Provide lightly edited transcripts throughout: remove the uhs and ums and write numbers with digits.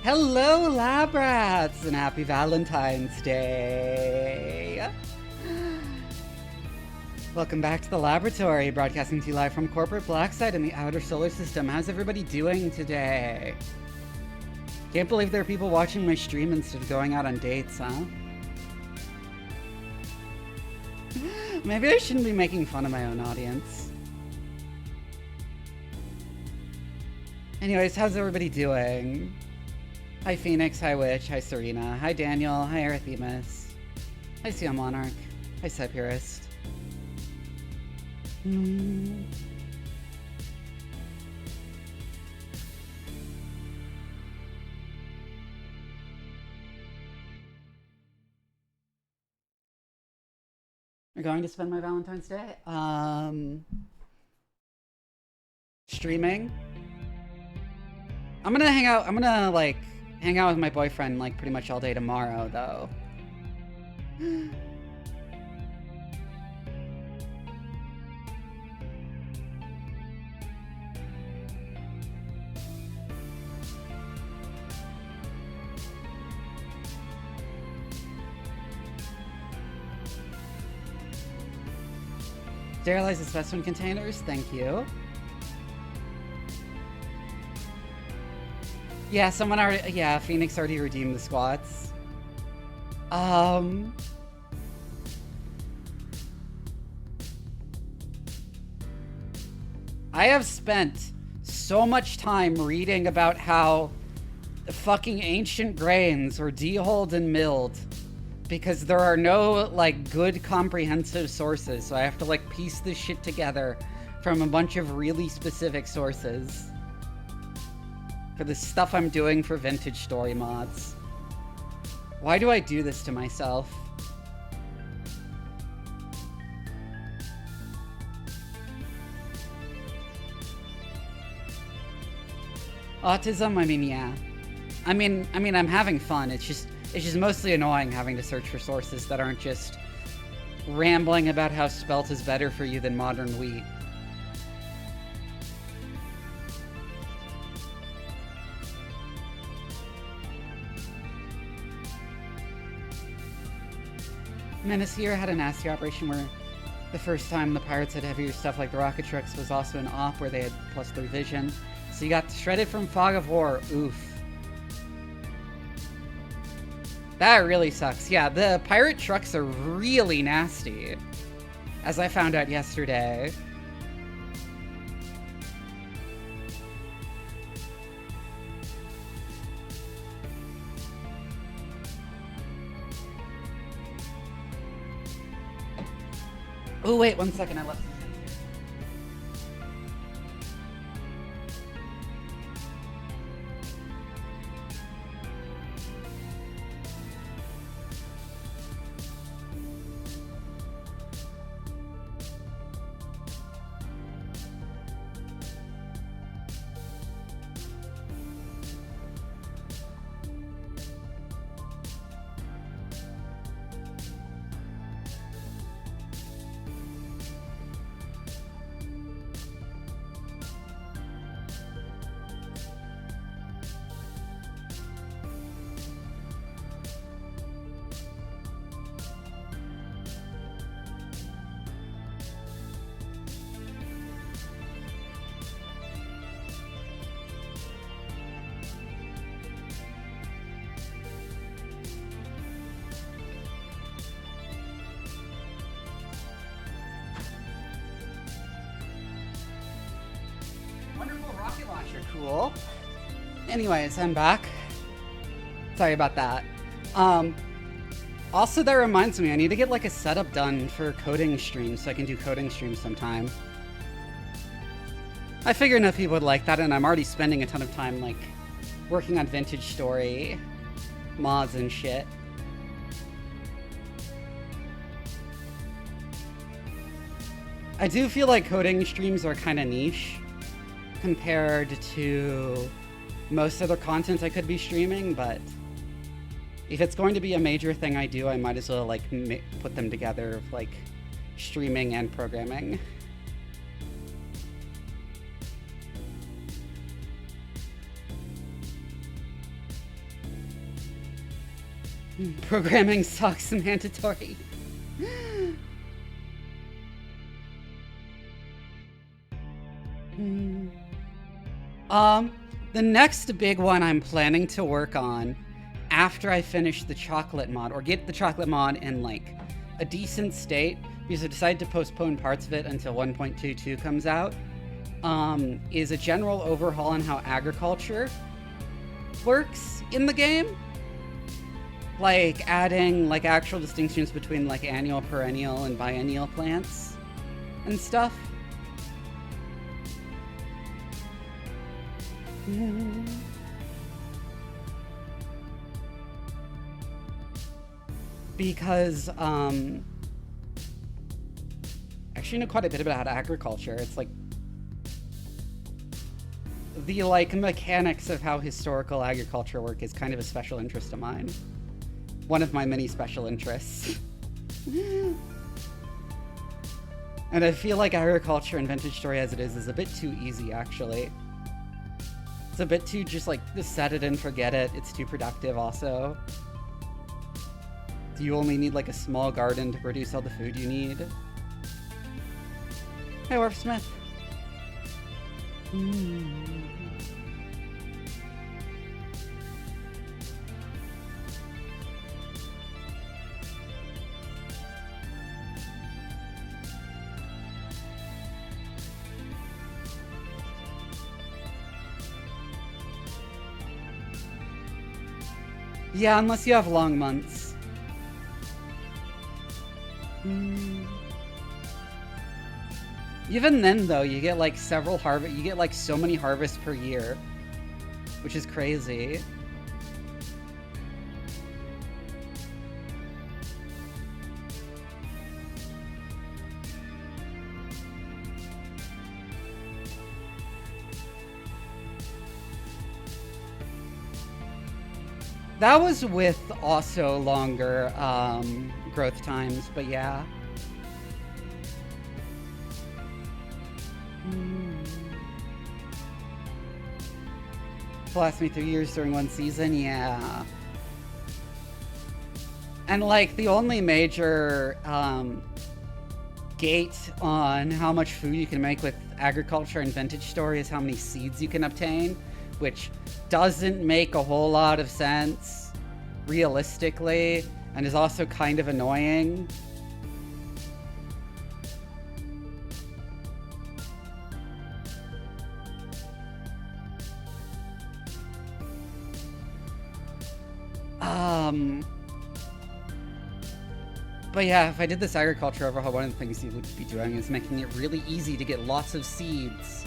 Hello, lab rats, and happy Valentine's Day. Welcome back to the laboratory, broadcasting to you live from corporate Blackside in the outer solar system. How's everybody doing today? Can't believe there are people watching my stream instead of going out on dates, huh? Maybe I shouldn't be making fun of my own audience. Anyways, how's everybody doing? Hi Phoenix, hi Witch, hi Serena, hi Daniel, hi Erythemus, hi Seal Monarch, hi Cypurist. You're going to spend my Valentine's Day? Streaming. I'm gonna hang out with my boyfriend like pretty much all day tomorrow though. Sterilize the specimen containers, thank you. Yeah, Phoenix already redeemed the squats. I have spent so much time reading about how the fucking ancient grains were dehulled and milled because there are no, like, good comprehensive sources, so I have to, like, piece this shit together from a bunch of really specific sources for the stuff I'm doing for vintage story mods. Why do I do this to myself? Autism, I mean, yeah. I mean, I'm having fun. It's just mostly annoying having to search for sources that aren't just rambling about how spelt is better for you than modern wheat. Menace here had a nasty operation where the first time the pirates had heavier stuff like the rocket trucks was also an op where they had +3 vision. So you got shredded from fog of war. Oof. That really sucks. Yeah, the pirate trucks are really nasty, as I found out yesterday. Oh, wait, 1 second, I left something here. Cool. Anyways, I'm back. Sorry about that. Also, that reminds me, I need to get like a setup done for coding streams so I can do coding streams sometime. I figure enough people would like that, and I'm already spending a ton of time like working on vintage story mods and shit. I do feel like coding streams are kind of niche compared to most other content I could be streaming, but if it's going to be a major thing I do, I might as well like put them together, like streaming and programming. Programming sucks, mandatory. The next big one I'm planning to work on after I finish the chocolate mod, or get the chocolate mod in like a decent state, because I decided to postpone parts of it until 1.22 comes out, is a general overhaul on how agriculture works in the game. Like adding like actual distinctions between like annual, perennial, and biennial plants and stuff. Because actually know quite a bit about agriculture. It's like the like mechanics of how historical agriculture work is kind of a special interest of mine. One of my many special interests. And I feel like agriculture and vintage story as it is a bit too easy, actually. It's a bit too just like, just set it and forget it. It's too productive also. You only need like a small garden to produce all the food you need. Hey, Warp Smith. Yeah, unless you have long months. Even then, though, you get like several you get like so many harvests per year, which is crazy. That was with also longer growth times, but yeah. Last me 3 years during one season, yeah. And like the only major gate on how much food you can make with agriculture and vintage story is how many seeds you can obtain, which doesn't make a whole lot of sense realistically, and is also kind of annoying. But yeah, if I did this agriculture overhaul, one of the things you would be doing is making it really easy to get lots of seeds.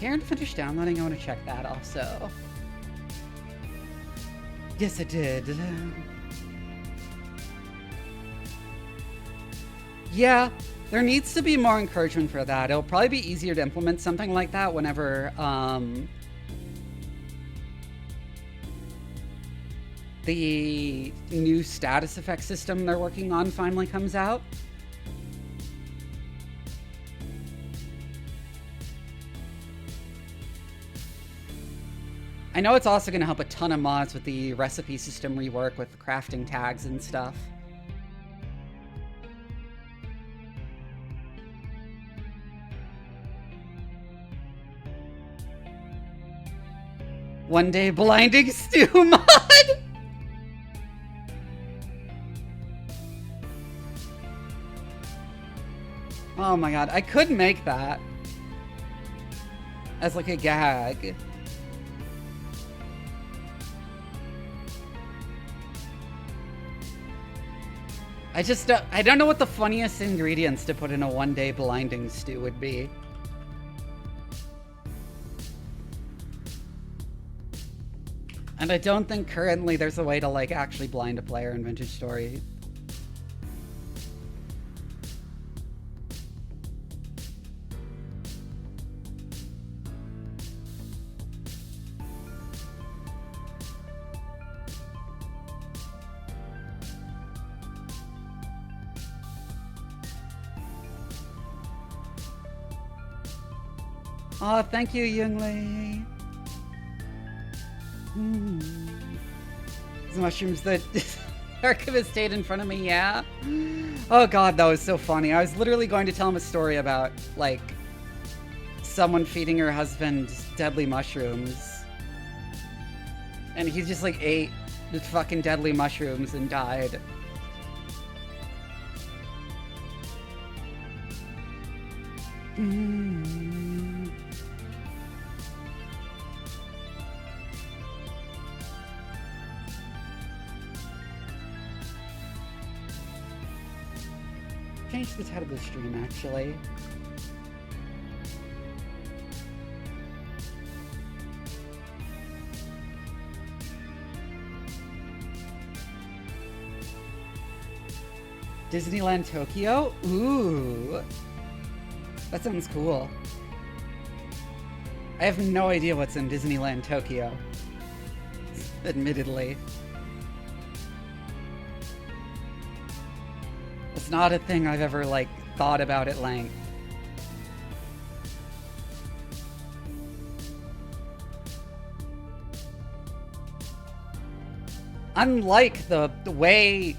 Cairn finished downloading? I want to check that also. Yes, it did. Yeah, there needs to be more encouragement for that. It'll probably be easier to implement something like that whenever the new status effect system they're working on finally comes out. I know it's also going to help a ton of mods with the recipe system rework with crafting tags and stuff. One day blinding stew mod! Oh my god, I could make that as like a gag. I don't know what the funniest ingredients to put in a one-day blinding stew would be. And I don't think currently there's a way to, like, actually blind a player in Vintage Story. Oh, thank you, Youngly. These mushrooms that Archivist stayed in front of me, yeah? Oh god, that was so funny. I was literally going to tell him a story about, like, someone feeding her husband deadly mushrooms. And he just, like, ate the fucking deadly mushrooms and died. Change the title of the stream, actually. Disneyland Tokyo? Ooh. That sounds cool. I have no idea what's in Disneyland Tokyo. Admittedly. It's not a thing I've ever, like, thought about at length. Unlike the way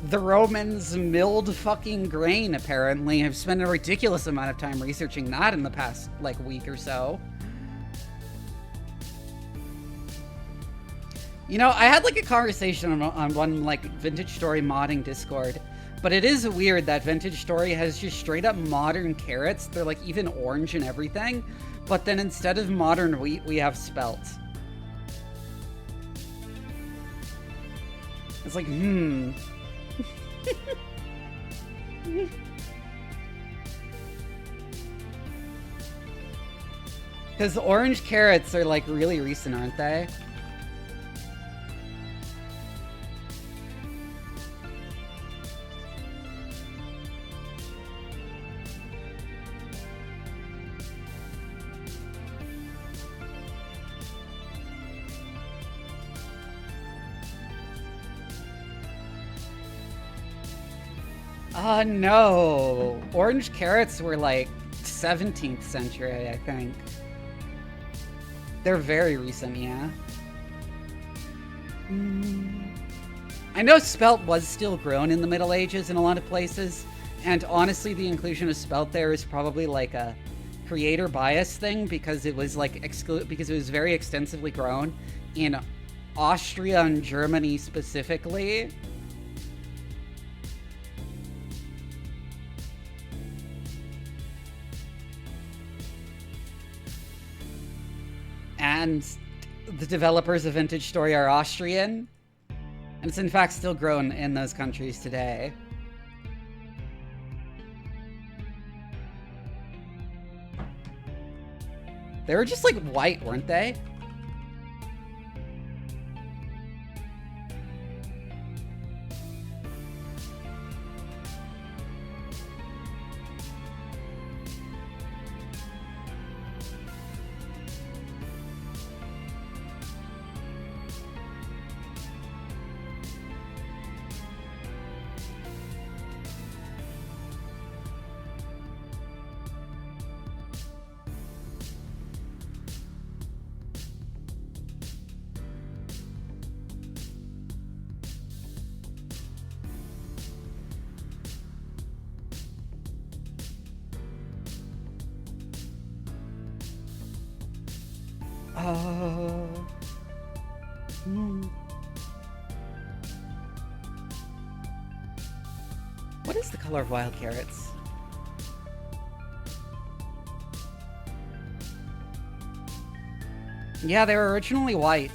the Romans milled fucking grain, apparently. I've spent a ridiculous amount of time researching that in the past, like, week or so. You know, I had, like, a conversation on one, like, Vintage Story modding Discord, but it is weird that Vintage Story has just straight up modern carrots. They're, like, even orange and everything, but then instead of modern wheat, we have spelt. It's like, Because orange carrots are, like, really recent, aren't they? No. Orange carrots were, like, 17th century, I think. They're very recent, yeah. I know spelt was still grown in the Middle Ages in a lot of places, and honestly, the inclusion of spelt there is probably, like, a creator bias thing, because it was, like, because it was very extensively grown in Austria and Germany specifically. And the developers of Vintage Story are Austrian, and it's in fact still grown in those countries today. They were just, like, white, weren't they? What is the color of wild carrots? Yeah, they were originally white.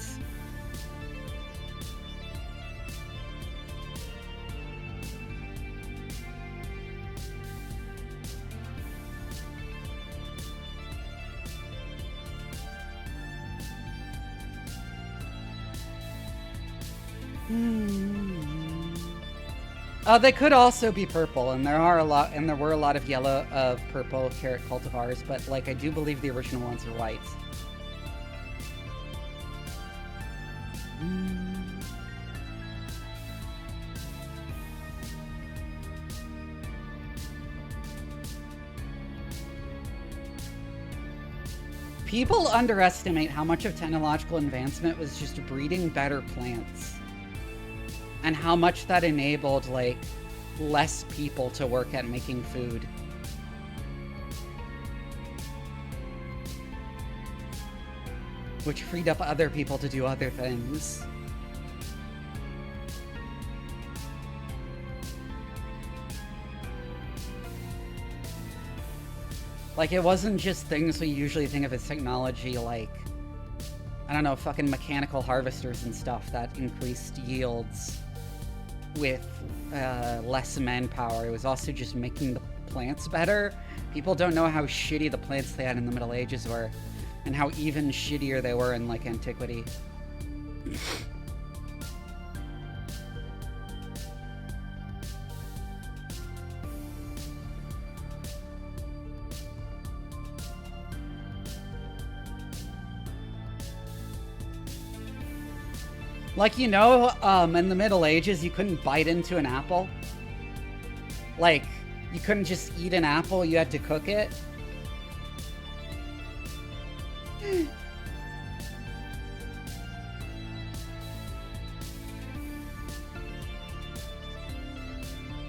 They could also be purple, and there were a lot of yellow of purple carrot cultivars, but like I do believe the original ones are white. People underestimate how much of technological advancement was just breeding better plants. And how much that enabled, like, less people to work at making food. Which freed up other people to do other things. Like, it wasn't just things we usually think of as technology, like, I don't know, fucking mechanical harvesters and stuff that increased yields with less manpower. It was also just making the plants better. People don't know how shitty the plants they had in the Middle Ages were, and how even shittier they were in, like, antiquity. Like, you know, in the Middle Ages, you couldn't bite into an apple. Like, you couldn't just eat an apple, you had to cook it.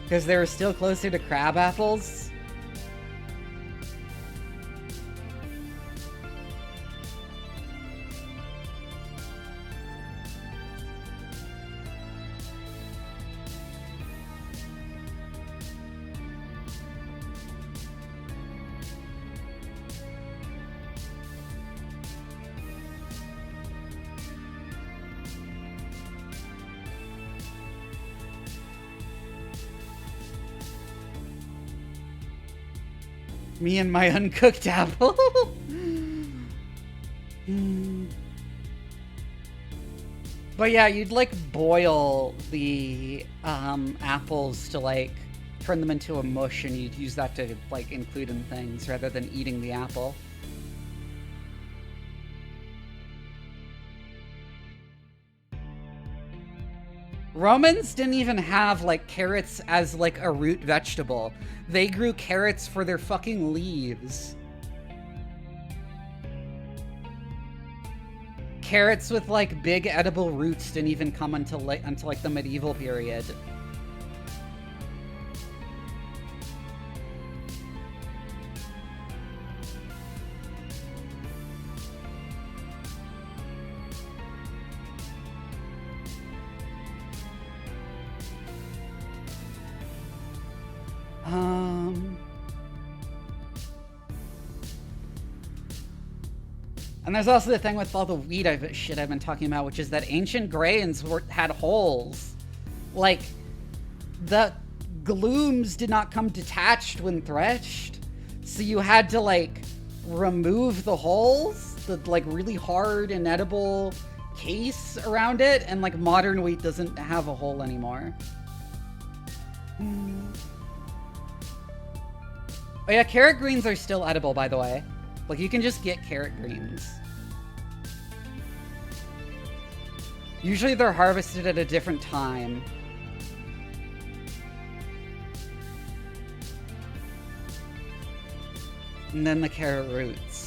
Because they were still closer to crab apples. Me and my uncooked apple. But yeah, you'd like boil the apples to like turn them into a mush, and you'd use that to like include in things rather than eating the apple. Romans didn't even have like carrots as like a root vegetable. They grew carrots for their fucking leaves. Carrots with like big edible roots didn't even come until like the medieval period. And there's also the thing with all the wheat shit I've been talking about, which is that ancient grains had holes. Like, the glooms did not come detached when threshed, so you had to, like, remove the holes, the, like, really hard, inedible case around it, and, like, modern wheat doesn't have a hole anymore. Oh yeah, carrot greens are still edible, by the way. Like, you can just get carrot greens. Usually they're harvested at a different time. And then the carrot roots.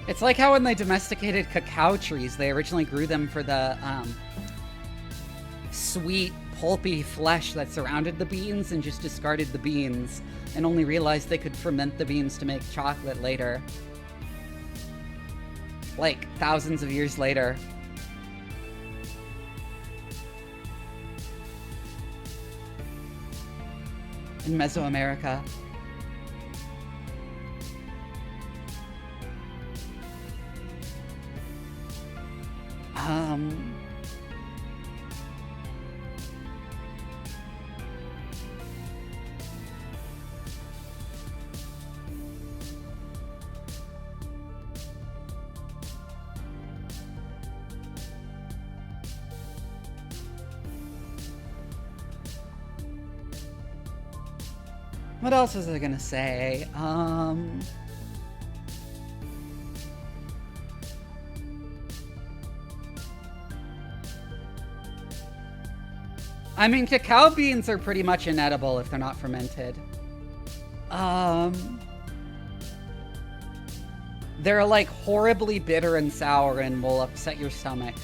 It's like how when they domesticated cacao trees, they originally grew them for the sweet, pulpy flesh that surrounded the beans and just discarded the beans and only realized they could ferment the beans to make chocolate later. Like, thousands of years later. In Mesoamerica. What else was I gonna say? I mean, cacao beans are pretty much inedible if they're not fermented. They're like horribly bitter and sour and will upset your stomach.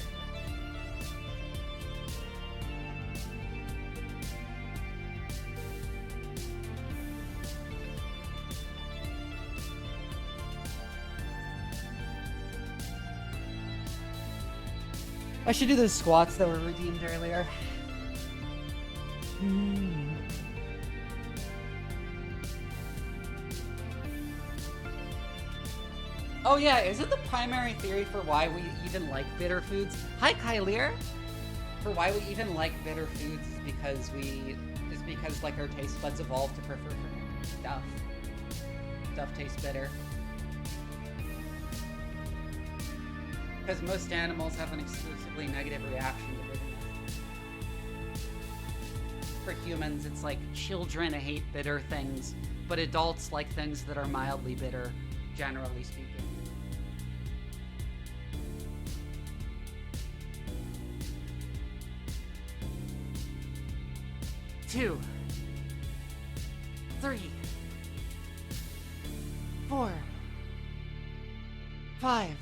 I should do the squats that were redeemed earlier. Oh yeah, is it the primary theory for why we even like bitter foods? Hi, Kylier. For why we even like bitter foods is because like our taste buds evolved to prefer stuff. Stuff tastes bitter. Because most animals have an exclusively negative reaction to bitterness. For humans, it's like children hate bitter things, but adults like things that are mildly bitter, generally speaking. Two, 3, 4, 5,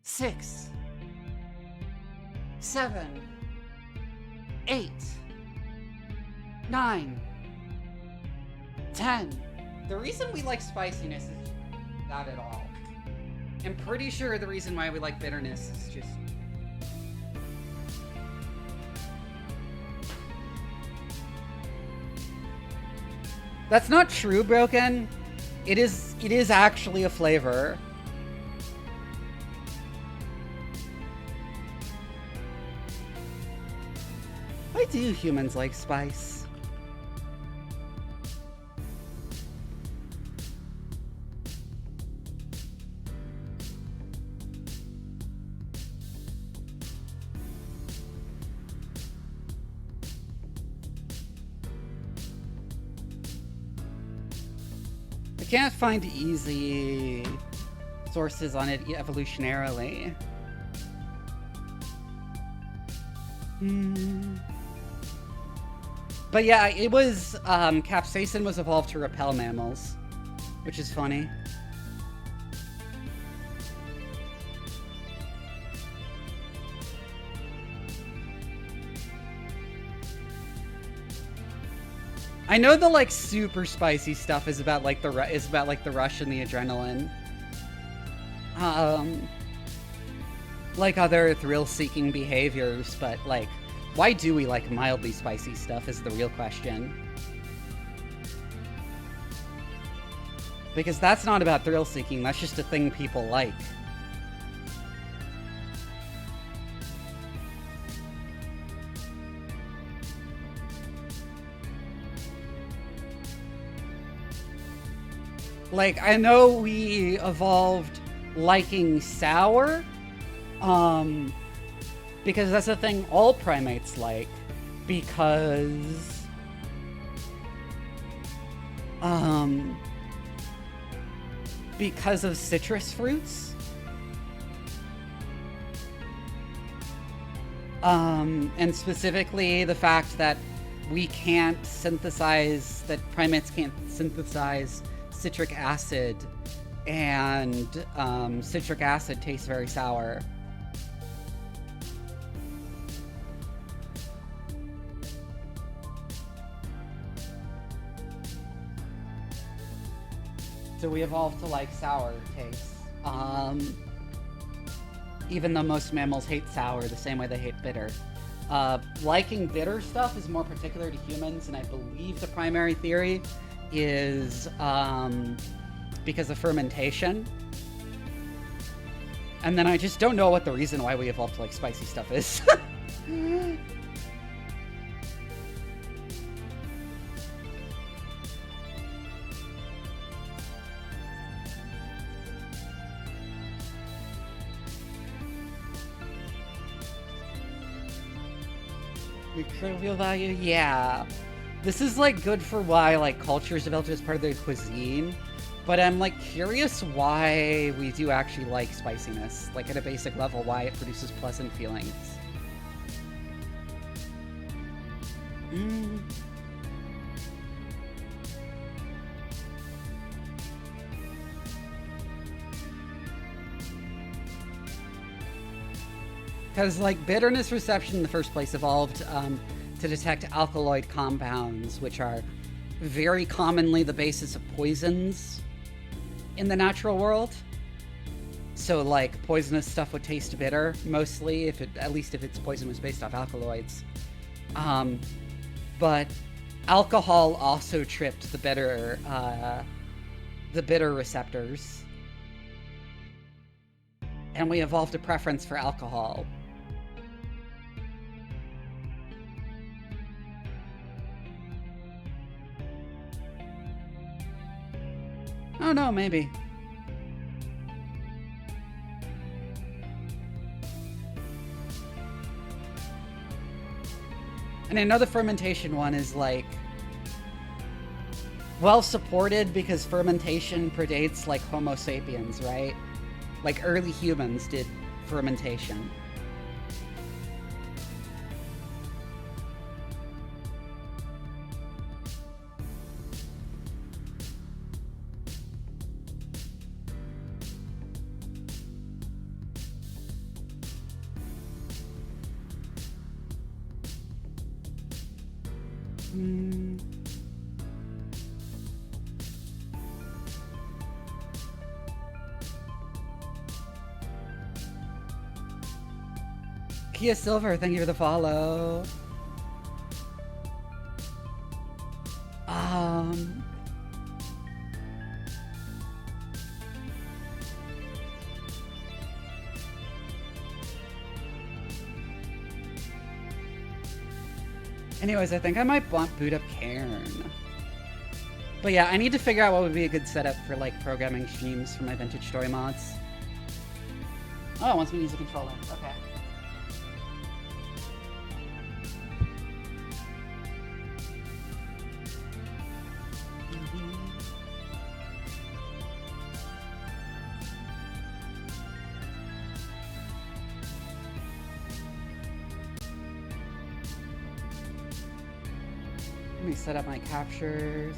6, 7, 8, 9, 10. The reason we like spiciness is not at all. I'm pretty sure the reason why we like bitterness is just... That's not true, Broken. It is actually a flavor. Why do humans like spice? I can't find easy sources on it evolutionarily. But yeah, it was, capsaicin was evolved to repel mammals, which is funny. I know the like super spicy stuff is about like the rush and the adrenaline. Like other thrill-seeking behaviors, but like, why do we like mildly spicy stuff is the real question. Because that's not about thrill-seeking, that's just a thing people like. Like, I know we evolved liking sour, because that's a thing all primates like, because of citrus fruits. And specifically the fact that primates can't synthesize citric acid, and citric acid tastes very sour. So we evolved to like sour tastes. Even though most mammals hate sour the same way they hate bitter. Liking bitter stuff is more particular to humans, and I believe the primary theory is because of fermentation. And then I just don't know what the reason why we evolved to like spicy stuff is. Microbial value? Yeah. This is like good for why like cultures developed as part of their cuisine, but I'm like curious why we do actually like spiciness, like at a basic level, why it produces pleasant feelings. Because like bitterness reception in the first place evolved to detect alkaloid compounds, which are very commonly the basis of poisons in the natural world. So like poisonous stuff would taste bitter, mostly, at least if its poison was based off alkaloids. But alcohol also tripped the bitter receptors. And we evolved a preference for alcohol. Oh no, maybe. And another fermentation one is like well supported because fermentation predates like Homo sapiens, right? Like early humans did fermentation. Kia Silver, thank you for the follow. Anyways, I think I might boot up Cairn. But yeah, I need to figure out what would be a good setup for like programming streams for my vintage story mods. Oh, it wants me to use a controller. Okay. Let me set up my captures.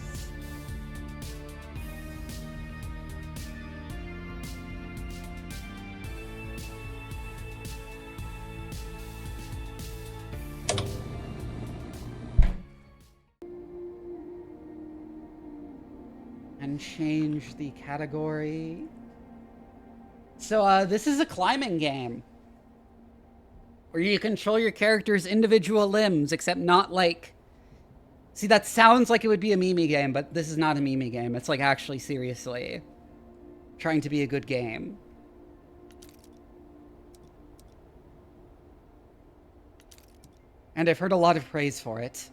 And change the category. So this is a climbing game where you control your character's individual limbs, except not like... See, that sounds like it would be a Mimi game, but this is not a Mimi game. It's like actually seriously trying to be a good game. And I've heard a lot of praise for it.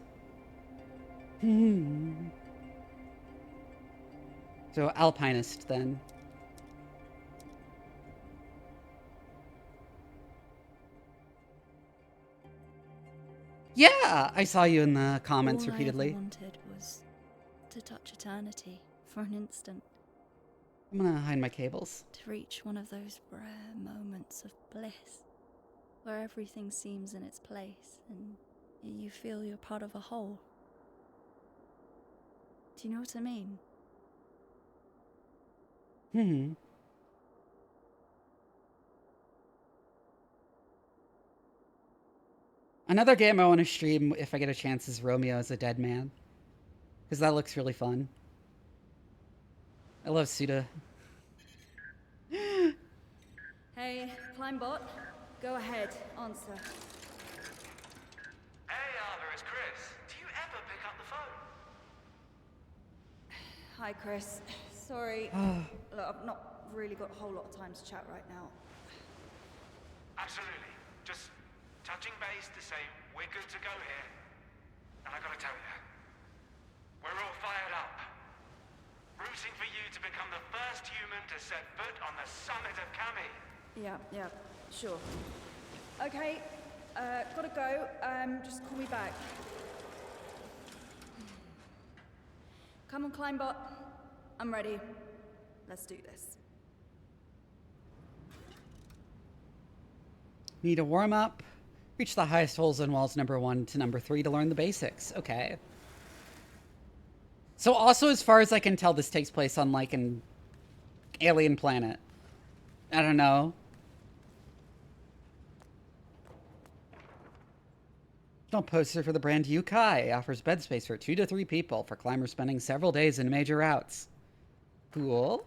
So, Alpinist, then. Yeah, I saw you in the comments repeatedly. All I ever wanted was to touch eternity for an instant. I'm gonna hide my cables. To reach one of those rare moments of bliss, where everything seems in its place and you feel you're part of a whole. Do you know what I mean? Another game I want to stream if I get a chance is Romeo as a Dead Man. Because that looks really fun. I love Suda. Hey, Climbot, go ahead, answer. Hey Arthur, it's Chris. Do you ever pick up the phone? Hi, Chris. Sorry. Look, I've not really got a whole lot of time to chat right now. Absolutely. Just touching base to say we're good to go here. And I gotta tell you, we're all fired up. Rooting for you to become the first human to set foot on the summit of Kami. Yeah, sure. Okay, gotta go. Just call me back. Come on, Climbot. I'm ready. Let's do this. Need a warm up. Reach the highest holes in walls number 1 to number 3 to learn the basics. Okay. So also, as far as I can tell, this takes place on, like, an alien planet. I don't know. Poster for the brand Yukai offers bed space for 2 to 3 people for climbers spending several days in major routes. Cool.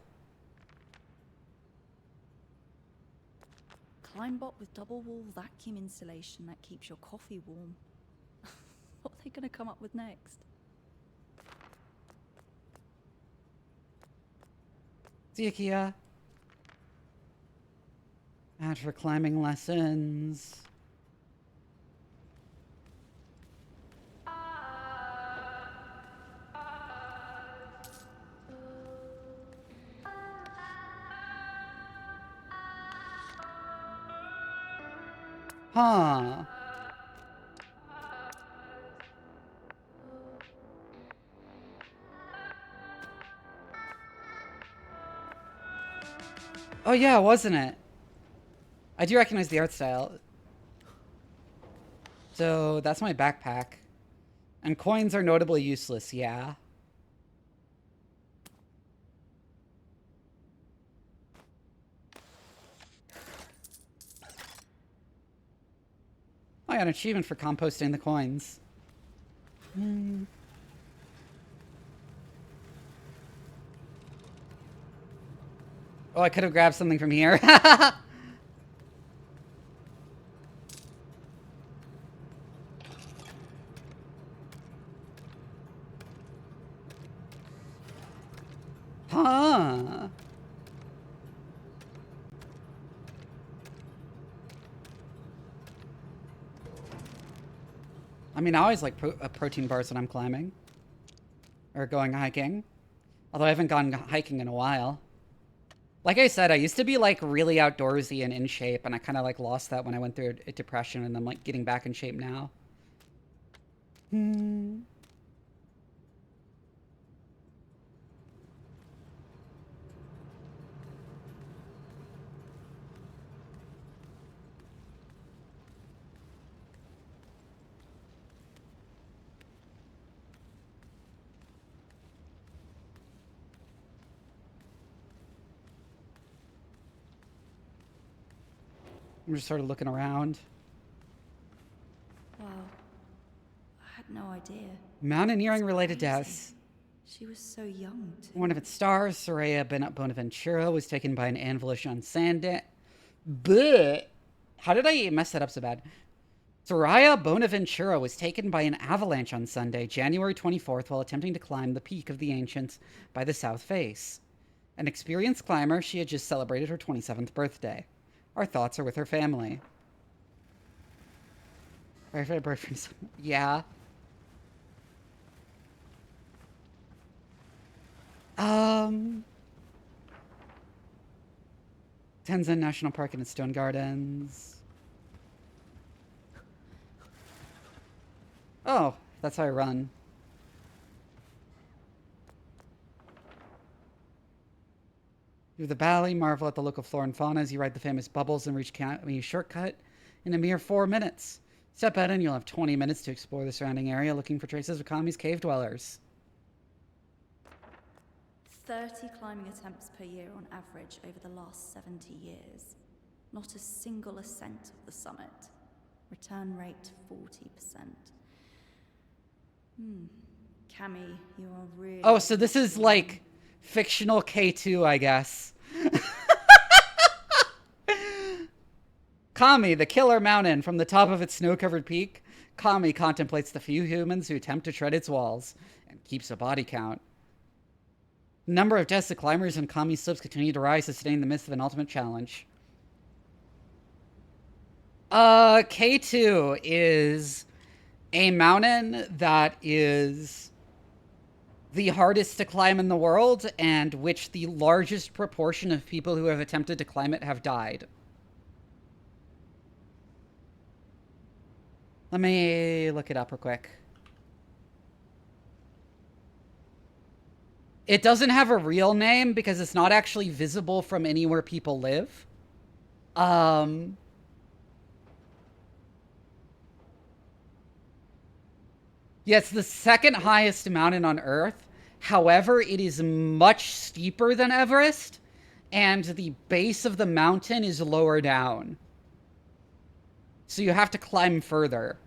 Climbot with double wall vacuum insulation that keeps your coffee warm. What are they gonna come up with next? See you, Kia. Ad for climbing lessons. Huh. Oh yeah, wasn't it? I do recognize the art style. So that's my backpack. And coins are notably useless, yeah. I got an achievement for composting the coins. Oh, I could have grabbed something from here. Huh. I mean, I always like protein bars when I'm climbing. Or going hiking. Although I haven't gone hiking in a while. Like I said, I used to be like really outdoorsy and in shape, and I kind of like lost that when I went through a depression, and I'm like getting back in shape now. I'm just sort of looking around. Wow. I had no idea. Mountaineering It's related crazy. deaths. She was so young, too. One of its stars, Soraya Bonaventura, was taken by an avalanche on Sandit. But how did I mess that up so bad? Soraya Bonaventura was taken by an avalanche on Sunday, January 24th, while attempting to climb the peak of the Ancients by the south face. An experienced climber, she had just celebrated her 27th birthday. Our thoughts are with her family. Firefighter boyfriend. Yeah. Tenzin National Park and its Stone Gardens. Oh, that's how I run. Through the valley, marvel at the local flora and fauna as you ride the famous bubbles and reach Kami shortcut in a mere 4 minutes. Step out and you'll have 20 minutes to explore the surrounding area looking for traces of Kami's cave dwellers. 30 climbing attempts per year on average over the last 70 years. Not a single ascent of the summit. Return rate 40%. Cami, you are really... Oh, so this is like fictional K2, I guess. Kami, the killer mountain, from the top of its snow-covered peak, Kami contemplates the few humans who attempt to tread its walls and keeps a body count. Number of deaths of climbers and Kami slopes continue to rise, sustaining the midst of an ultimate challenge. K2 is a mountain that is the hardest to climb in the world, and which the largest proportion of people who have attempted to climb it have died. Let me look it up real quick. It doesn't have a real name because it's not actually visible from anywhere people live. Yeah, it's the second highest mountain on Earth. However, it is much steeper than Everest, and the base of the mountain is lower down. So you have to climb further.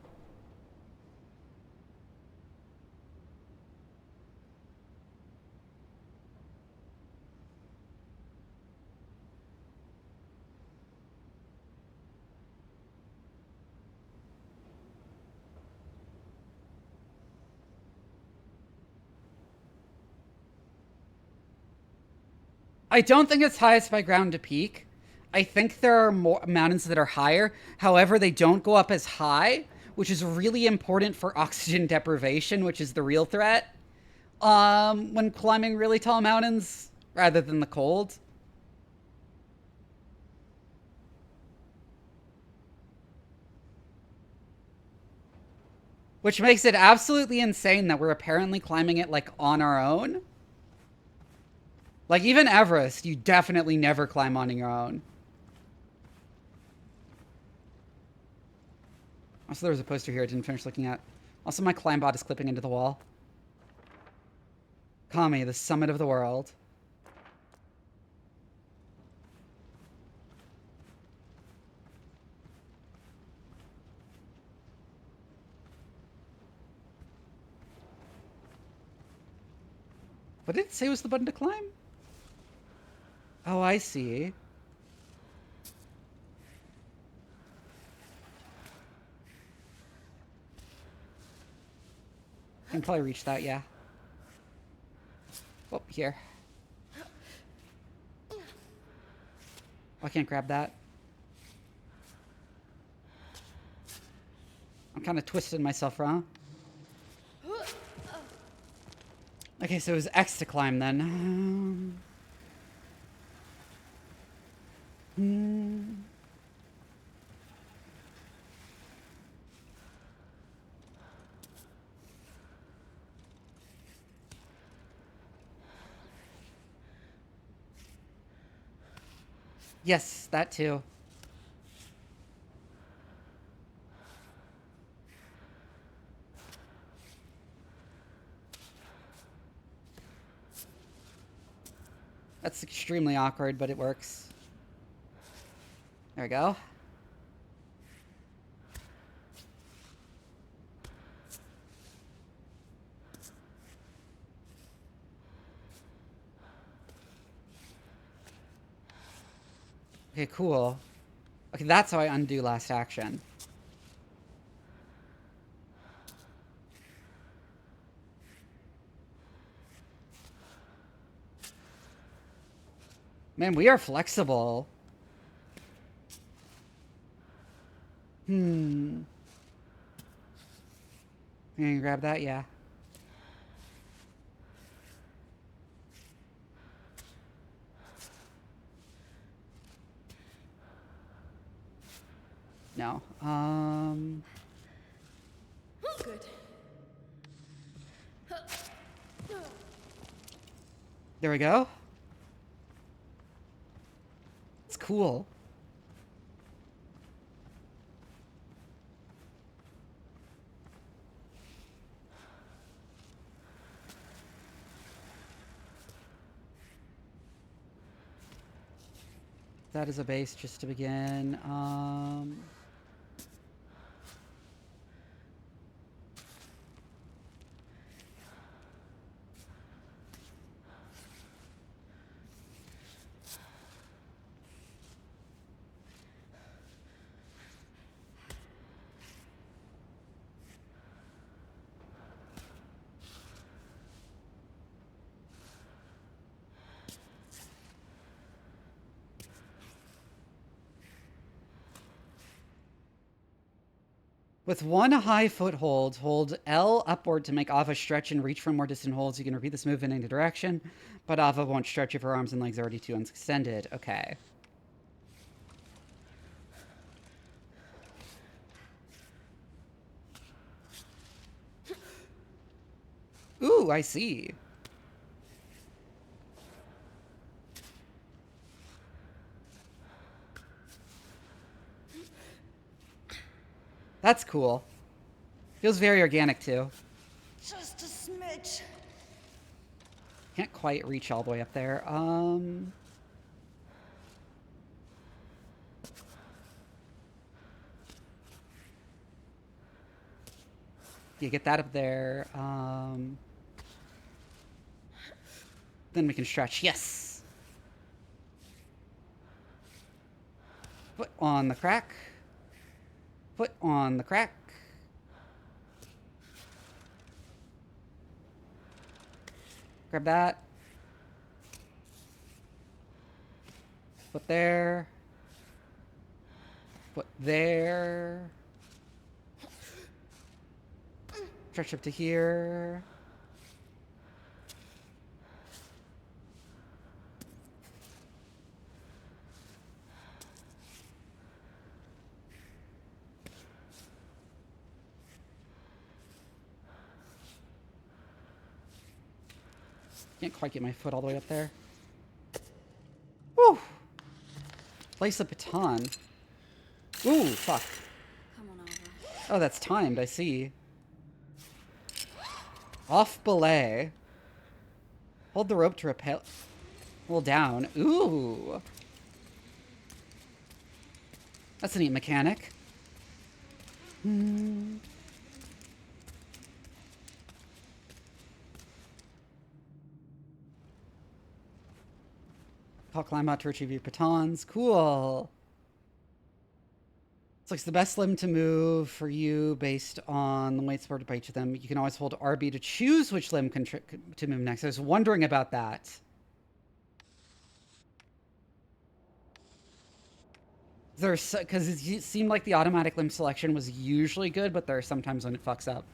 I don't think it's highest by ground to peak. I think there are more mountains that are higher. However, they don't go up as high, which is really important for oxygen deprivation, which is the real threat when climbing really tall mountains rather than the cold. Which makes it absolutely insane that we're apparently climbing it, like, on our own. Like, even Everest, you definitely never climb on your own. Also, there was a poster here I didn't finish looking at. Also, my climb bot is clipping into the wall. Kami, the summit of the world. What did it say was the button to climb? Oh, I see. I can probably reach that, yeah. Oh, here. Oh, I can't grab that. I'm kind of twisting myself around. Okay, so it was X to climb then. Yes, that too. That's extremely awkward, but it works. There we go. Okay, cool. Okay, that's how I undo last action. Man, we are flexible. Can you grab that? Yeah. No. Good. There we go. It's cool. That is a base just to begin. With one high foothold, hold L upward to make Ava stretch and reach for more distant holds. You can repeat this move in any direction, but Ava won't stretch if her arms and legs are already too extended. Okay. Ooh, I see. That's cool. Feels very organic, too. Just a smidge. Can't quite reach all the way up there. You get that up there. Then we can stretch. Yes! Foot on the crack. Foot on the crack. Grab that. Foot there. Foot there. Stretch up to here. Can't quite get my foot all the way up there. Woo! Place a baton. Ooh, fuck. Come on, Alva. Oh, that's timed, I see. Off belay. Hold the rope to rappel. Hold down. Ooh. That's a neat mechanic. I'll climb out to retrieve your batons. Cool. It's like the best limb to move for you based on the weight supported by each of them. You can always hold RB to choose which limb to move next. I was wondering about that. Because it seemed like the automatic limb selection was usually good, but there are sometimes when it fucks up.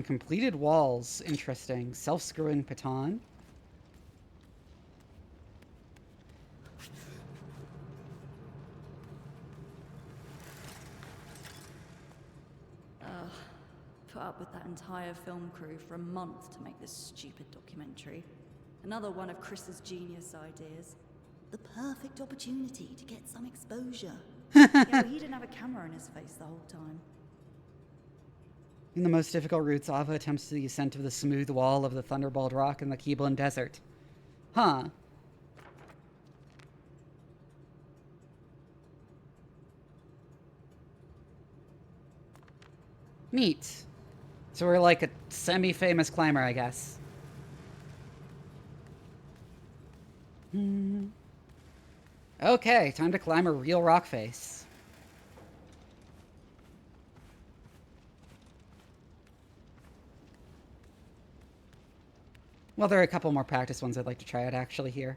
Completed walls. Interesting. Self-screwing baton. Put up with that entire film crew for a month to make this stupid documentary. Another one of Chris's genius ideas. The perfect opportunity to get some exposure. Yeah, but he didn't have a camera in his face the whole time. In the most difficult routes, Ava attempts the ascent of the smooth wall of the Thunderball Rock in the Keeblin Desert. Huh. Neat. So we're like a semi-famous climber, I guess. Okay, time to climb a real rock face. Well, there are a couple more practice ones I'd like to try out actually here.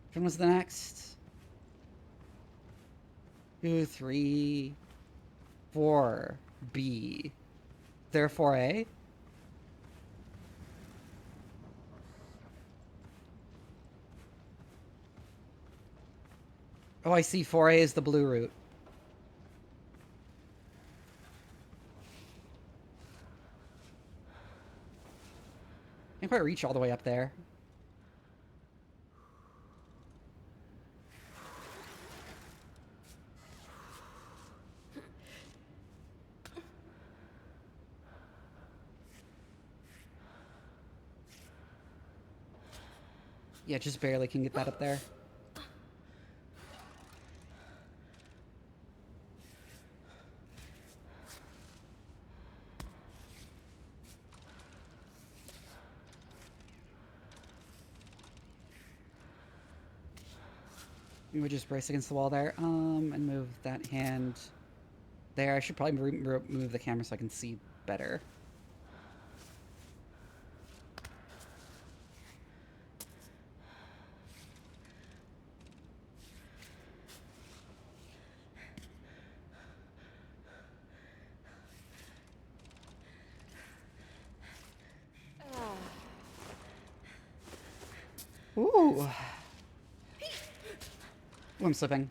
Which one was the next? 2, 3, 4, B. Therefore, A? Oh, I see. 4A is the blue route. Can't quite reach all the way up there. Yeah, just barely can get that up there. We would just brace against the wall there, and move that hand there. I should probably move the camera so I can see better. Ooh. Ooh, I'm slipping.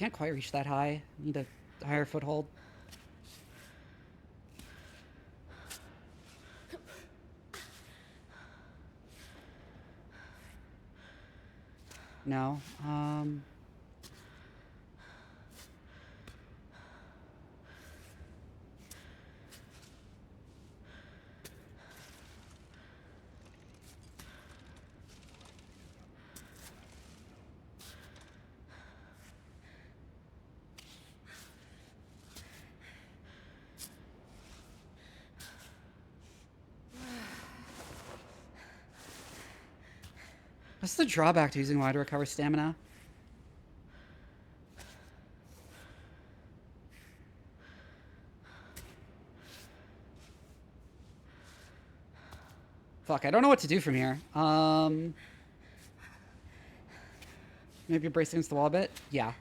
Can't quite reach that high. Need a higher foothold. No. What's the drawback to using Y to recover stamina? Fuck, I don't know what to do from here. Maybe brace against the wall a bit? Yeah.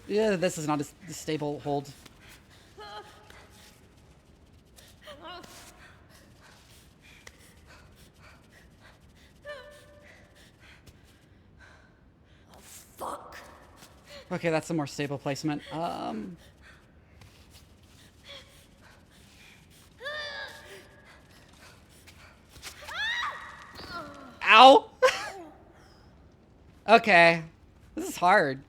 Yeah, this is not a stable hold. Oh, fuck. Okay, that's a more stable placement. Ow! Okay. This is hard.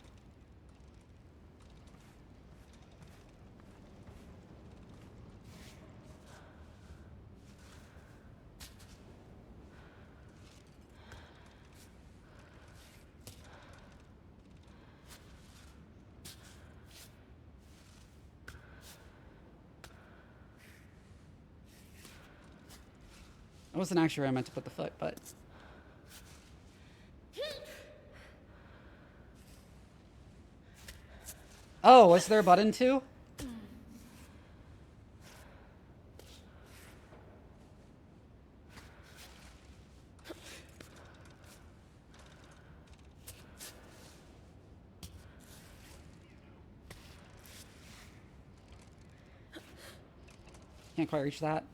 I wasn't actually where I meant to put the foot, but... Oh, was there a button too? Can't quite reach that.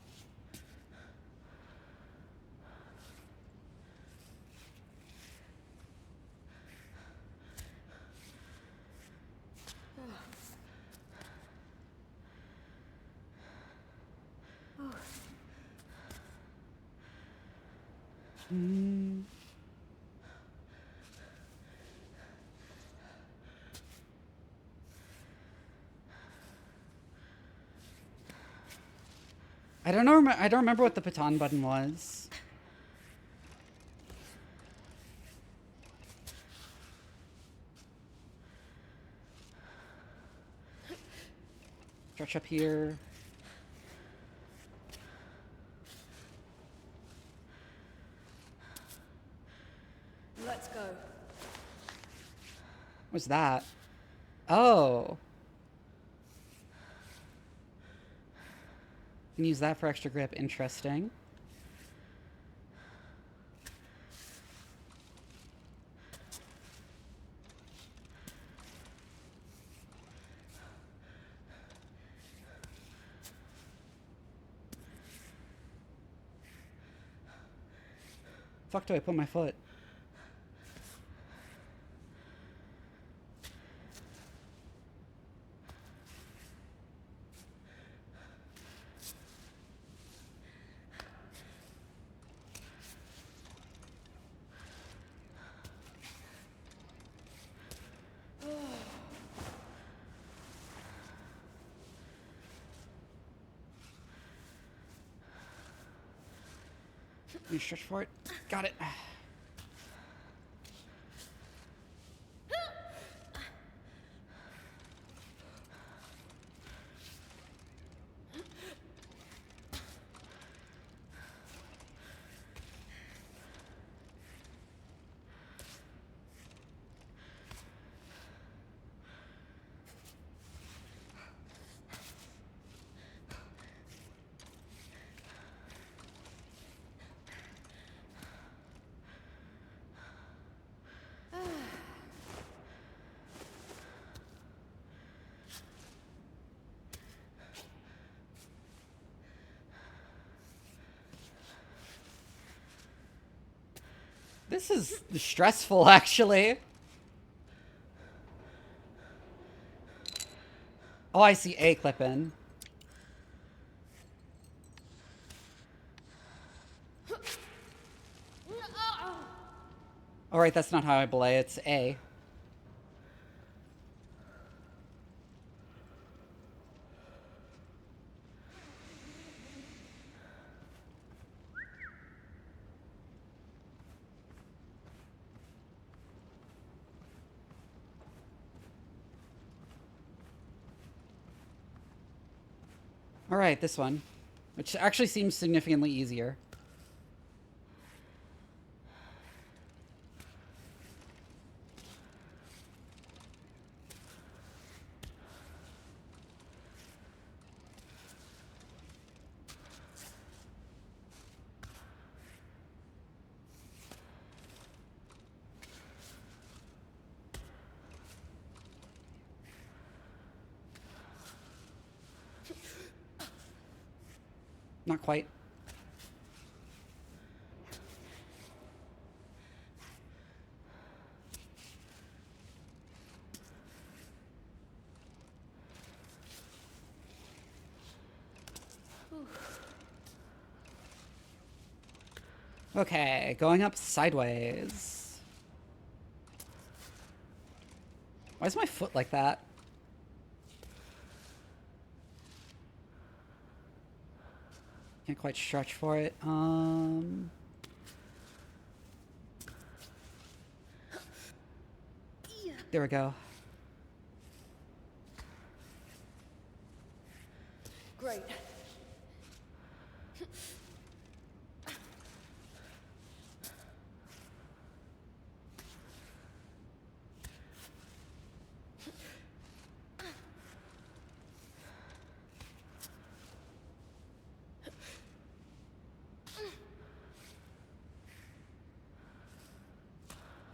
I don't know. I don't remember what the baton button was. Stretch up here. Let's go. What's that? Oh. Can use that for extra grip. Interesting. Fuck do I put my foot? Let me stretch for it. Got it. This is stressful, actually. Oh, I see A clipping. Alright, that's not how I belay, it's A. Alright, this one. Which actually seems significantly easier. Not quite. Okay, going up sideways. Why is my foot like that? Can't quite stretch for it. There we go. Great.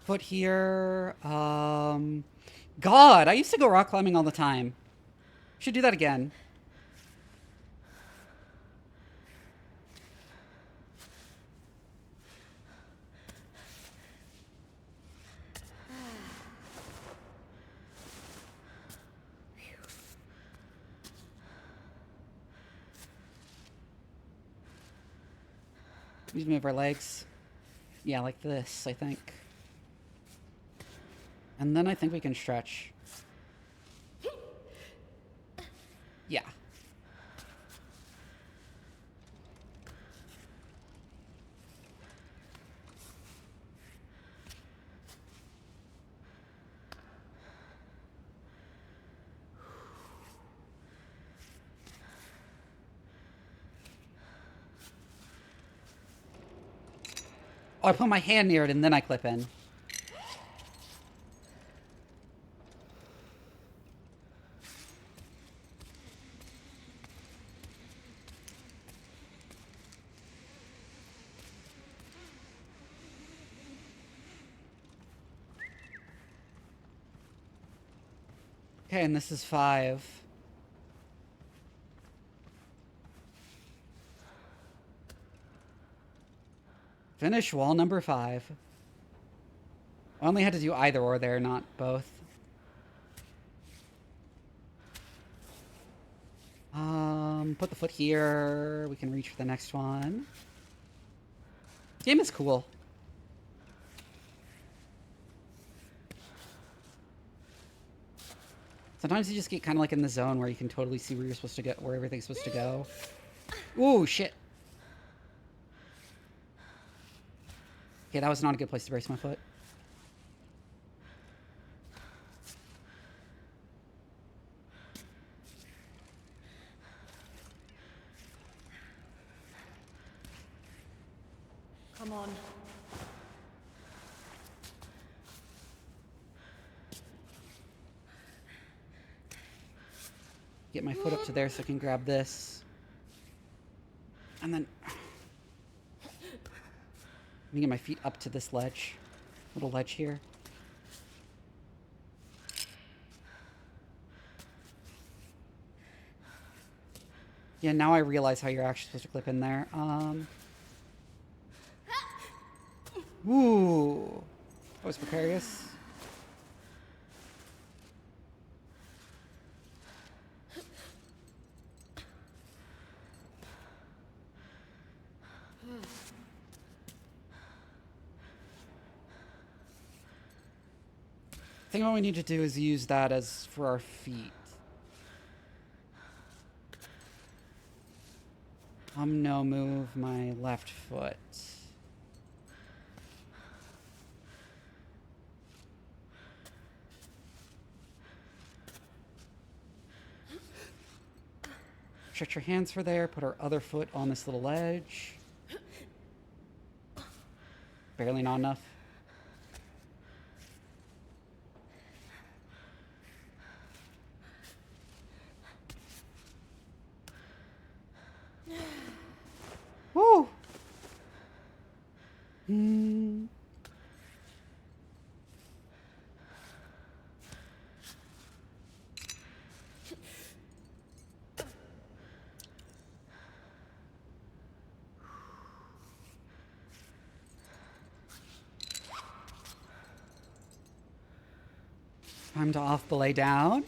Foot here. God, I used to go rock climbing all the time. Should do that again. We move our legs. Yeah, like this, I think. And then I think we can stretch. Yeah. Oh, I put my hand near it and then I clip in. Okay, and this is 5. Finish wall number 5. I only had to do either or there, not both. Put the foot here. We can reach for the next one. This game is cool. Sometimes you just get kind of like in the zone where you can totally see where you're supposed to go, where everything's supposed to go. Ooh, shit. Okay, that was not a good place to brace my foot. Come on. Get my foot up to there so I can grab this. And then... Let me get my feet up to this ledge. Little ledge here. Yeah, now I realize how you're actually supposed to clip in there. Ooh. That was precarious. I think what we need to do is use that as for our feet. No, move my left foot. Stretch your hands for there. Put our other foot on this little ledge. Barely not enough. Woo! Time to off belay down.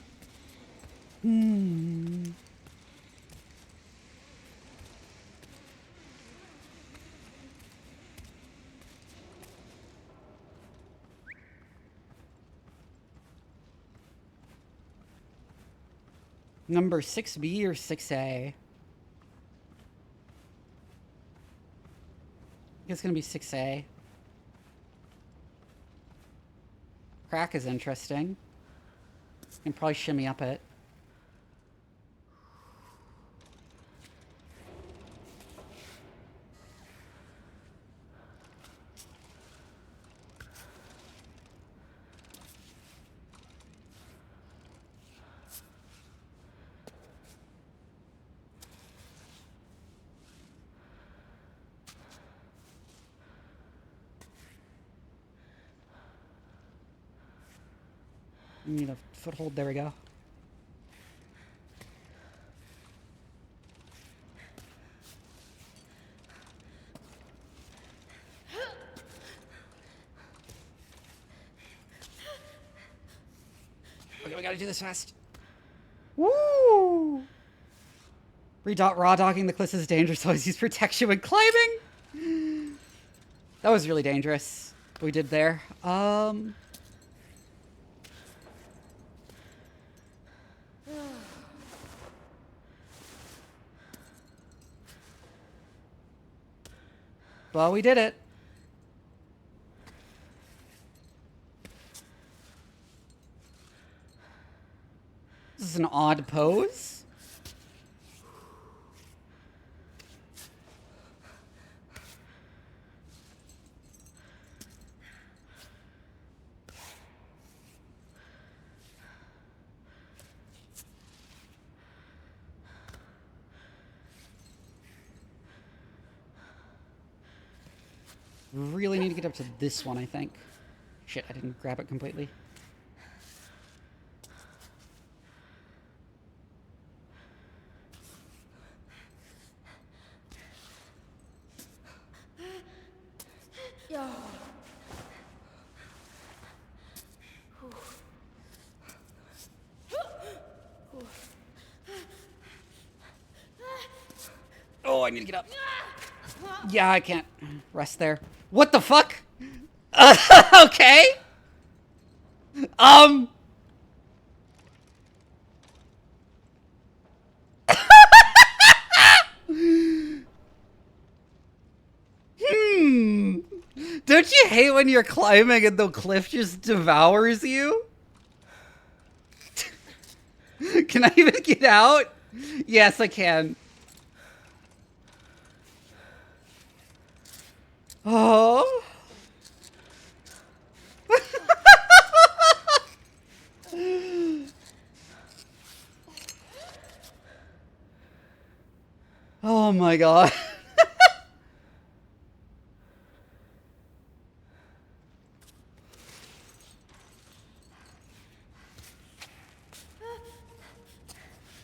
Number 6B or 6A? I think it's gonna be 6A. Crack is interesting. You can probably shimmy up it. Need a foothold. There we go. Okay, we gotta do this fast. Woo! Raw dogging the cliffs is dangerous, so always use protection when climbing. That was really dangerous. What we did there. Well, we did it. This is an odd pose. Really need to get up to this one, I think. Shit, I didn't grab it completely. Oh, I need to get up. Yeah, I can't rest there. What the fuck? Okay. Don't you hate when you're climbing and the cliff just devours you? Can I even get out? Yes, I can. Oh. Oh my god.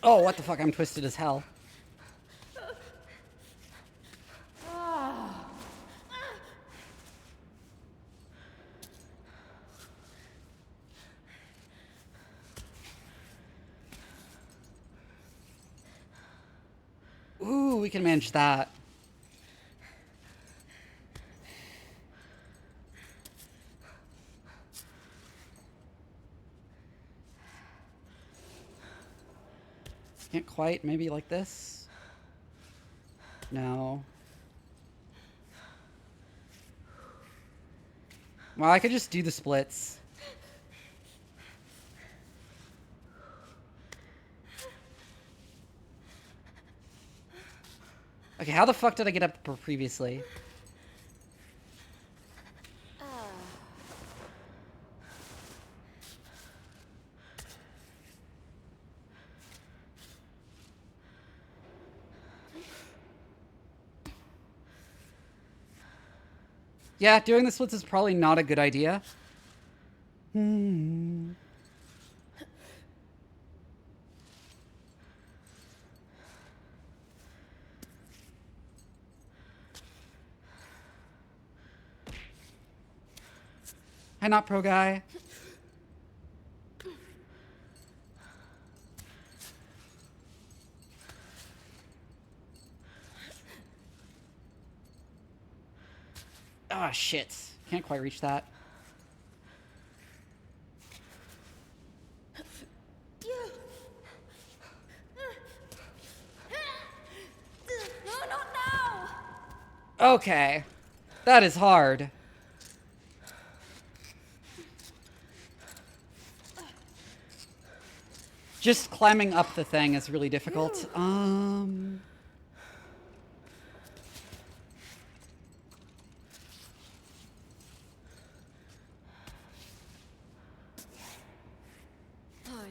Oh, what the fuck? I'm twisted as hell. we can manage that. Can't quite. Maybe like this? No. Well, I could just do the splits. Okay, how the fuck did I get up previously? Yeah, doing the splits is probably not a good idea. Hi, not pro guy. Ah, shit. Can't quite reach that. No, not now! Okay. That is hard. Just climbing up the thing is really difficult. Oh,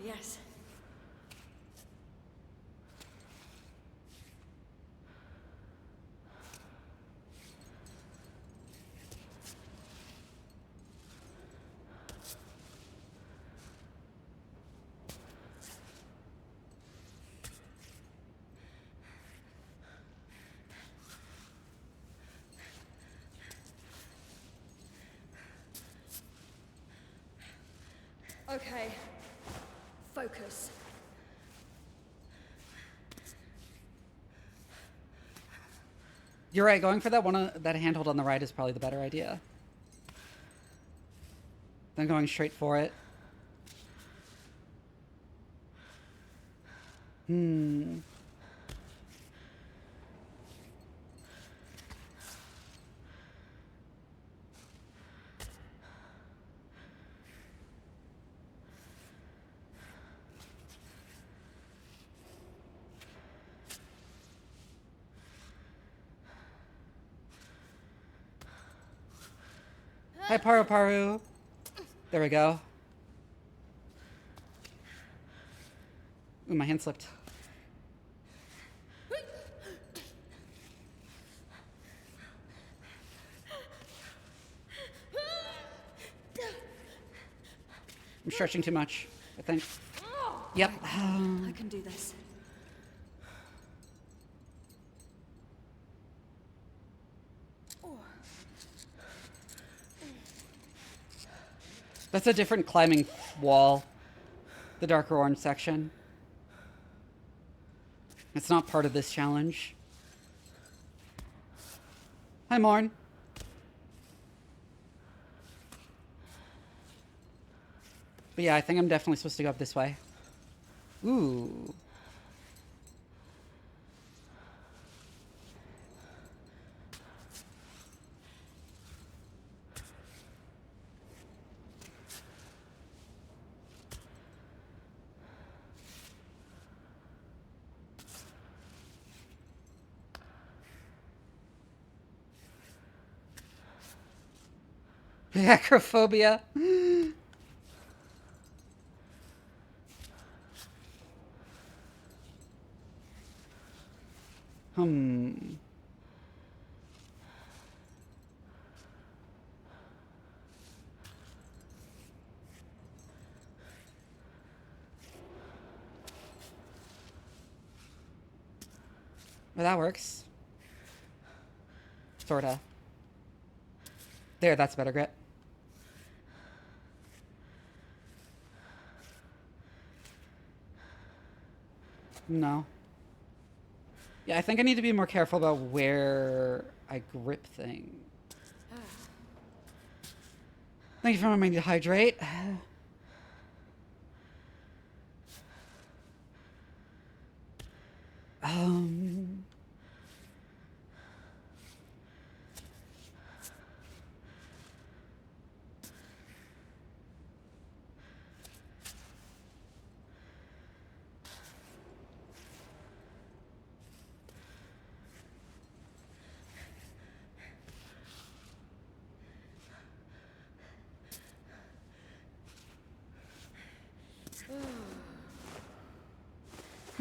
yes. Okay. Focus. You're right, going for that one, that handhold on the right is probably the better idea. Then going straight for it. Hi, Paru Paru. There we go. Ooh, my hand slipped. I'm stretching too much, I think. Yep. I can do this. That's a different climbing wall. The darker orange section. It's not part of this challenge. Hi, Morn. But yeah, I think I'm definitely supposed to go up this way. Ooh. Acrophobia. Well, that works. Sorta. There, that's better grit. No. Yeah, I think I need to be more careful about where I grip things. Thank you for reminding me to hydrate.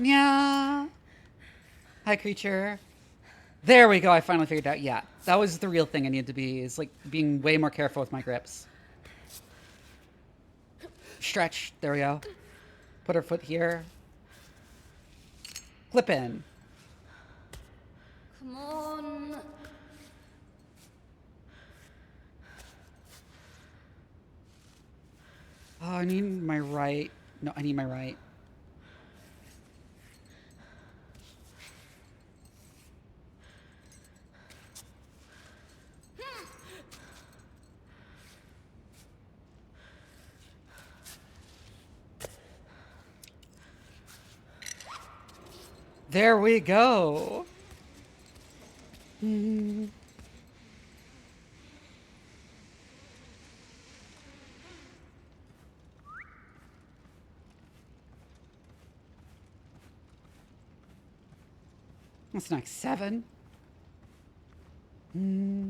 Yeah. Hi, creature. There we go. I finally figured out. Yeah, that was the real thing I needed to be, is like being way more careful with my grips. Stretch. There we go. Put her foot here. Clip in. Come on. Oh, I need my right. No, I need my right. There we go. That's next 7. And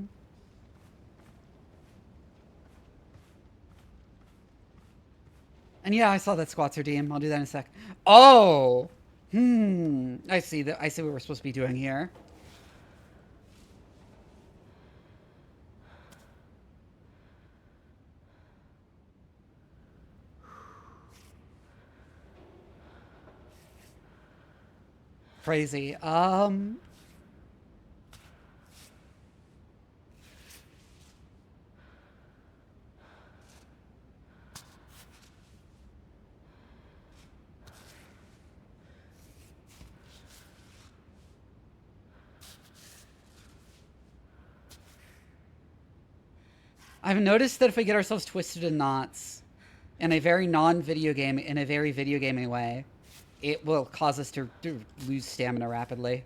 yeah, I saw that squats redeem. I'll do that in a sec. Oh! I see that. I see what we're supposed to be doing here. Crazy. I've noticed that if we get ourselves twisted in knots in a very non-video game, in a very video gaming way, it will cause us to lose stamina rapidly.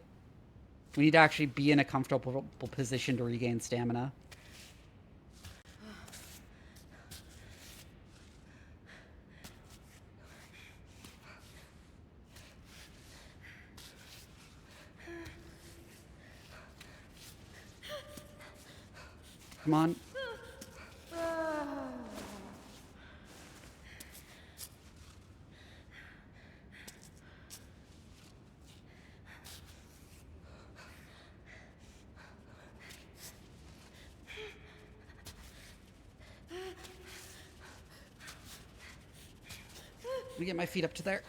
We need to actually be in a comfortable position to regain stamina. Come on. Let me get my feet up to there.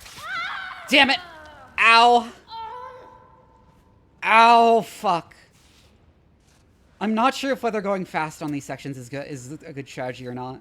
Damn it! Ow! Ow, fuck. I'm not sure if whether going fast on these sections is a good strategy or not.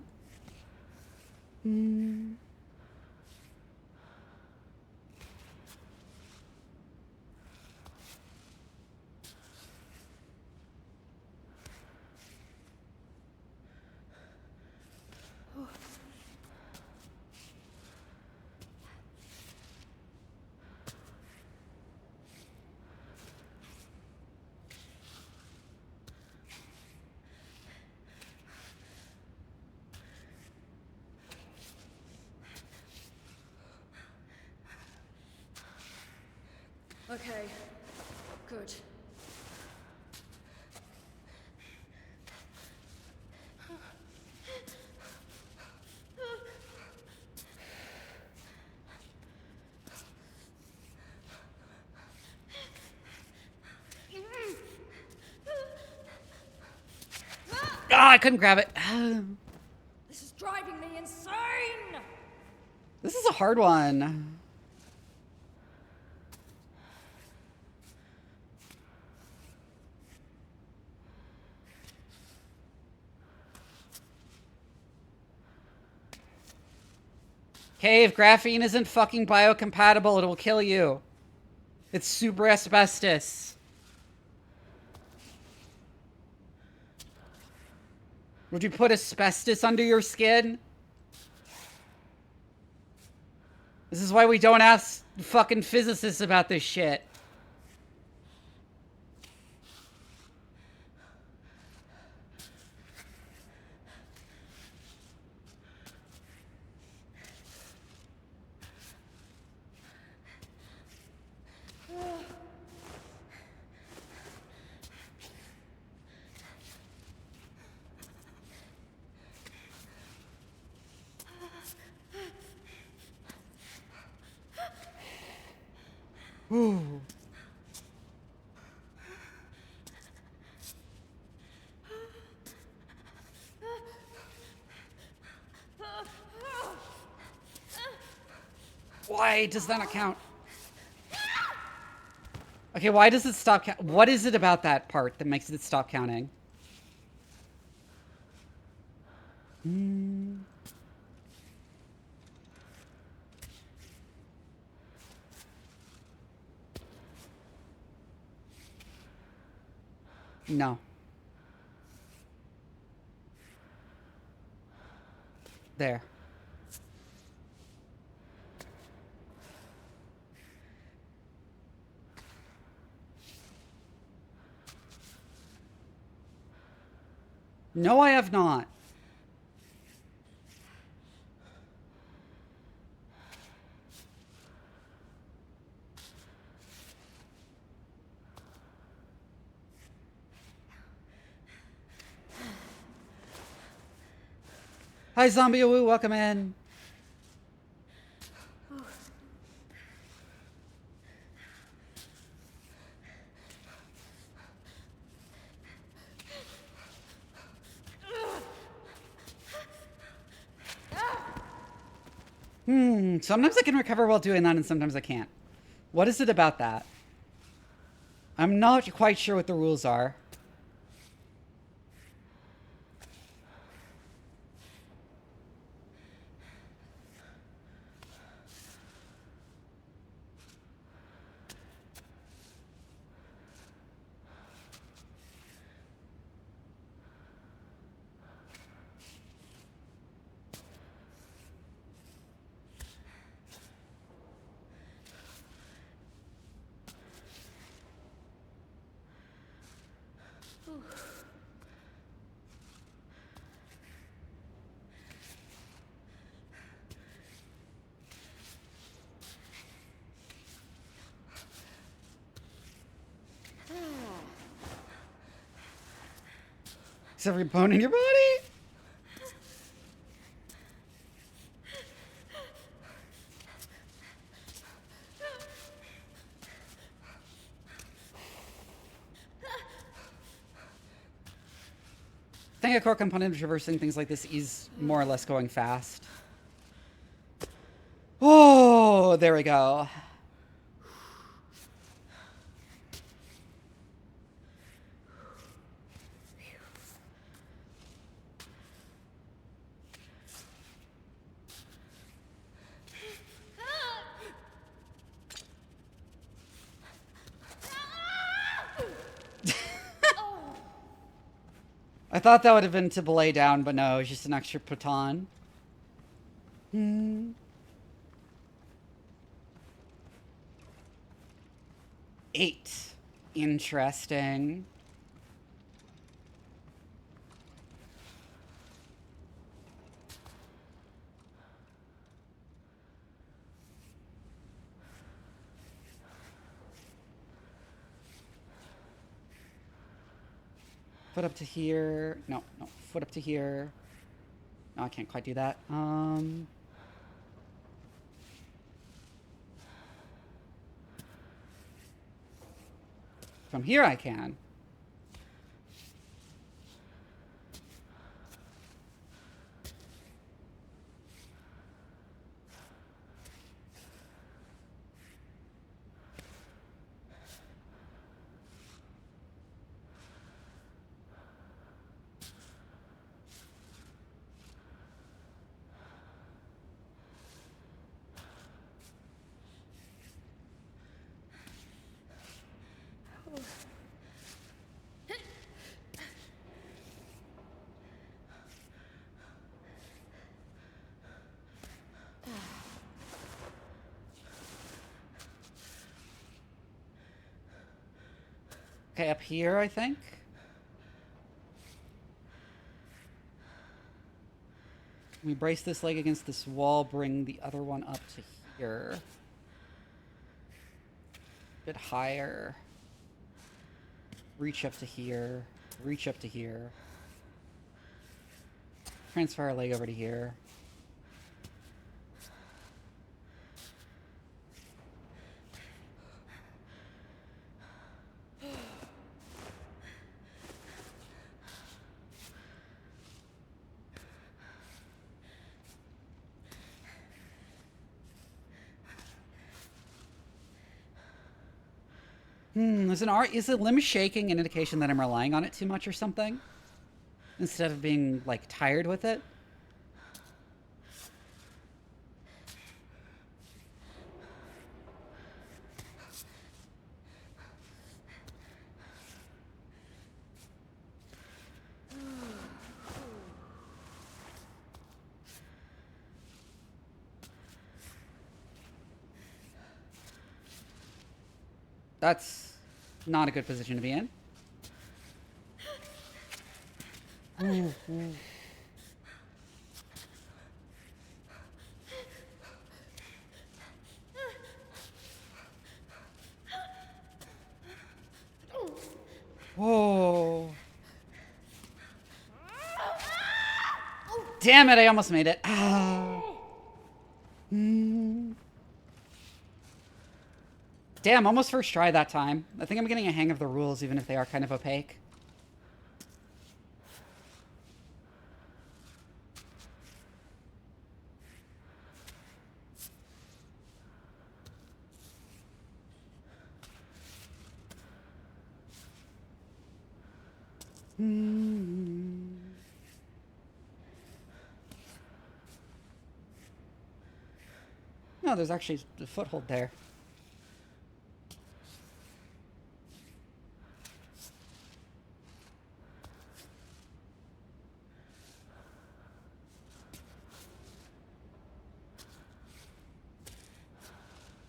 Okay, good. Ah, I couldn't grab it. This is driving me insane! This is a hard one. Okay, if graphene isn't fucking biocompatible, it will kill you. It's super asbestos. Would you put asbestos under your skin? This is why we don't ask fucking physicists about this shit. Ooh. Why does that not count? Okay, why does it stop count? What is it about that part that makes it stop counting? No. There. No, I have not. Hi, Zombie Woo, welcome in. Sometimes I can recover while doing that, and sometimes I can't. What is it about that? I'm not quite sure what the rules are. Is every bone in your body? I think a core component of traversing things like this is more or less going fast. Oh, there we go. I thought that would have been to belay down, but no, it's just an extra baton. 8. Interesting. Foot up to here. No, foot up to here. No, I can't quite do that. From here I can. Okay, up here, I think. We brace this leg against this wall, bring the other one up to here. A bit higher. Reach up to here. Reach up to here. Transfer our leg over to here. Is the limb shaking an indication that I'm relying on it too much or something? Instead of being, like, tired with it? That's not a good position to be in. Whoa. Damn it, I almost made it. Damn, almost first try that time. I think I'm getting a hang of the rules, even if they are kind of opaque. No, there's actually a foothold there.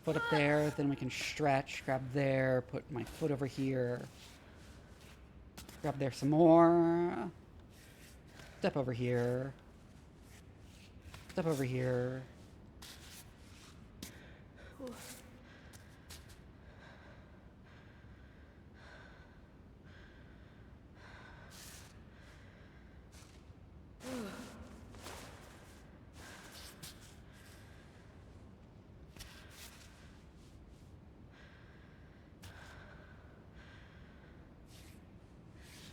Foot up there, then we can stretch, grab there, put my foot over here. Grab there some more. Step over here. Step over here.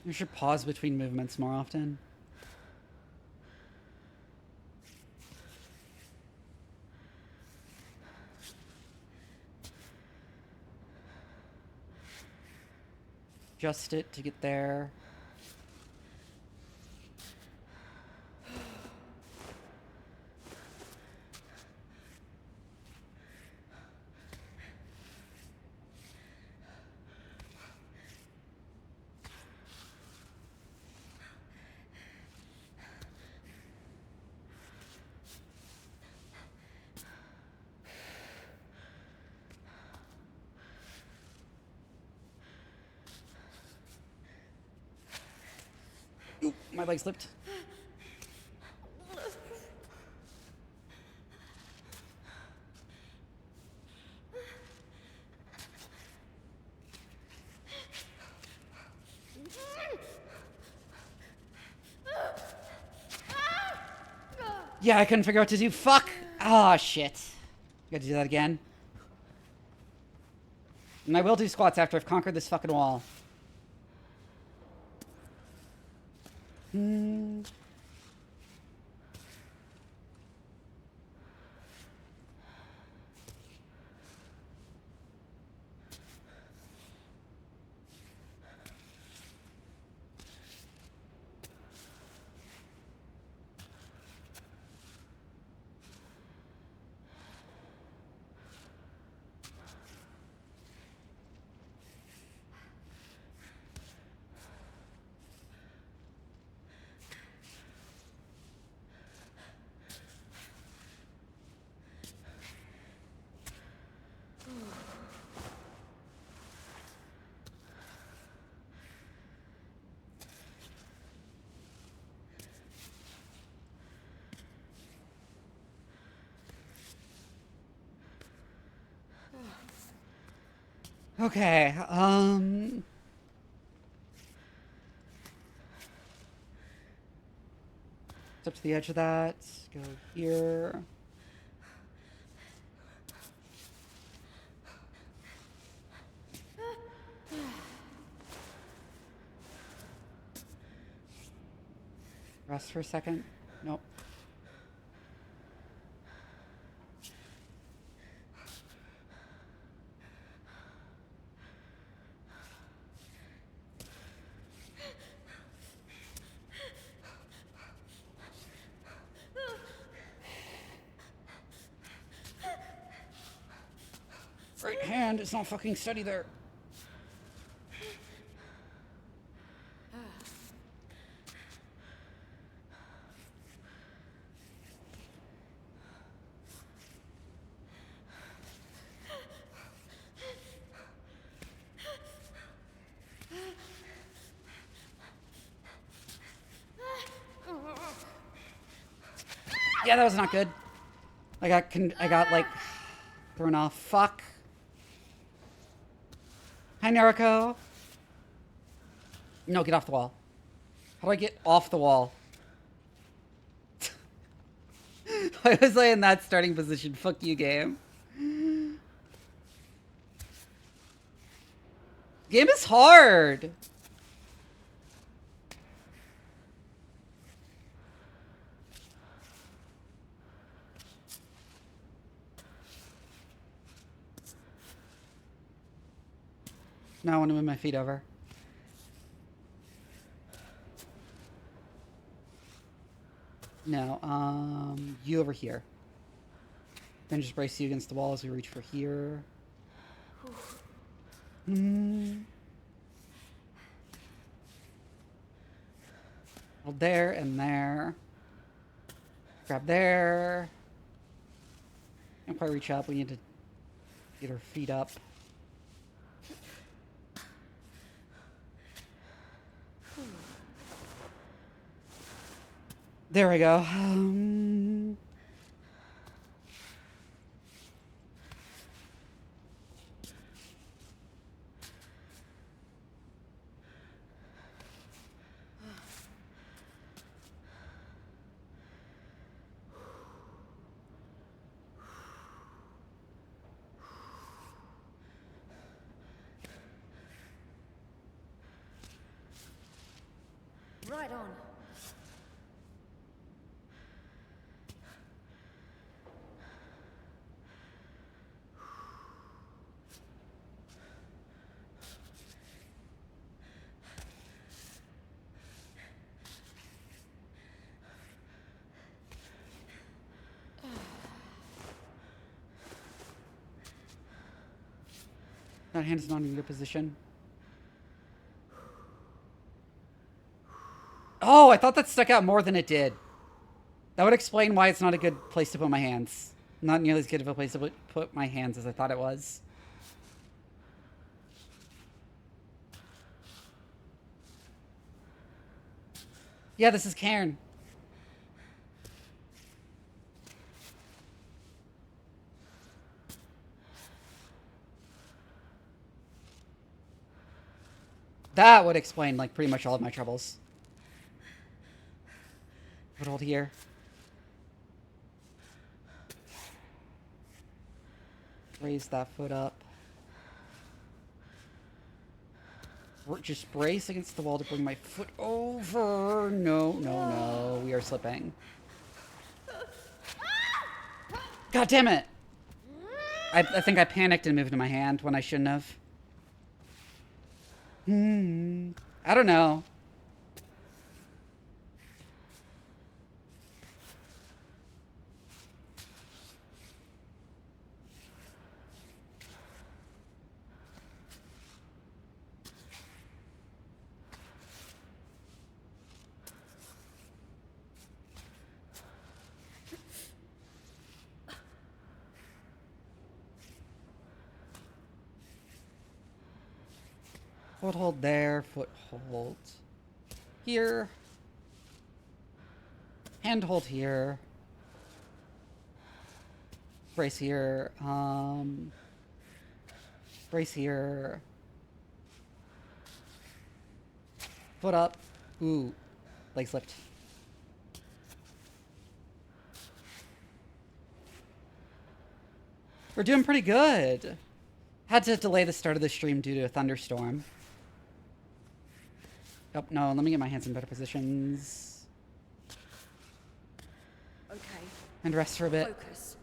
You should pause between movements more often. Adjust it to get there. Ooh, my leg slipped. Yeah, I couldn't figure out what to do. Fuck! Ah, shit. Gotta do that again. And I will do squats after I've conquered this fucking wall. Okay, up to the edge of that. Go here. Rest for a second. Nope. Right hand is not fucking steady there. Yeah, that was not good. I got like thrown off. Fuck. Hi, Naruko. No, get off the wall. How do I get off the wall? I was like in that starting position. Fuck you, game. Game is hard. Now I want to move my feet over. No, you over here. Then just brace you against the wall as we reach for here. Hold there and there. Grab there. Can't quite reach up. We need to get our feet up. There we go. Right on. That hand is not in your position. Oh, I thought that stuck out more than it did. That would explain why it's not a good place to put my hands. Not nearly as good of a place to put my hands as I thought it was. Yeah, this is Cairn. That would explain, like, pretty much all of my troubles. Foothold here. Raise that foot up. Just brace against the wall to bring my foot over. No, no, no. We are slipping. God damn it! I think I panicked and moved to my hand when I shouldn't have. I don't know. Foothold there, foothold here, handhold here, brace here, Brace here. Foot up. Ooh. Leg slipped. We're doing pretty good. Had to delay the start of the stream due to a thunderstorm. Oh, no, let me get my hands in better positions. Okay. And rest for a bit. Focus.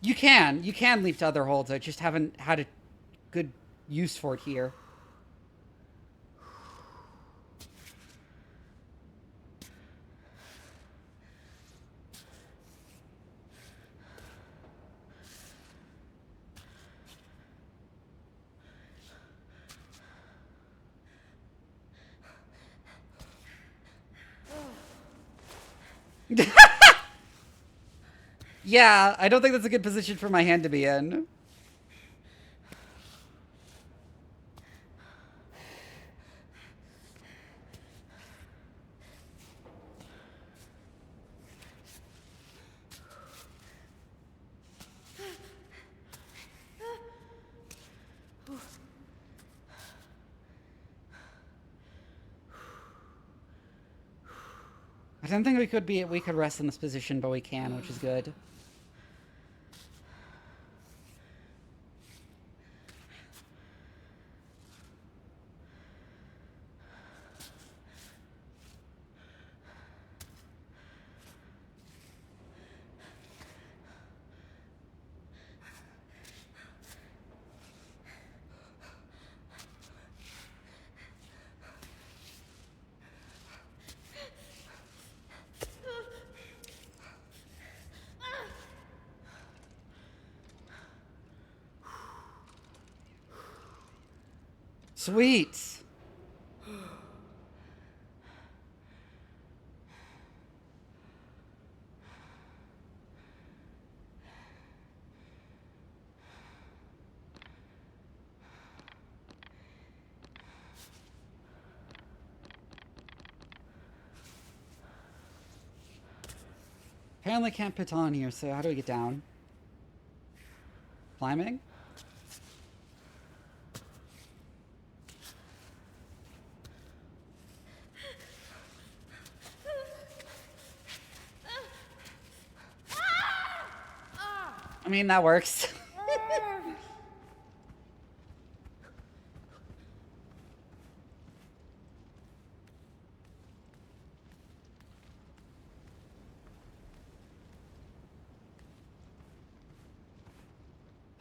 You can leap to other holds. I just haven't had a good use for it here. Yeah, I don't think that's a good position for my hand to be in. I don't think we could rest in this position, but we can, which is good. Sweet. Apparently can't put on here, so how do we get down? Climbing? I mean, that works.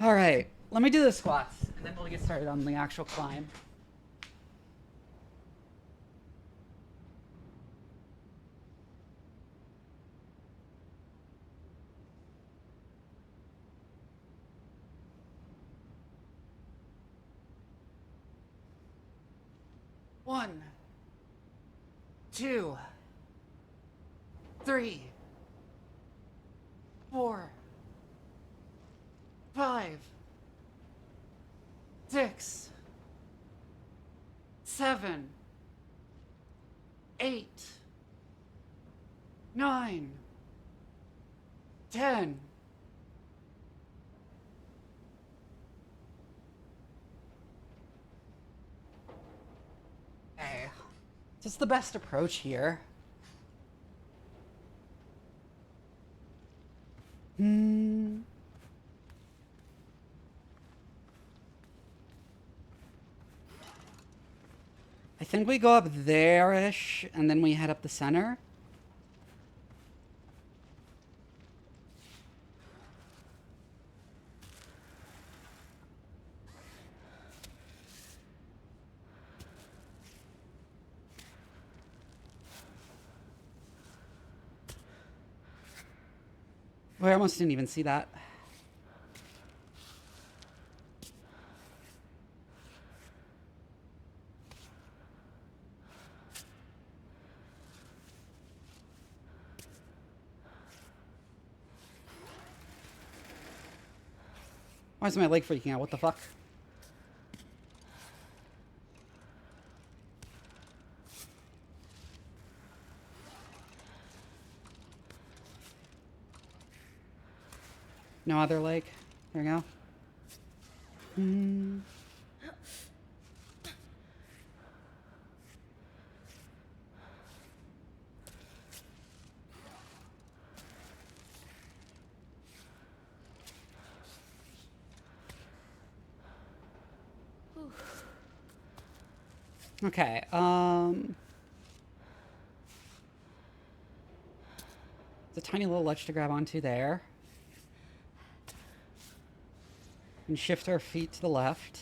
All right, let me do the squats, and then we'll get started on the actual climb. One, 2, 3, 4, 5, 6, 7, 8, 9, 10. Okay. Just the best approach here. I think we go up there-ish, and then we head up the center. Oh, I almost didn't even see that. Why is my leg freaking out? What the fuck? No other leg. There we go. Okay, it's a tiny little ledge to grab onto there. And shift our feet to the left.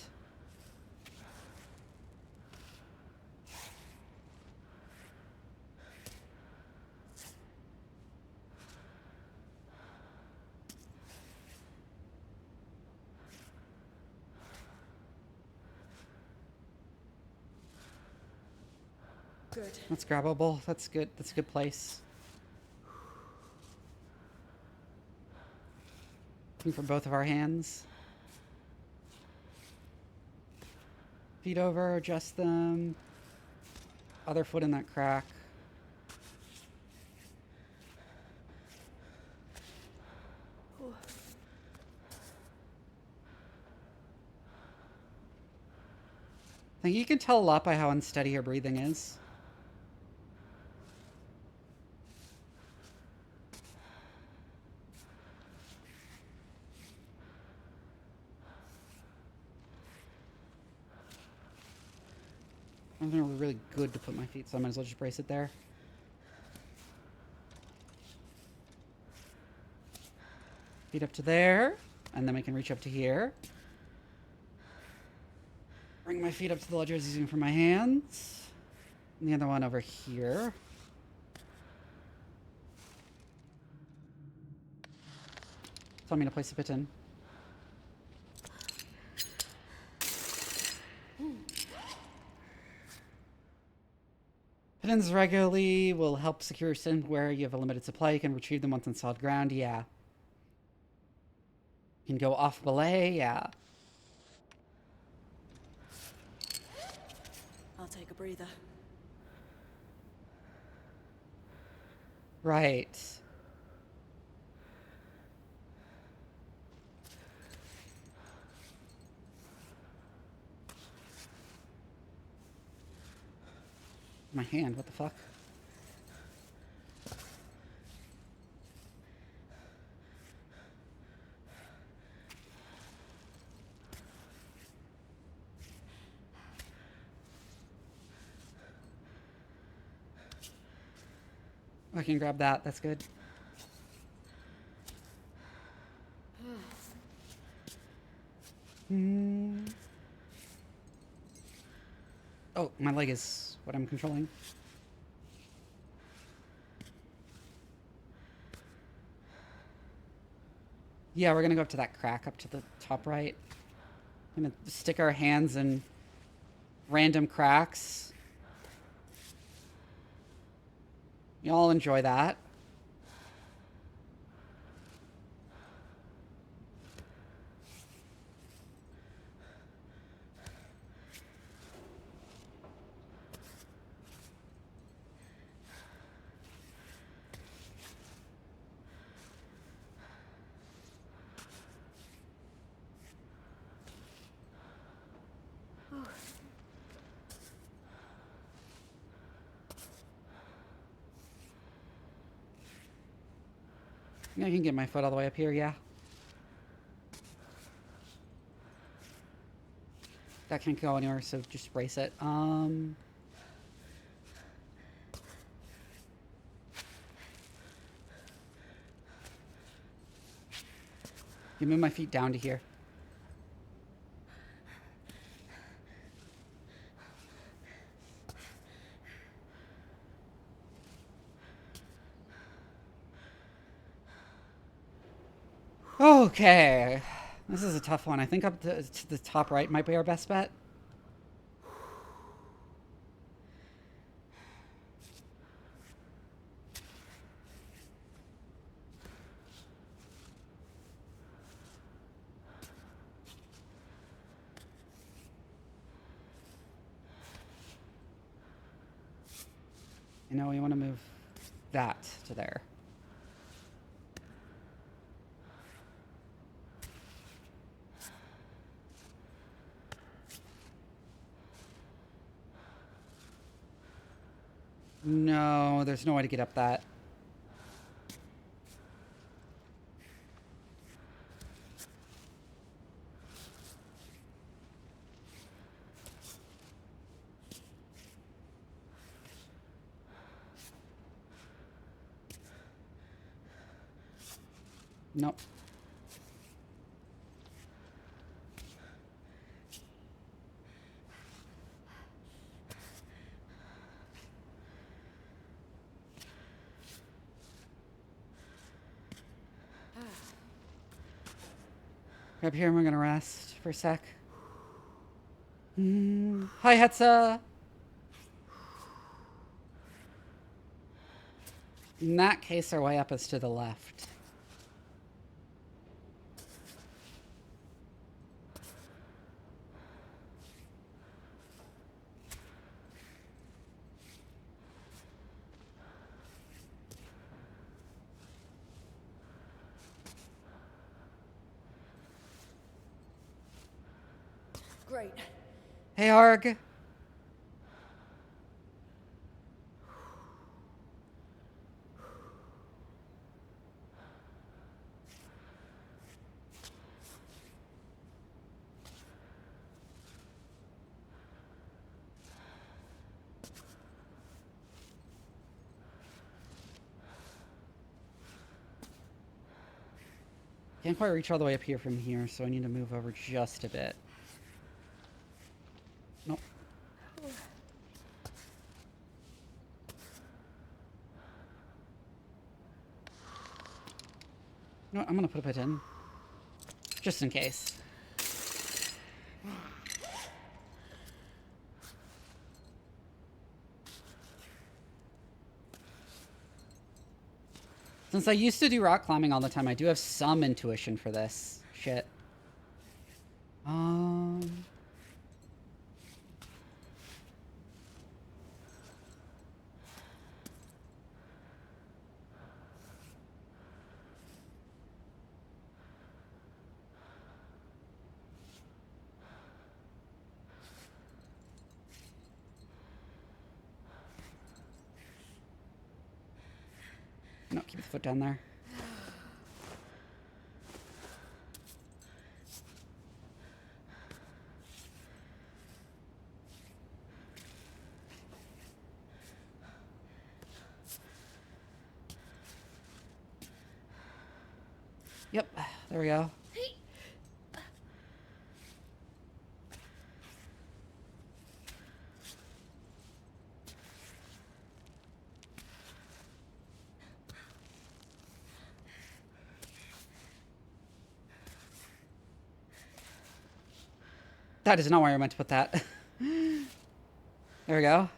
Good. That's grabbable. That's good. That's a good place. Looking for both of our hands. Feet over, adjust them. Other foot in that crack. I think you can tell a lot by how unsteady your breathing is. I don't think it was really good to put my feet, so I might as well just brace it there. Feet up to there, and then we can reach up to here. Bring my feet up to the ledge I was using for my hands. And the other one over here. Tell me to place a bit in. Pit-ins regularly will help secure sin where you have a limited supply. You can retrieve them once on solid ground, yeah. You can go off belay, yeah. I'll take a breather. Right. My hand, what the fuck? I can grab that, that's good. Oh, my leg is what I'm controlling. Yeah, we're gonna go up to that crack up to the top right. Gonna stick our hands in random cracks. Y'all enjoy that. I can get my foot all the way up here, yeah. That can't go anywhere, so just brace it. You move my feet down to here. Okay. This is a tough one. I think up to the top right might be our best bet. You know, we want to move that to there. No, there's no way to get up that. Nope. Up here, and we're gonna rest for a sec. Hi, Hetza. In that case, our way up is to the left. Great. Hey, Arg. Can't quite reach all the way up here from here, so I need to move over just a bit. Nope. No, I'm gonna put a bit in. Just in case. Since I used to do rock climbing all the time, I do have some intuition for this shit. No, keep the foot down there. Yep, there we go. That is not where I meant to put that. There we go.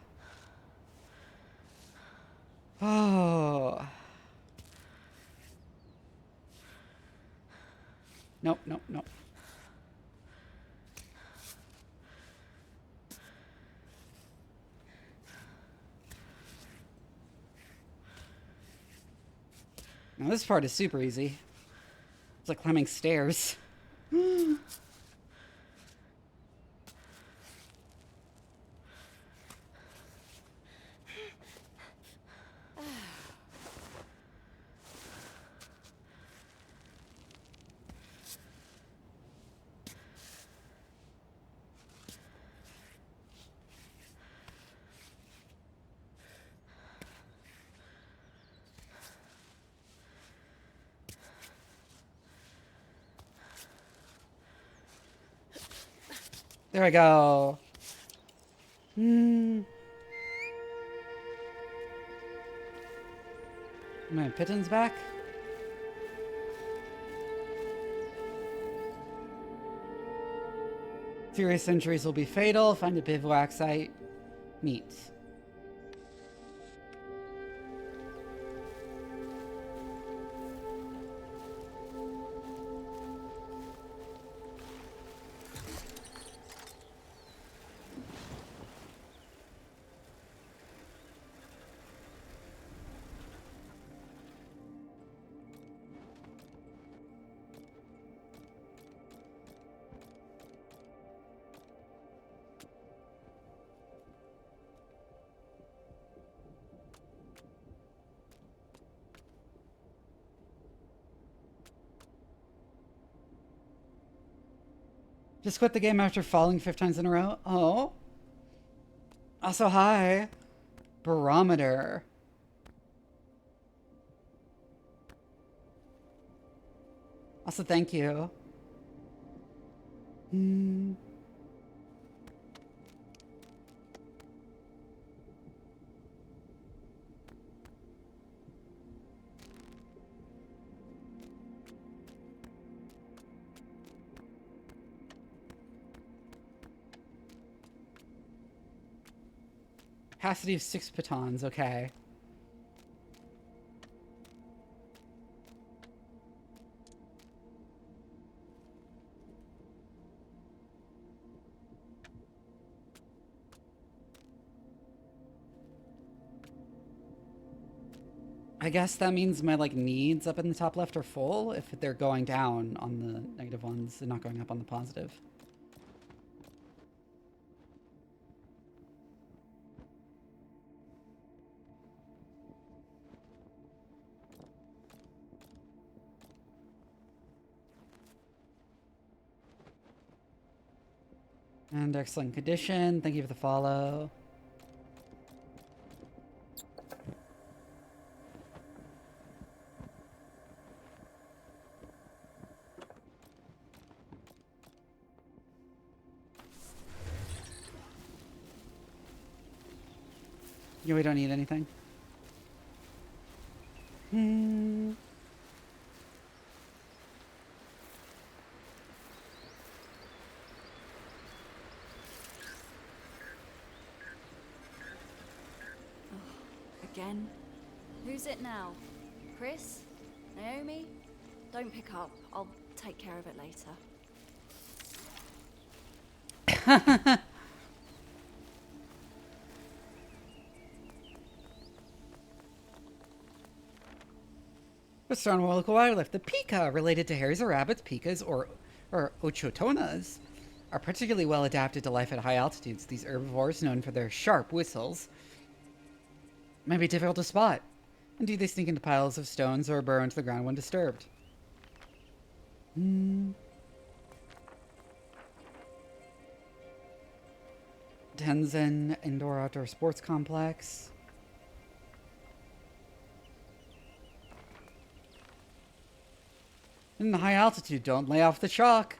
Oh. Nope, nope, nope. Now this part is super easy. It's like climbing stairs. There we go. My pitons back. Serious injuries will be fatal. Find a bivouac site. Meet. Just quit the game after falling 5 times in a row. Oh. Also, hi. Barometer. Also, thank you. Capacity of 6 pitons, okay. I guess that means my, like, needs up in the top left are full if they're going down on the negative ones and not going up on the positive. And excellent condition. Thank you for the follow. Yeah, we don't need anything. Again? Who's it now? Chris? Naomi? Don't pick up. I'll take care of it later. What's wrong with local wildlife? The pika, related to hares or rabbits, pikas or ochotonas, are particularly well adapted to life at high altitudes. These herbivores, known for their sharp whistles, may be difficult to spot. Indeed, they sneak into piles of stones or burrow into the ground when disturbed. Tenzin Indoor-Outdoor Sports Complex. In the high altitude, don't lay off the chalk.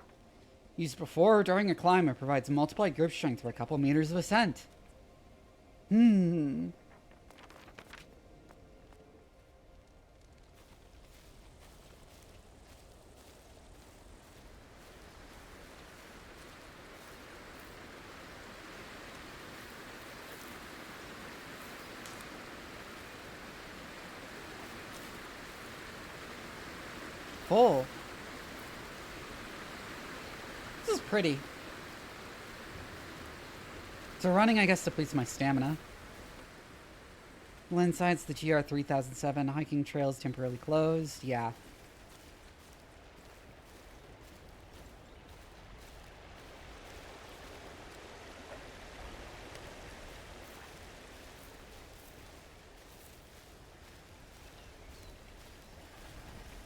Used before or during a climb, it provides multiplied grip strength for a couple meters of ascent. Full. This is pretty. So running, I guess, depletes my stamina. Well, inside's the GR 3007. Hiking trails temporarily closed. Yeah.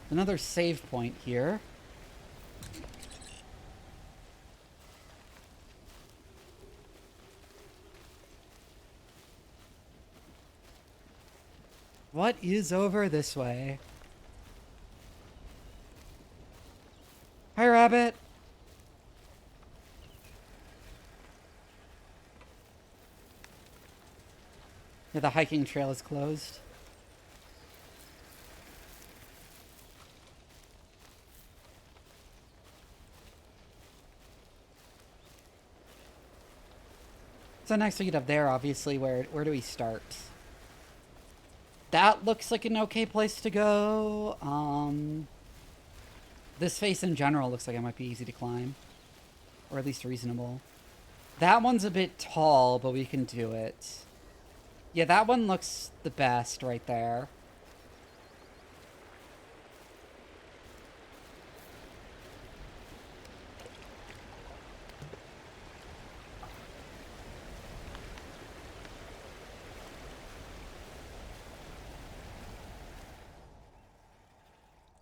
Another save point here. What is over this way? Hi, rabbit. Yeah, the hiking trail is closed. So next we get up there, obviously. Where do we start? That looks like an okay place to go. This face in general looks like it might be easy to climb. Or at least reasonable. That one's a bit tall, but we can do it. Yeah, that one looks the best right there.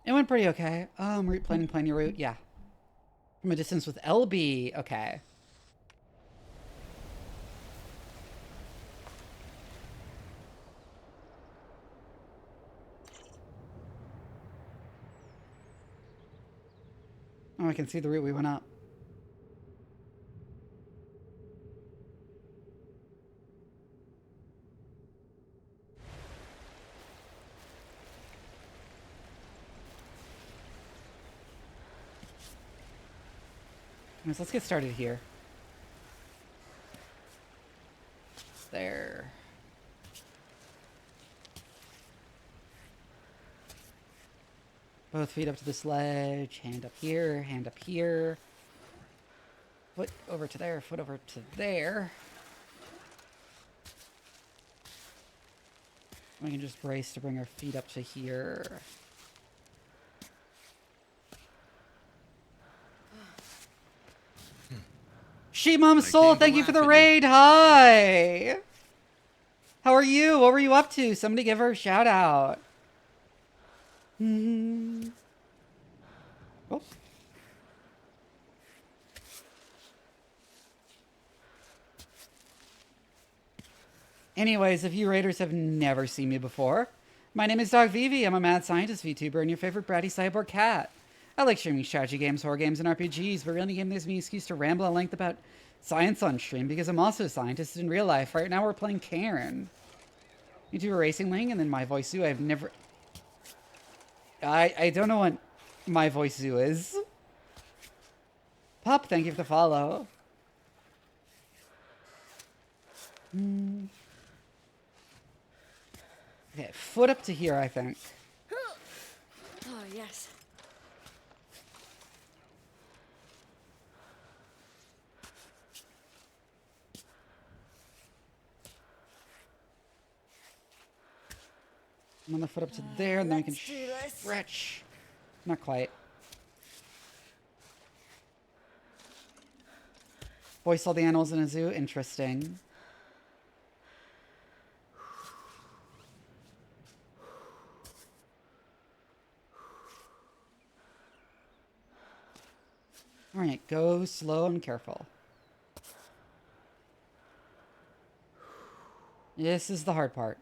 It went pretty okay. Route planning your route, yeah. From a distance with LB. Okay. Oh, I can see the route we went up. Anyways, let's get started here. There. Both feet up to this ledge. Hand up here. Hand up here. Foot over to there. Foot over to there. We can just brace to bring our feet up to here. Sheep Mom Soul, thank you for the raid. Hi. How are you? What were you up to? Somebody give her a shout out. Oh. Anyways, if you raiders have never seen me before, my name is Dog Vivi. I'm a mad scientist VTuber and your favorite bratty cyborg cat. I like streaming strategy games, horror games, and RPGs, but really game gives me an excuse to ramble at length about science on stream because I'm also a scientist in real life. Right now we're playing Cairn. YouTuber Racing Link and then My Voice Zoo. I've never... I don't know what My Voice Zoo is. Pup, thank you for the follow. Okay, foot up to here, I think. Oh, yes. I'm on the foot up to there, and then we can stretch. Not quite. Voice all the animals in a zoo. Interesting. All right, go slow and careful. This is the hard part.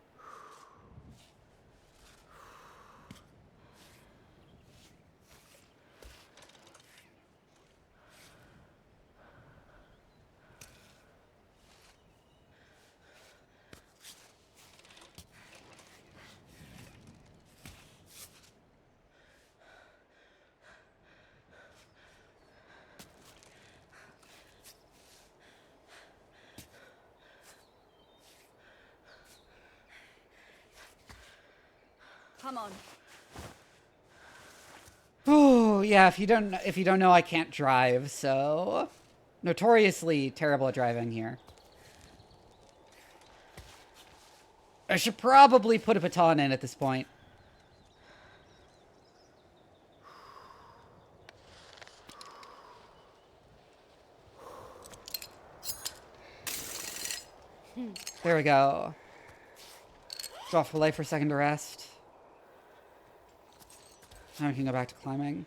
Come on. Oh, yeah, if you don't know, I can't drive, so notoriously terrible at driving here. I should probably put a baton in at this point. There we go. Drop for life for a second to rest. Now we can go back to climbing.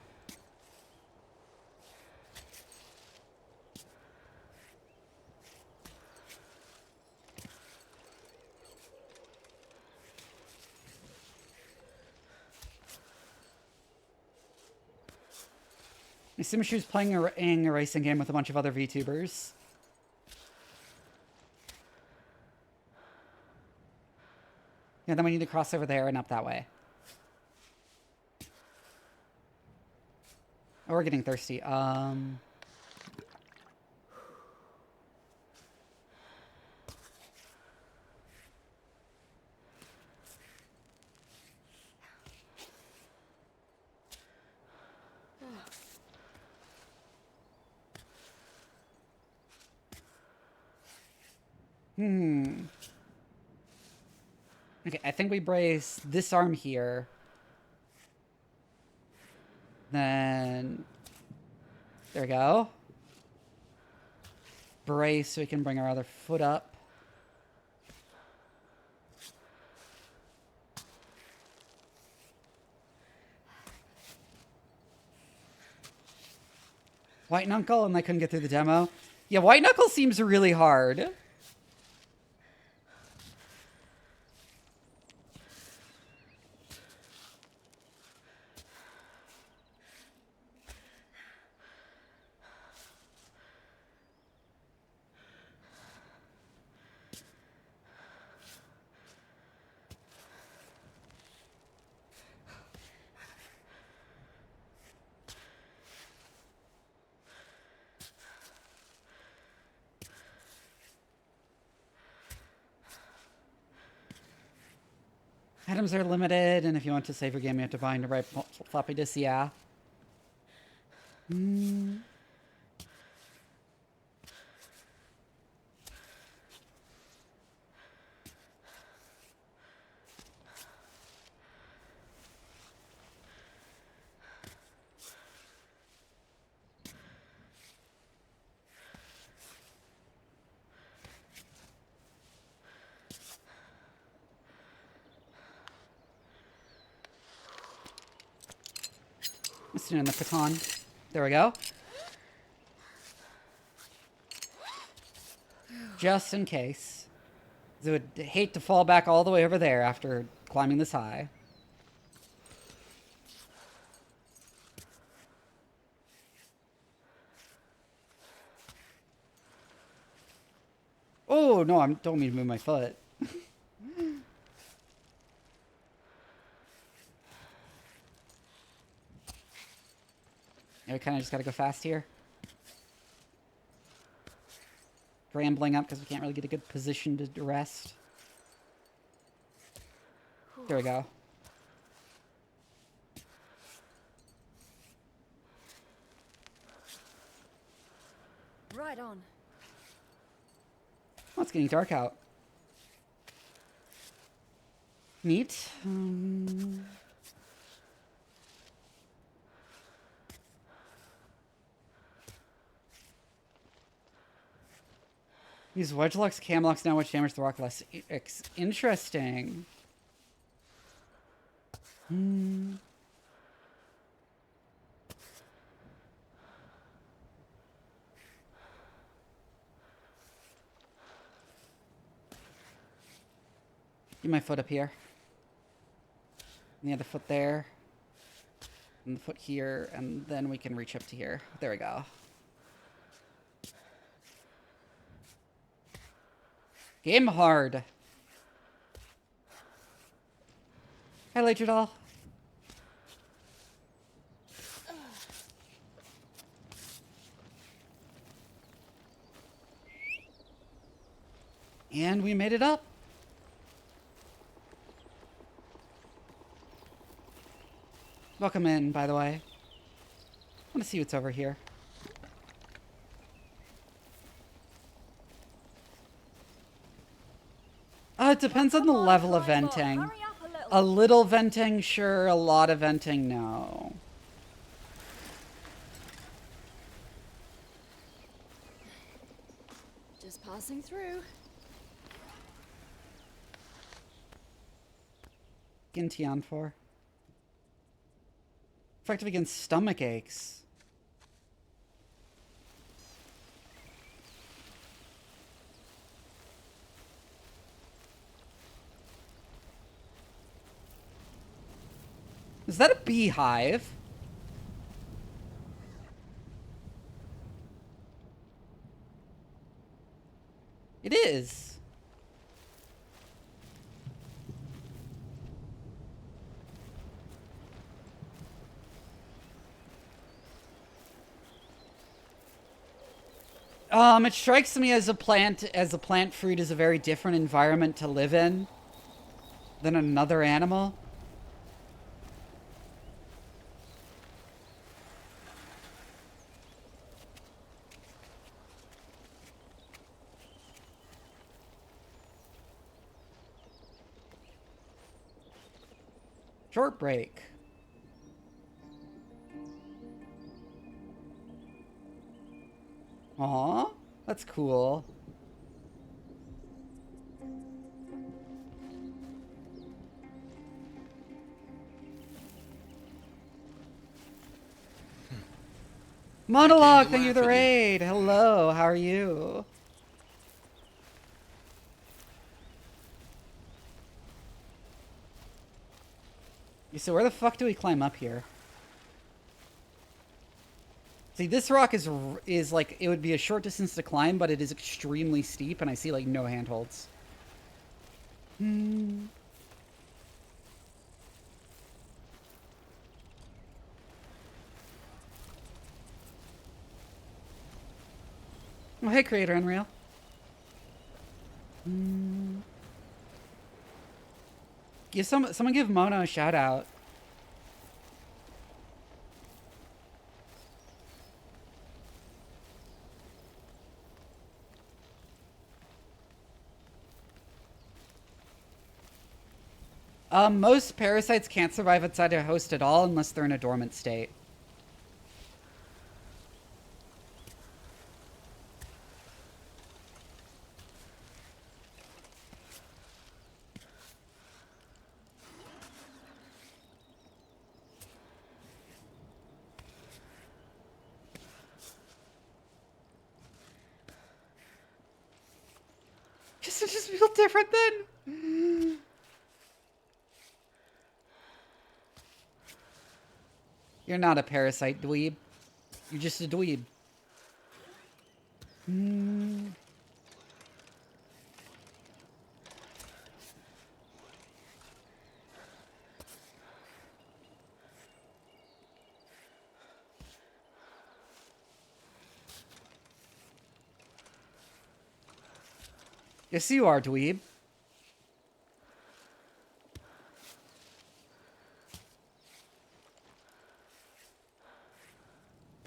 I assume she was playing a racing game with a bunch of other VTubers. Yeah, then we need to cross over there and up that way. Oh, we're getting thirsty. Okay, I think we brace this arm here. Then, there we go. Brace so we can bring our other foot up. White Knuckle and I couldn't get through the demo. Yeah, White Knuckle seems really hard. Items are limited, and if you want to save your game, you have to bind the right floppy disk. Yeah. In the baton. There we go. Just in case. I would hate to fall back all the way over there after climbing this high. Oh, no, I don't mean to move my foot. Yeah, we kind of just got to go fast here. Rambling up because we can't really get a good position to rest. There we go. Right on. Oh, it's getting dark out. Neat. Use wedge locks, cam locks now, which damage the rock less. Interesting. Get my foot up here. And the other foot there. And the foot here, and then we can reach up to here. There we go. Game hard. Hi, Ledger Doll. And we made it up. Welcome in, by the way. I want to see what's over here. It depends on the level of venting. A little venting, sure. A lot of venting, no. Just passing through. Gintian for. Effective against stomach aches. Is that a beehive? It is. It strikes me as a plant fruit is a very different environment to live in than another animal. Short break. Aw, that's cool. Monologue, thank you for the raid. Hello, how are you? So where the fuck do we climb up here? See, this rock is like, it would be a short distance to climb, but it is extremely steep, and I see like no handholds. Oh, hey, Creator Unreal. Someone give Mono a shout out. Most parasites can't survive outside a host at all unless they're in a dormant state. Just feel different then. You're not a parasite, dweeb. You're just a dweeb. Yes, you are, dweeb.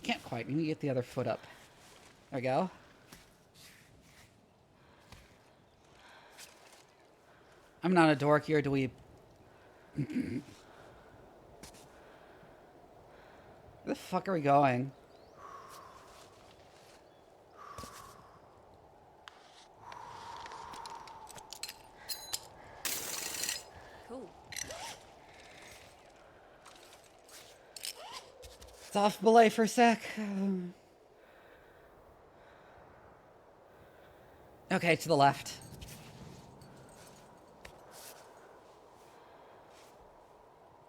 Can't quite. Let me get the other foot up. There we go. I'm not a dork, you're a dweeb. Where the fuck are we going? Cool. It's off belay for a sec. Okay, to the left.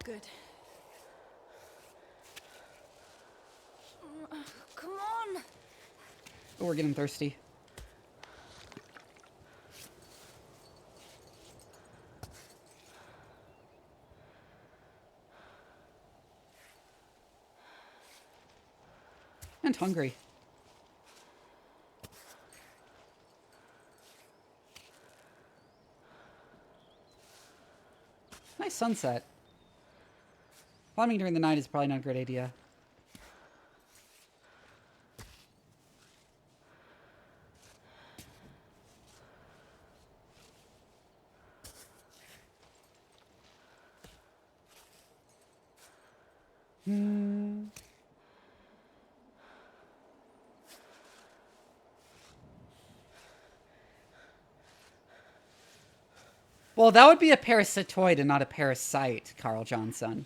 Good. Come on. Oh, we're getting thirsty. And hungry. Nice sunset. Climbing during the night is probably not a great idea. Well, that would be a parasitoid and not a parasite, Carl Johnson.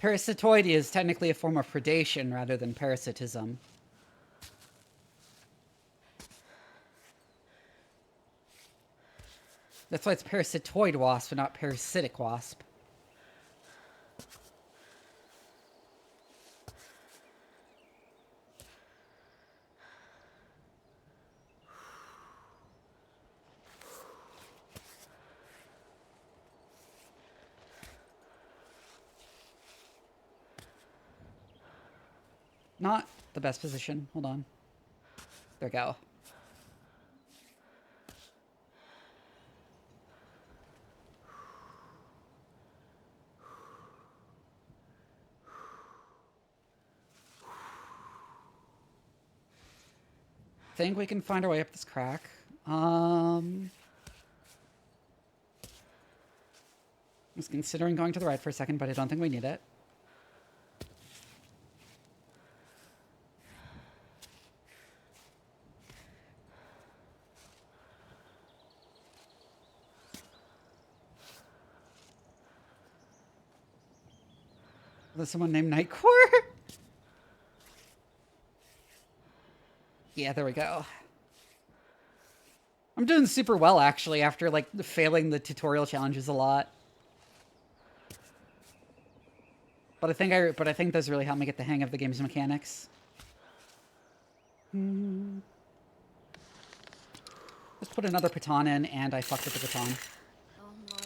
Parasitoid is technically a form of predation rather than parasitism. That's why it's parasitoid wasp and not parasitic wasp. Not the best position. Hold on. There we go. Think we can find our way up this crack. I was considering going to the right for a second, but I don't think we need it. There's someone named Nightcore? Yeah, there we go. I'm doing super well, actually, after, like, failing the tutorial challenges a lot. But I think those really help me get the hang of the game's mechanics. Let's put another baton in, and I fucked up the baton. Oh no.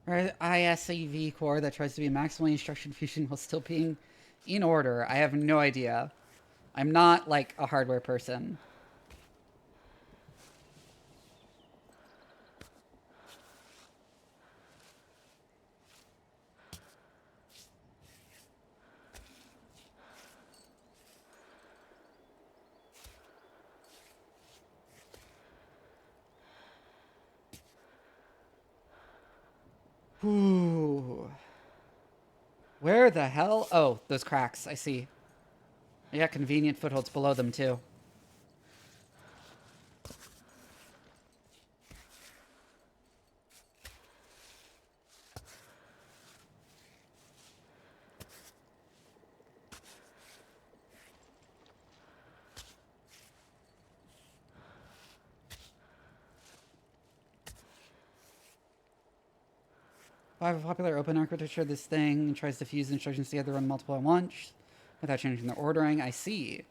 Or ISAV core that tries to be maximally instruction fusion while still being in order. I have no idea. I'm not, like, a hardware person. Ooh. Where the hell? Oh, those cracks. I see. Yeah, convenient footholds below them, too. I have a popular open architecture. This thing tries to fuse instructions together on multiple at once without changing the ordering. I see.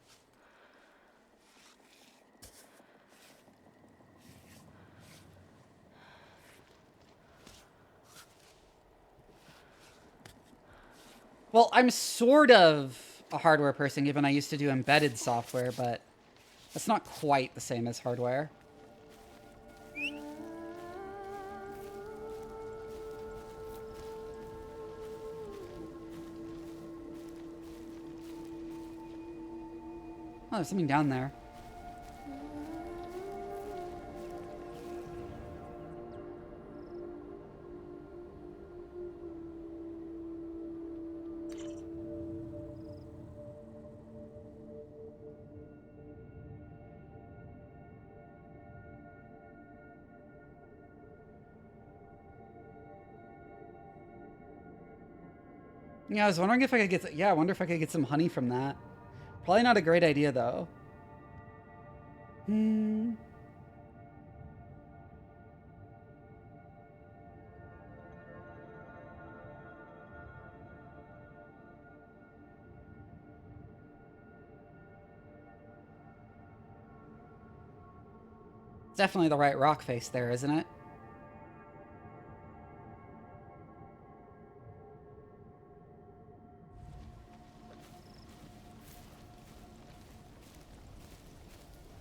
Well, I'm sort of a hardware person, given I used to do embedded software, but that's not quite the same as hardware. Oh, there's something down there. Yeah, I was wondering if I could get... Yeah, I wonder if I could get some honey from that. Probably not a great idea, though. It's definitely the right rock face there, isn't it?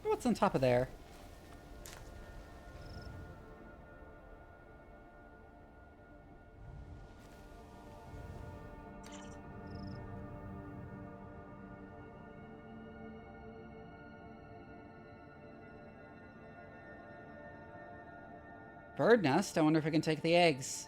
What's on top of there? Bird nest? I wonder if I can take the eggs.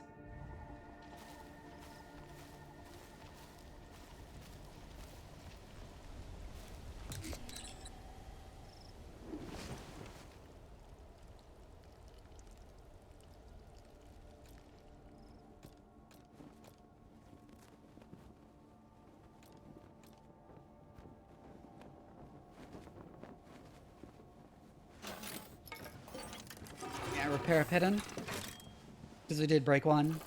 Yeah, repair a piton. Because we did break one.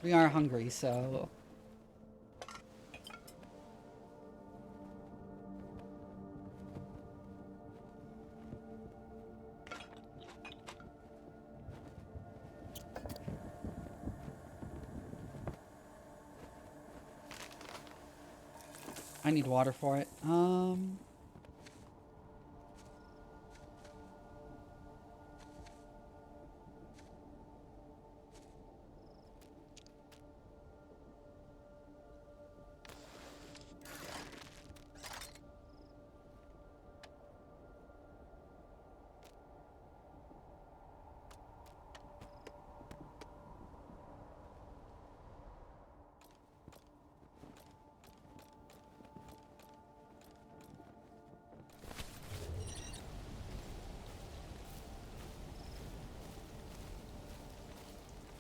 We are hungry, so... I need water for it.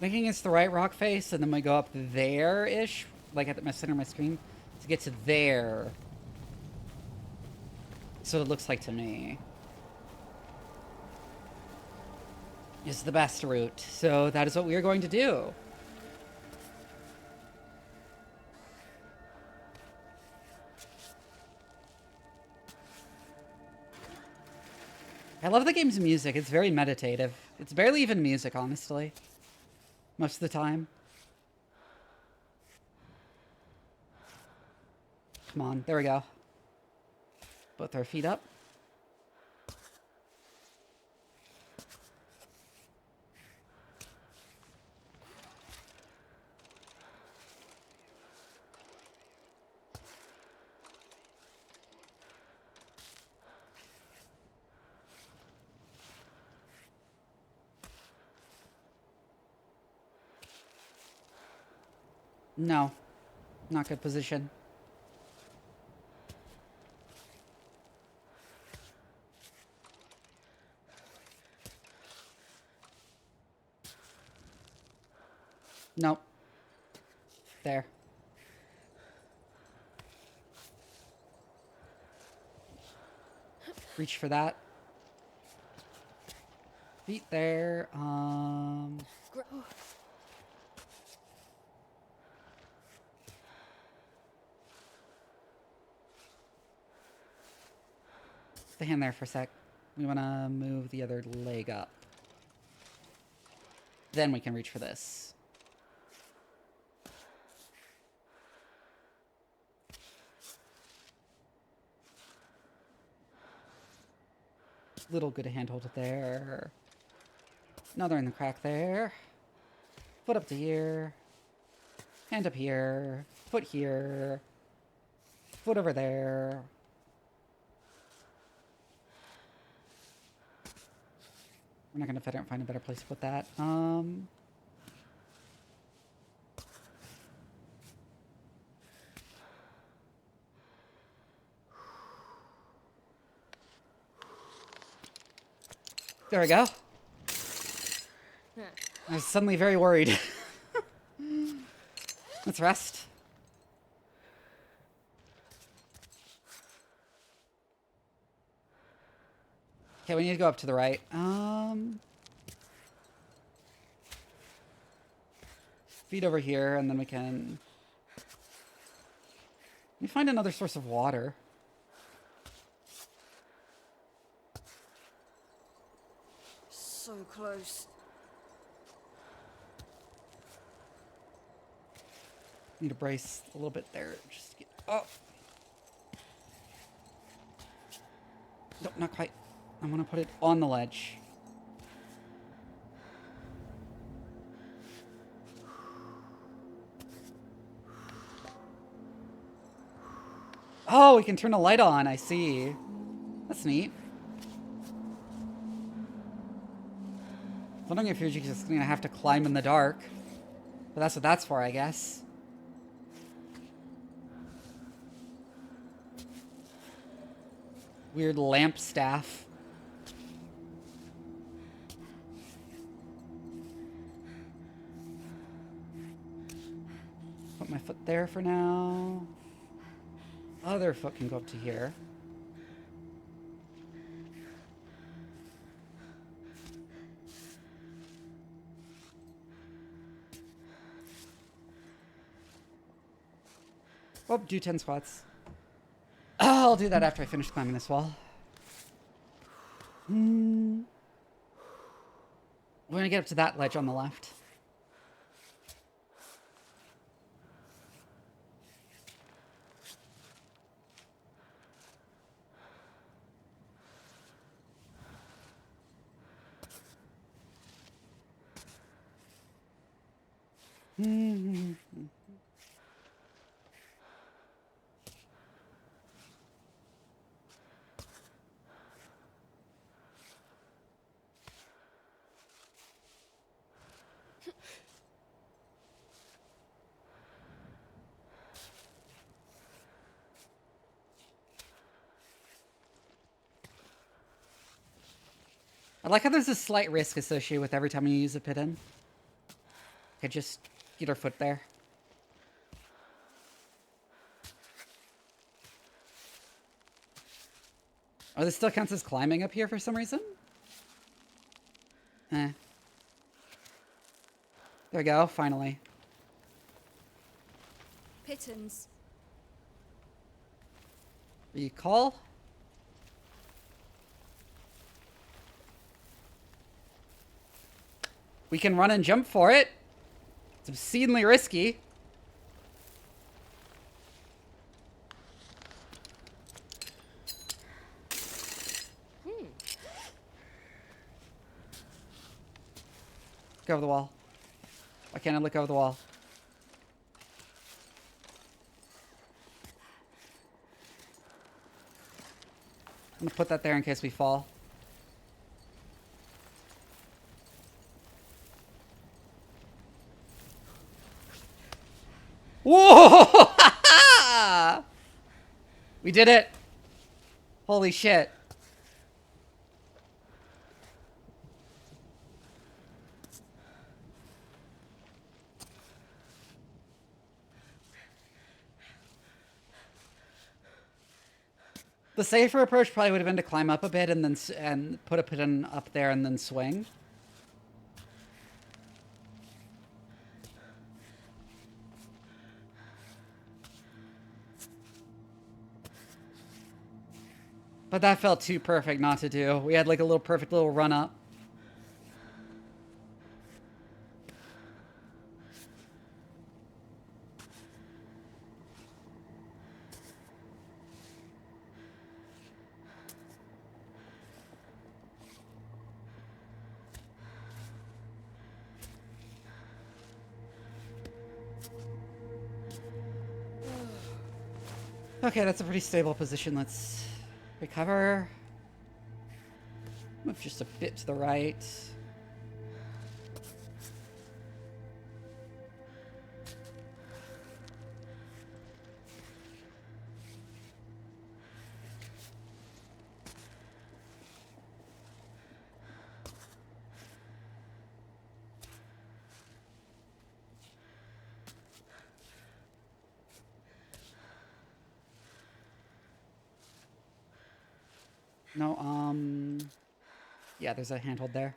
Thinking it's the right rock face, and then we go up there-ish, like at the center of my screen, to get to there. So it looks like to me is the best route. So that is what we are going to do. I love the game's music. It's very meditative. It's barely even music, honestly. Most of the time. Come on, there we go. Both our feet up. No, not good position. Nope. There. Reach for that. Feet there. Stay hand there for a sec. We want to move the other leg up. Then we can reach for this. Little good handhold there. Another in the crack there. Foot up to here. Hand up here. Foot here. Foot over there. We're not gonna find a better place to put that. There we go. I was suddenly very worried. Let's rest. Okay, we need to go up to the right. Feet over here, and then we can... Let me find another source of water. So close. Need to brace a little bit there. Just get... Oh! Nope, not quite. I'm gonna put it on the ledge. Oh, we can turn a light on. I see. That's neat. Wondering if you're just gonna have to climb in the dark. But that's what that's for, I guess. Weird lamp staff. Put my foot there for now. Other foot can go up to here. Oh, do 10 squats. I'll do that after I finish climbing this wall. We're gonna get up to that ledge on the left. I like how there's a slight risk associated with every time you use a pit in. Okay, just get her foot there. Oh, this still counts as climbing up here for some reason? Eh. There we go, finally. Pittons. Recall? We can run and jump for it. It's obscenely risky. Look over the wall. Why can't I look over the wall? I'm gonna put that there in case we fall. Whoa! We did it! Holy shit. The safer approach probably would have been to climb up a bit and then put a piton up there and then swing. But that felt too perfect not to do. We had like a little perfect little run up. Okay, that's a pretty stable position. Let's recover. Move just a bit to the right. No, yeah, there's a handhold there.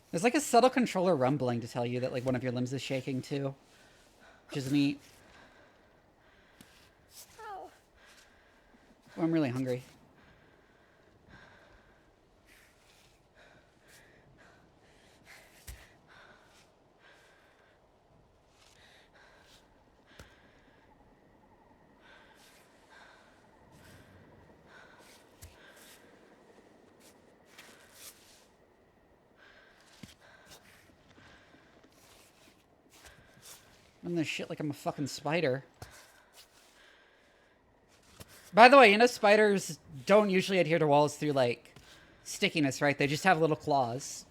There's like a subtle controller rumbling to tell you that like one of your limbs is shaking too, which is neat. Oh, I'm really hungry. I'm this shit like I'm a fucking spider. By the way, you know spiders don't usually adhere to walls through, like, stickiness, right? They just have little claws.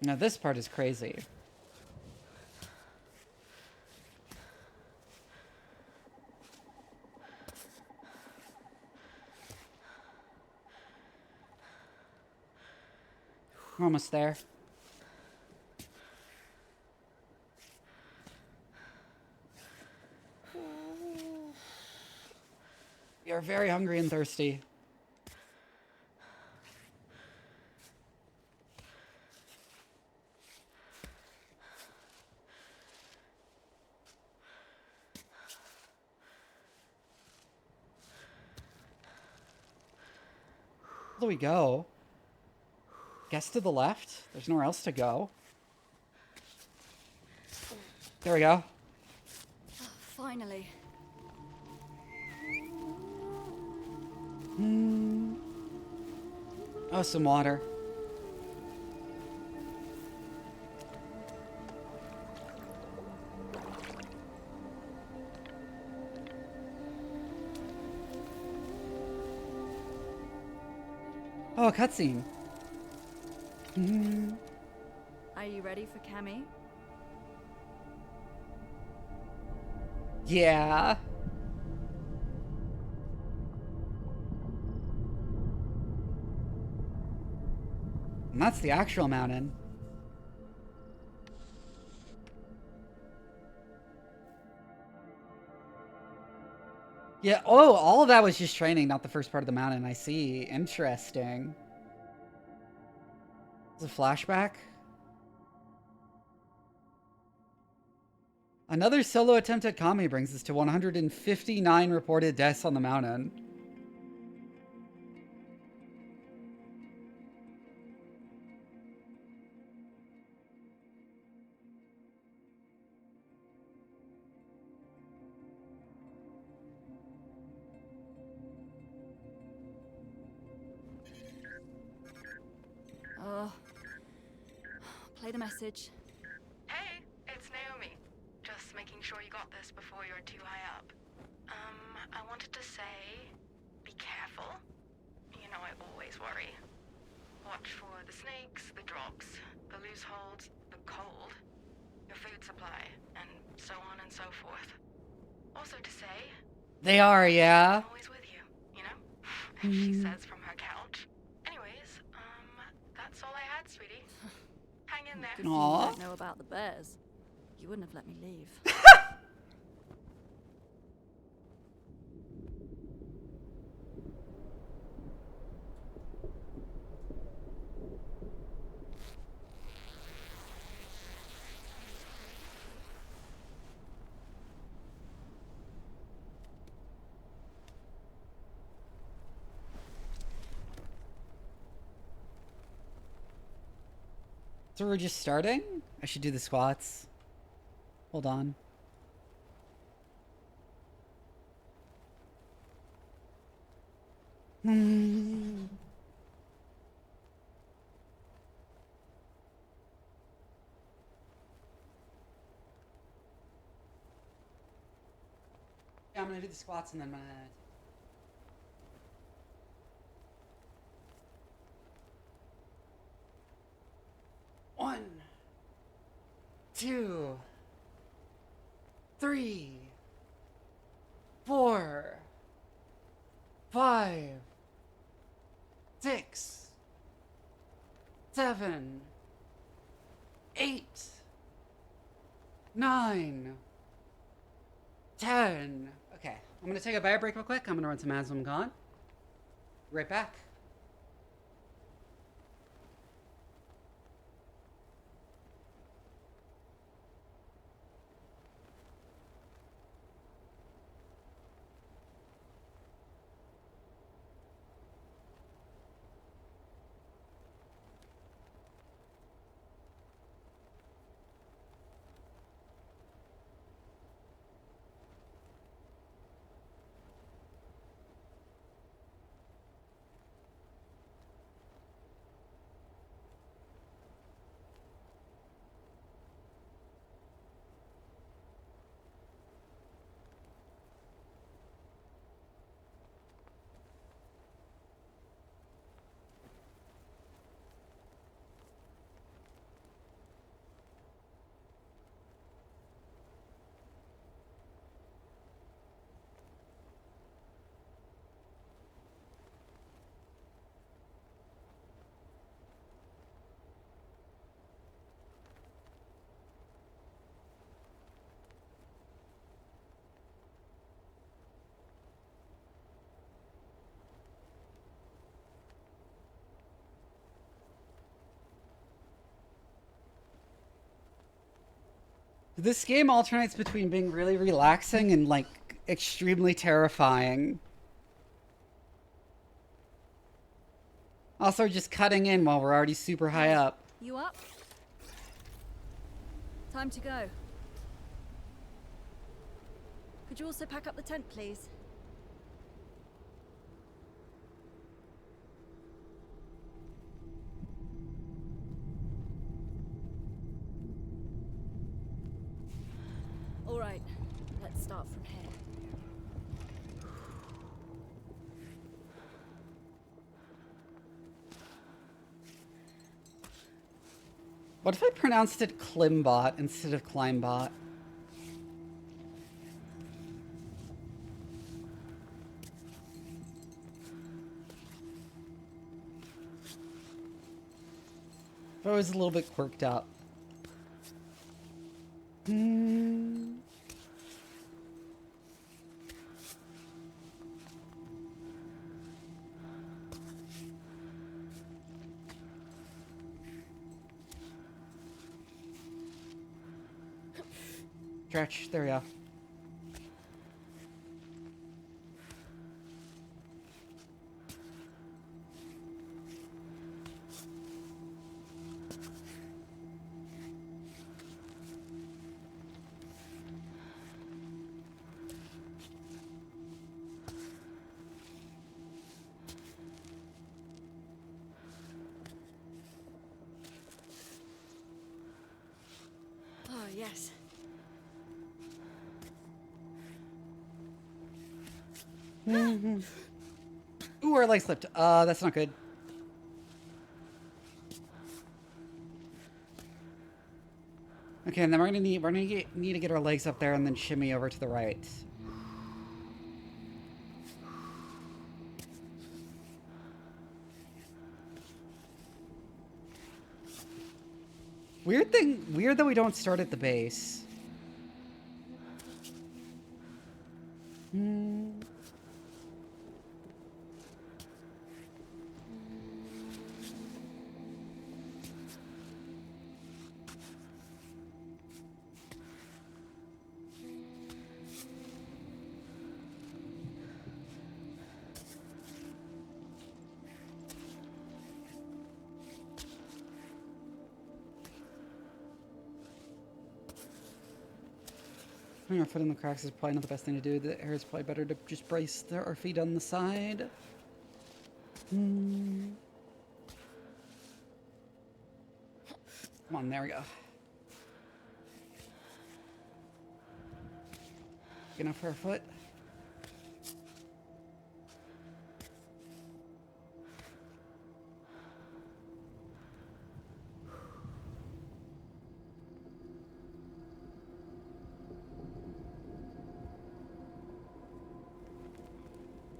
Now this part is crazy. We're almost there. We are very hungry and thirsty. Where do we go? Guess to the left? There's nowhere else to go. There we go. Oh, finally. Oh, some water. Oh, a cutscene. Are you ready for Cammy? Yeah. And that's the actual mountain. Yeah, oh, all of that was just training, not the first part of the mountain. I see. Interesting. Is it a flashback? Another solo attempt at Kami brings us to 159 reported deaths on the mountain. Play the message. Hey, it's Naomi. Just making sure you got this before you're too high up. I wanted to say, be careful. You know I always worry. Watch for the snakes, the drops, the loose holds, the cold, your food supply, and so on and so forth. Also to say, They are, yeah. I'm always with you, you know? If she says from her couch. Anyways, that's all I had, sweetie. Hang in there. Good thing you Aw. don't know about the bears. You wouldn't have let me leave. So we're just starting? I should do the squats. Hold on. Yeah, I'm gonna do the squats and then I'm gonna... One, 2, 3, 4, 5, 6, 7, 8, 9, 10. Okay, I'm gonna take a bio break real quick. I'm gonna run some ads when I'm gone. Be right back. This game alternates between being really relaxing and, like, extremely terrifying. Also, just cutting in while we're already super high up. You up? Time to go. Could you also pack up the tent, please? All right, let's start from here. What if I pronounced it Klimbot instead of Climbot? If I was a little bit quirked up. Stretch. There we go. Oh, yes. Ooh, our leg slipped. That's not good. Okay, and then we're gonna need to get our legs up there and then shimmy over to the right. Weird that we don't start at the base. Putting our foot in the cracks is probably not the best thing to do. The air is probably better to just brace our feet on the side. Come on, there we go. Good enough for our foot.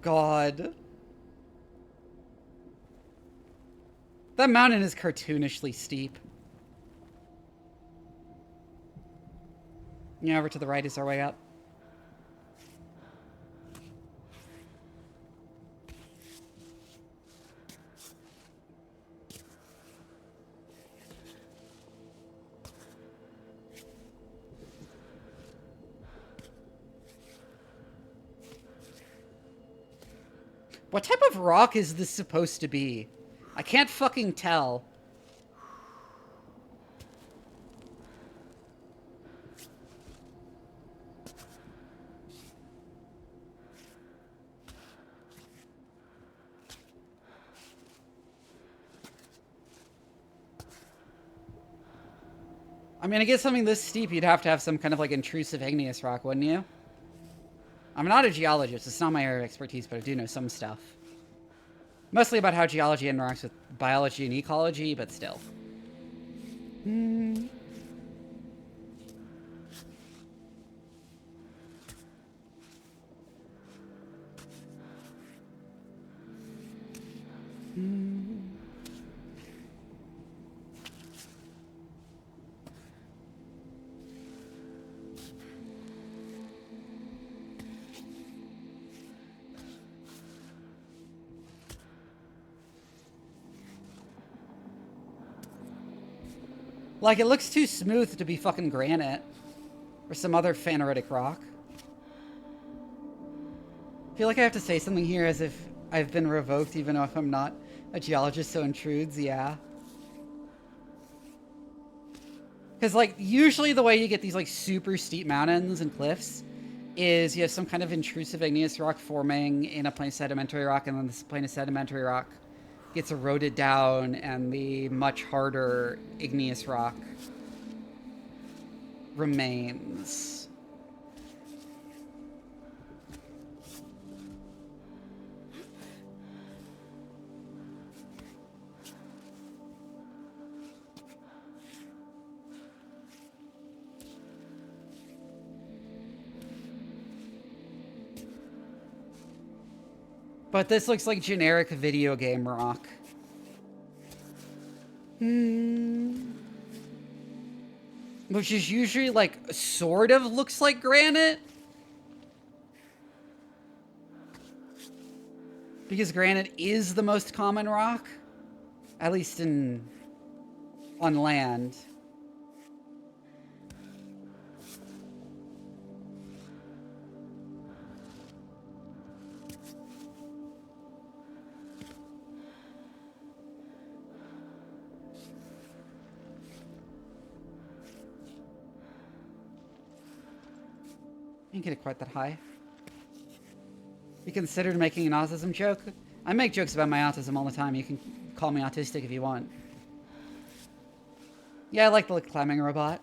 God. That mountain is cartoonishly steep. Yeah, over to the right is our way up. What type of rock is this supposed to be? I can't fucking tell. I mean, I guess something this steep, you'd have to have some kind of like intrusive igneous rock, wouldn't you? I'm not a geologist. It's not my area of expertise, but I do know some stuff. Mostly about how geology interacts with biology and ecology, but still. Like, it looks too smooth to be fucking granite. Or some other phaneritic rock. I feel like I have to say something here as if I've been revoked, even though if I'm not a geologist, so intrudes, yeah. Because, like, usually the way you get these, like, super steep mountains and cliffs is you have some kind of intrusive igneous rock forming in a plane of sedimentary rock, and then this plane of sedimentary rock gets eroded down, and the much harder igneous rock remains. But this looks like generic video game rock. Which is usually like sort of looks like granite. Because granite is the most common rock, at least on land. Didn't get it quite that high. You considered making an autism joke? I make jokes about my autism all the time. You can call me autistic if you want. Yeah, I like the climbing robot.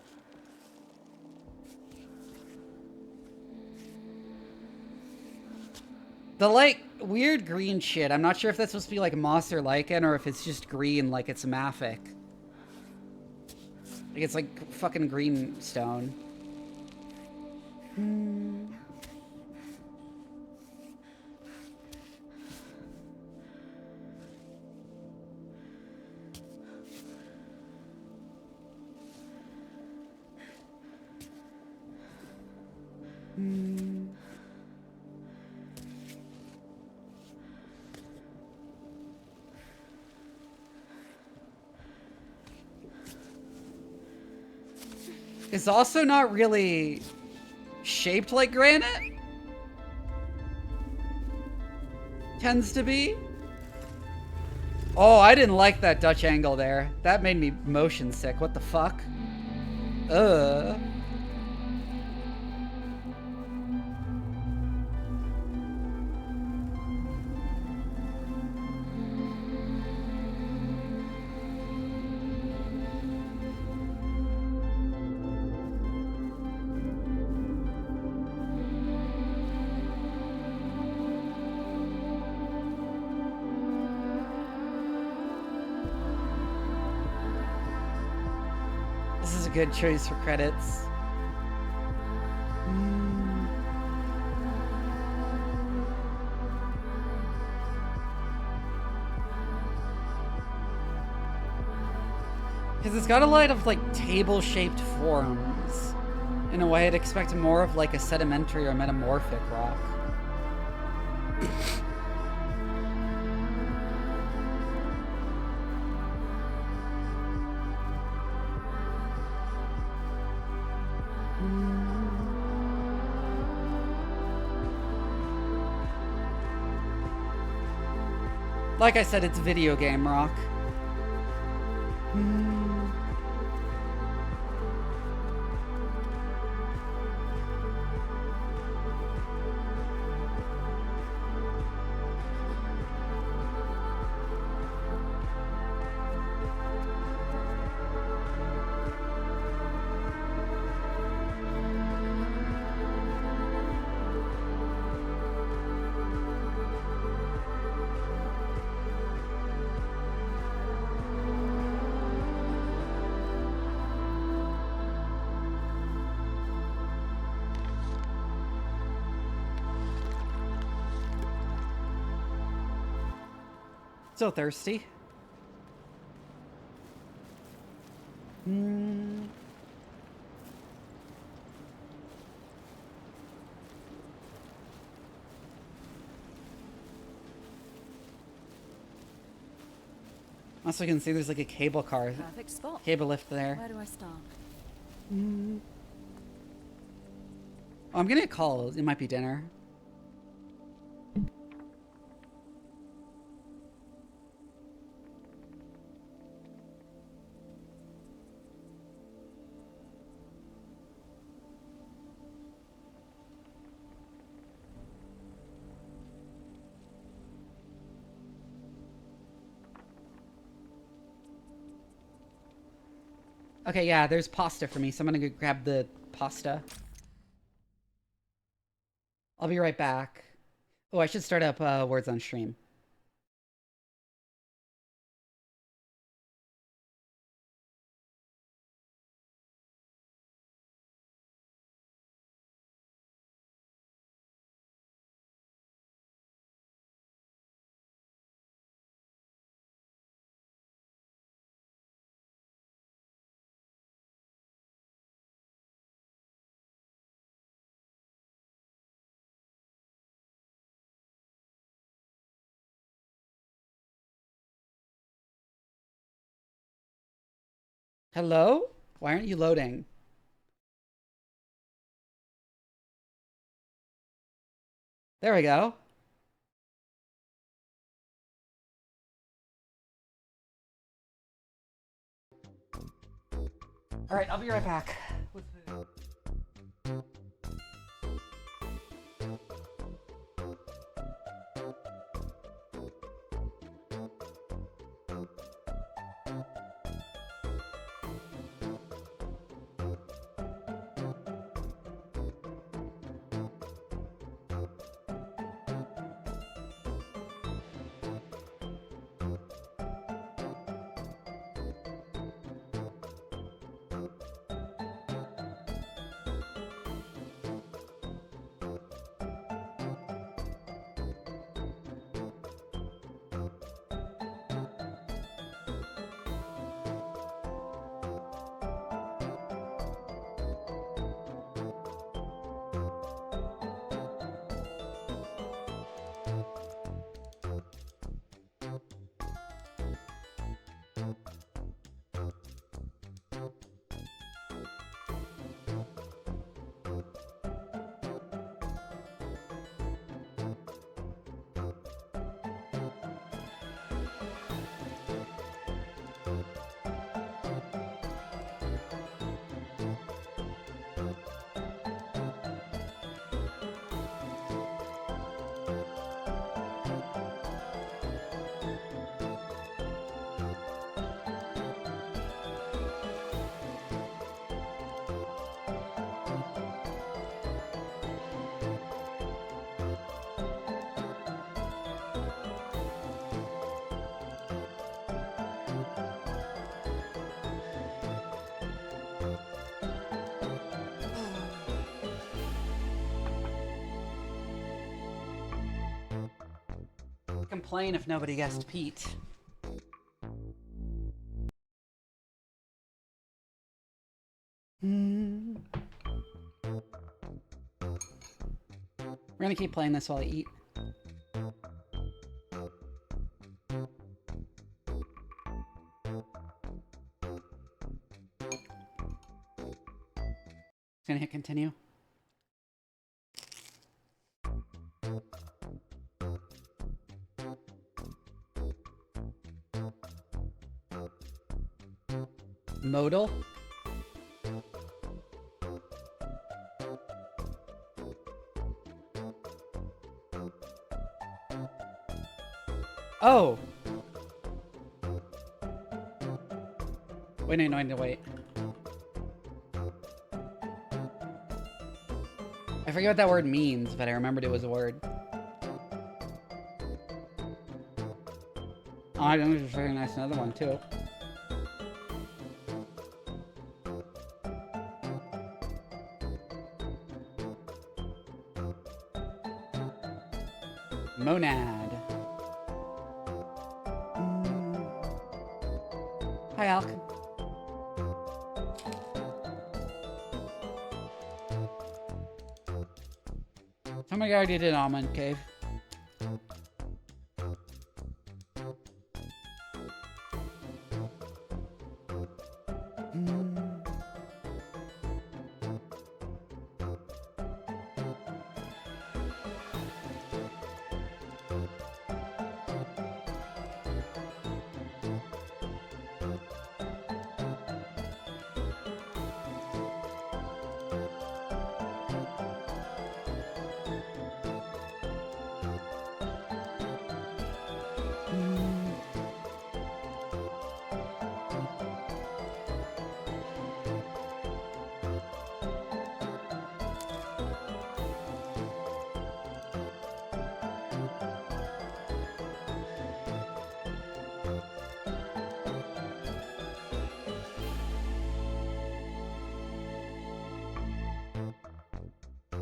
The, like, weird green shit. I'm not sure if that's supposed to be, like, moss or lichen, or if it's just green like it's mafic. Like, it's, like, fucking green stone. It's also not really shaped like granite. Tends to be. Oh, I didn't like that Dutch angle there. That made me motion sick. What the fuck? Good choice for credits. Because it's got a lot of like table-shaped forms. In a way, I'd expect more of like a sedimentary or metamorphic rock. Like I said, it's video game rock. So thirsty. Also, you can see there's like a cable car. Perfect spot. Cable lift there. Where do I start? Oh, I'm gonna call. It might be dinner. Okay, yeah, there's pasta for me, so I'm gonna go grab the pasta. I'll be right back. Oh, I should start up Words on Stream. Hello? Why aren't you loading? There we go. All right, I'll be right back. With food. Complain if nobody guessed Pete. We're gonna keep playing this while I eat. Gonna hit continue. Modal. Oh. Wait, no, I need to wait. I forget what that word means, but I remembered it was a word. Oh, I don't just recognize another one too. Monad. Hi, Alk. Oh my god, I already did Almond Cave.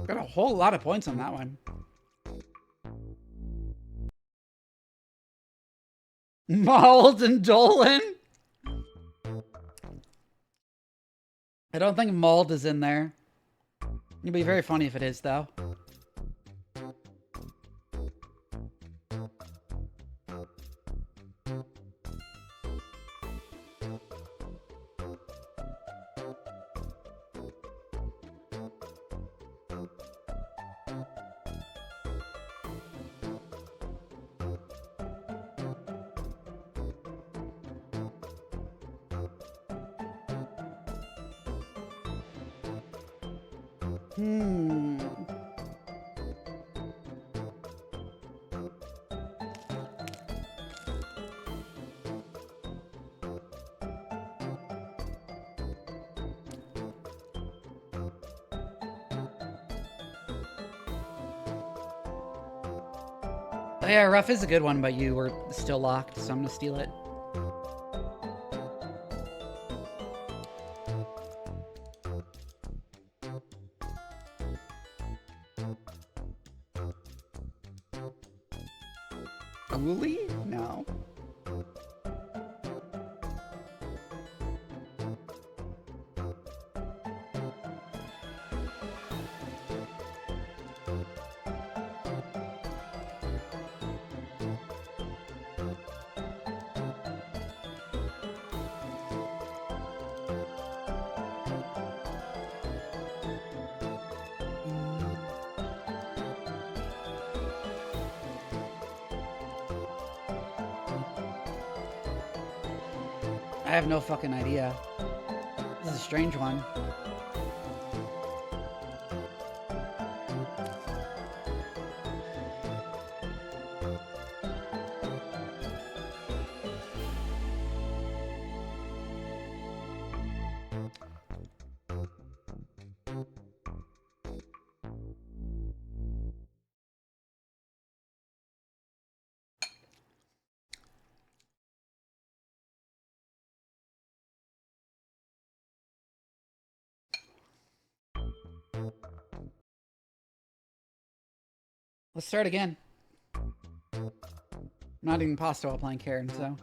Got a whole lot of points on that one. Mauled and Dolan? I don't think Mauled is in there. It'd be very funny if it is, though. Hmm. Oh yeah, rough is a good one, but you were still locked, so I'm gonna steal it. Uli? No. I have no fucking idea. This is a strange one. Let's start again. I'm not eating pasta while playing Cairn, so.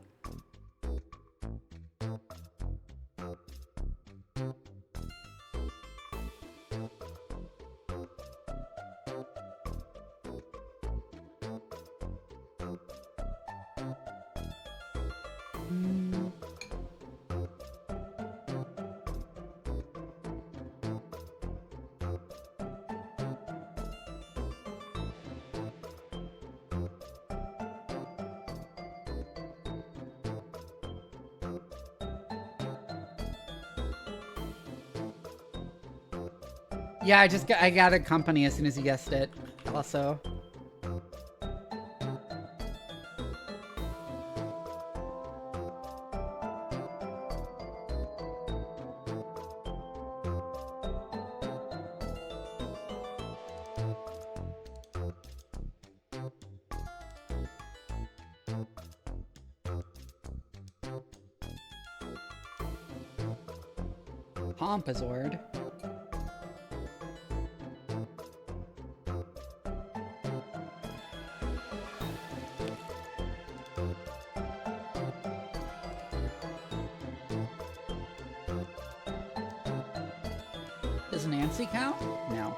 Yeah, I got a company as soon as you guessed it. Also. Pompazoid. Does Nancy count? No.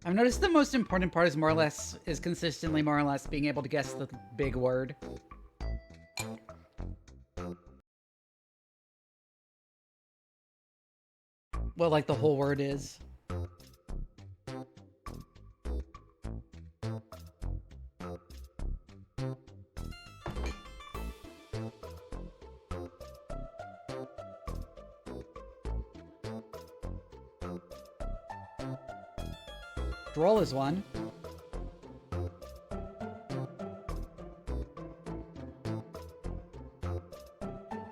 I've noticed the most important part is consistently more or less being able to guess the big word. Well, like the whole word is. Droll is one.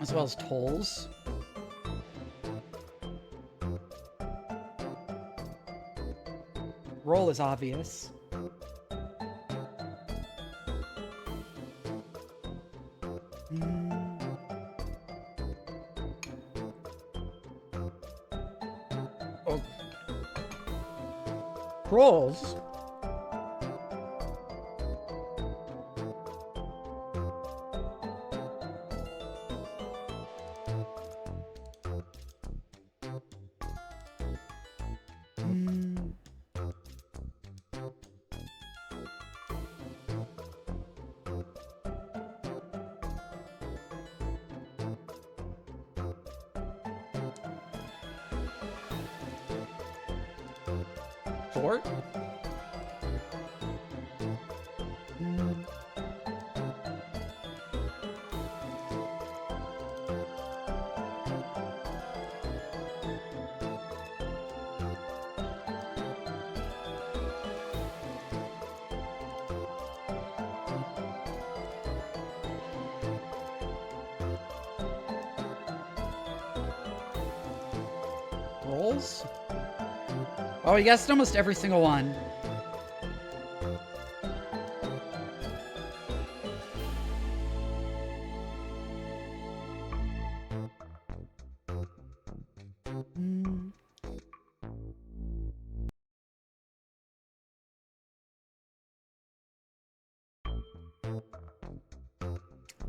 As well as tolls. Roll is obvious. Oh. Rolls? Short? Rolls? Oh, he guessed almost every single one.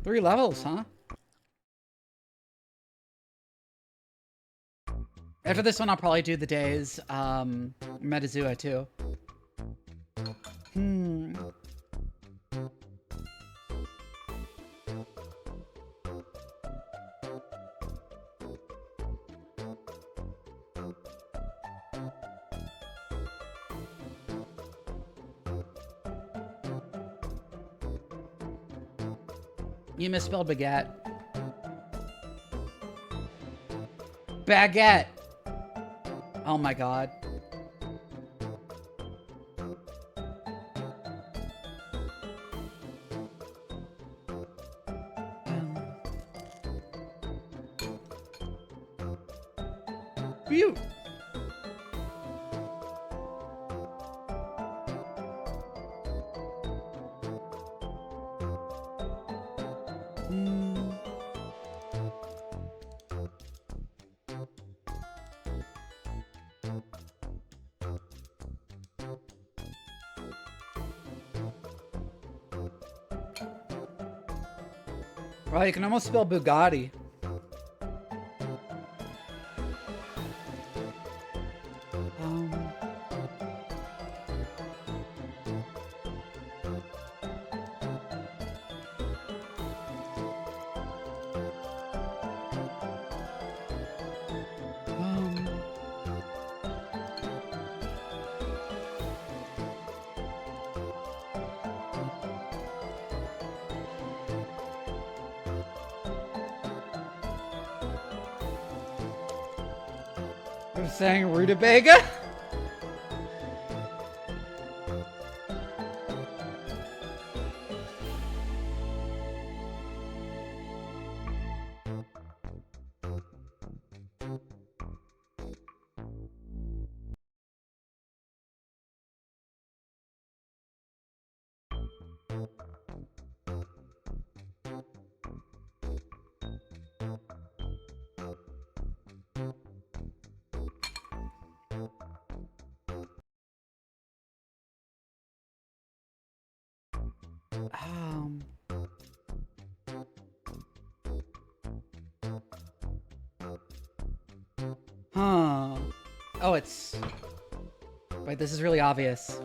Three levels, huh? After this one, I'll probably do the days, Metazua too. You misspelled baguette. Baguette! Oh my god. Phew! Well, you can almost spell Bugatti. I'm saying rutabaga? Huh. Oh, it's... Wait, this is really obvious.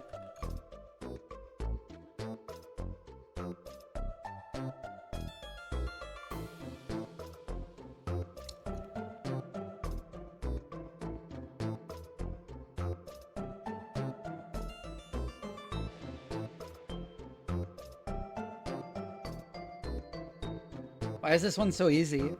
Why is this one so easy?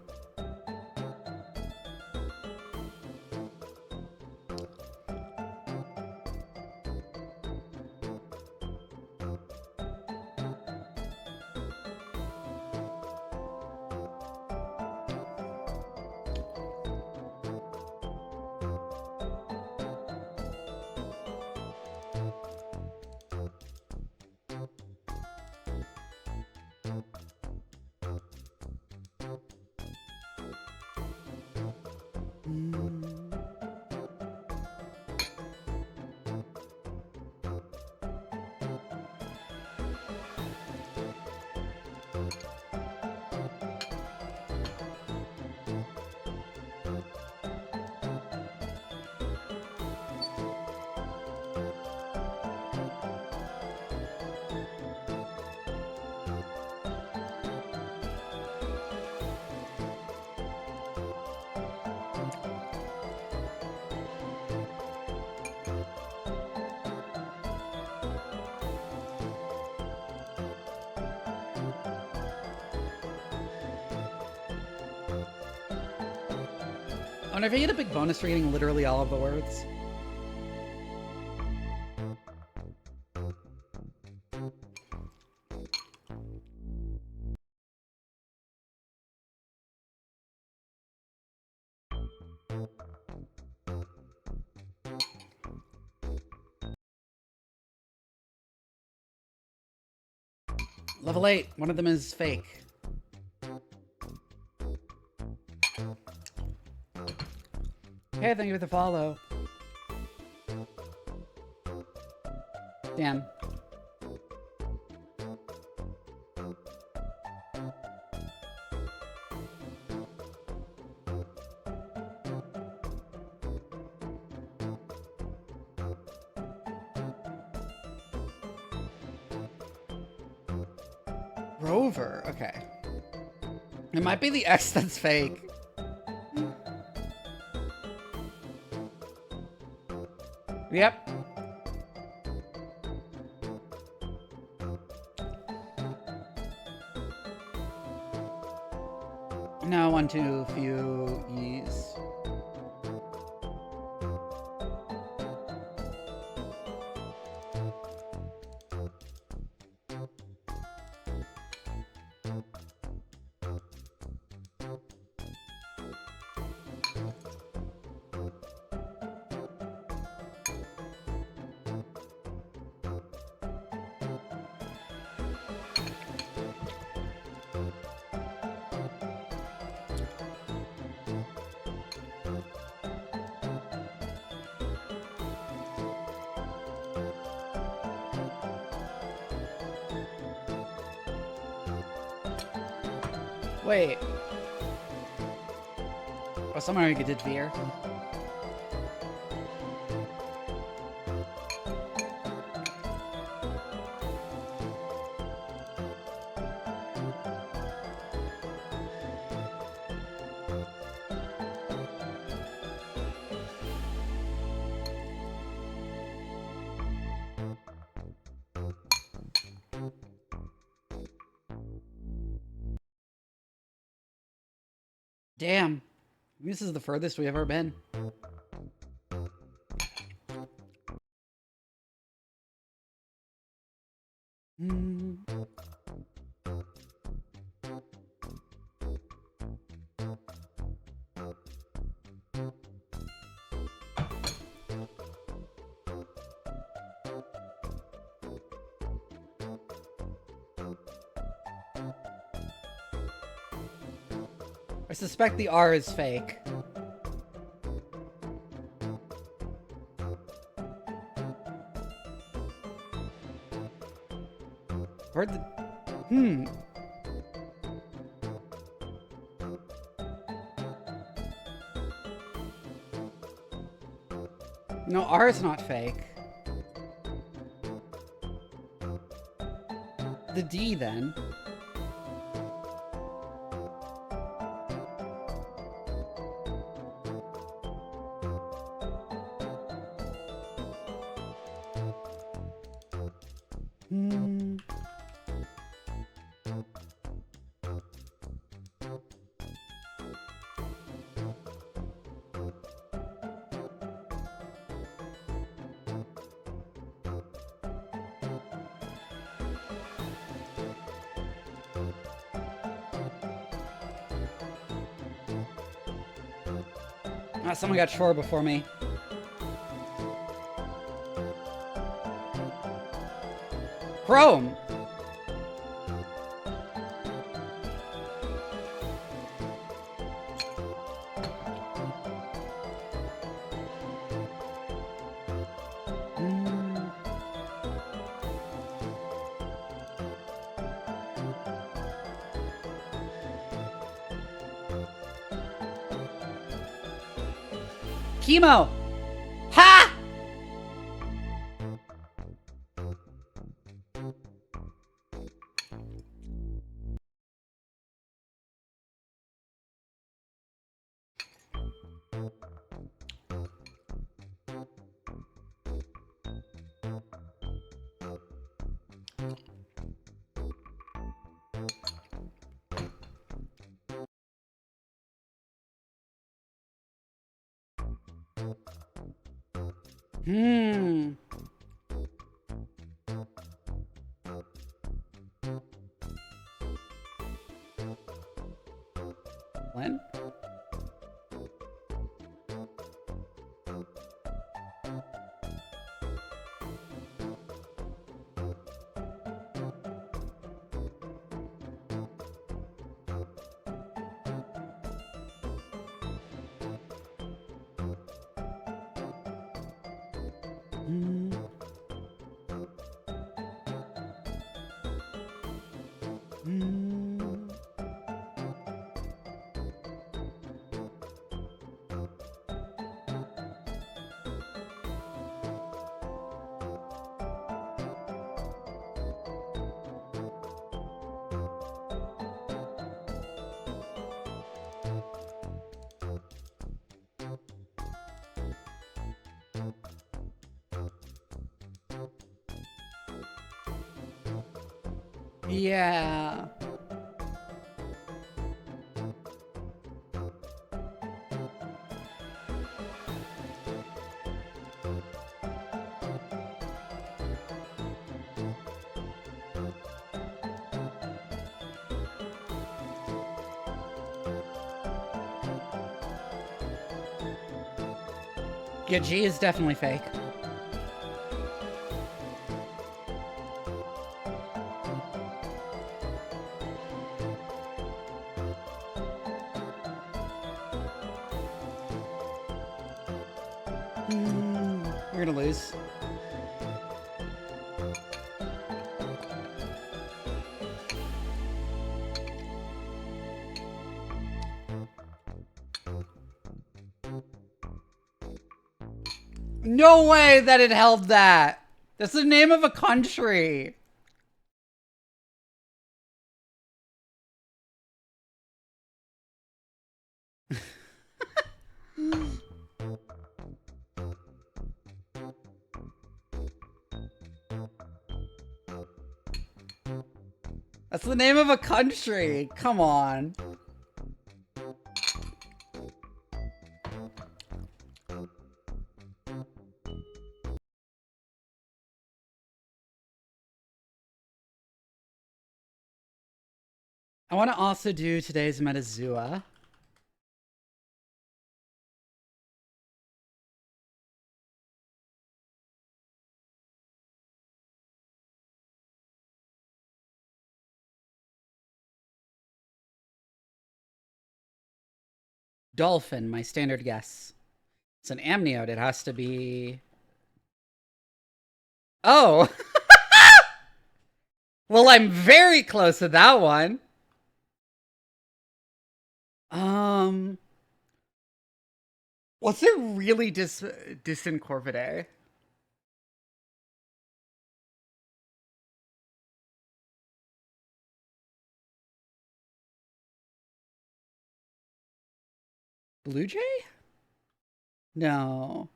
I wonder if I get a big bonus reading literally all of the words. Level 8. One of them is fake. Hey, thank you for the follow. Damn. Rover. Okay. It might be the X that's fake. Yep. No, one too few E's. Wait. Oh, someone already did Veer. Damn. This is the furthest we've ever been. I suspect the R is fake. Where'd the... No, R is not fake. The D, then. Ah, someone got shore before me. Chrome! Chemo! Ha! Hmm. When? Yeah. Yeah, G is definitely fake. We're gonna lose. No way that it held that. That's the name of a country. That's the name of a country. Come on. I want to also do today's Metazua. Dolphin, my standard guess. It's an amniote. It has to be... Oh! Well, I'm very close to that one. What's a really distant corvidae? Blue jay? No.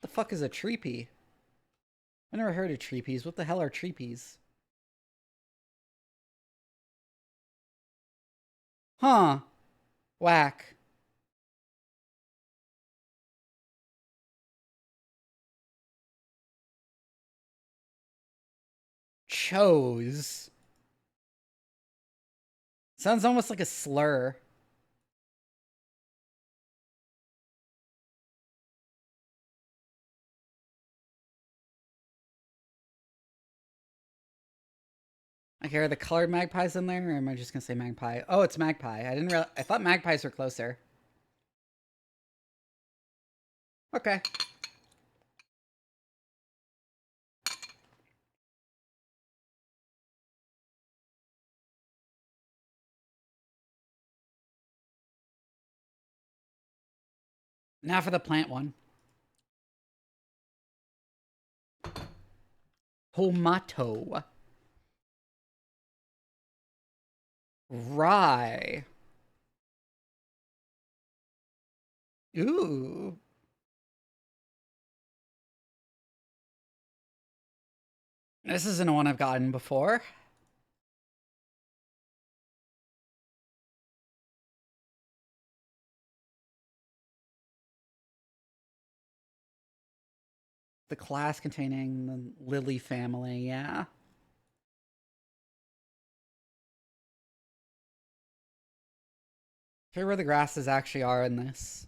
The fuck is a treepie? I never heard of treepies. What the hell are treepies? Huh. Whack. Chose. Sounds almost like a slur. Okay, are the colored magpies in there, or am I just gonna say magpie? Oh, it's magpie. I thought magpies were closer. Okay. Now for the plant one. Tomato. Rye. Ooh. This isn't one I've gotten before. The class containing the Lily family, yeah. Here where the grasses actually are in this.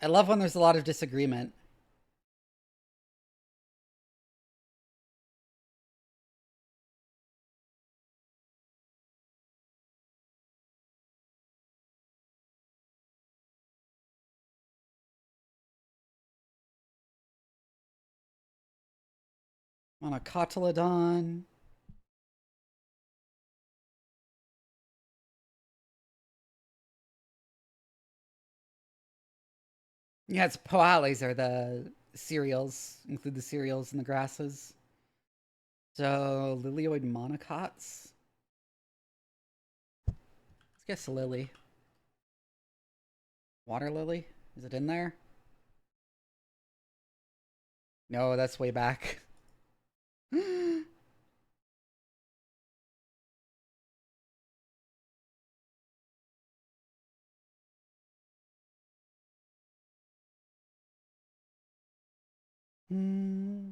I love when there's a lot of disagreement. On a cotyledon. Yeah, it's poales are the cereals, include the cereals and the grasses. So, lilioid monocots. Let's guess lily. Water lily? Is it in there? No, that's way back. Hmm.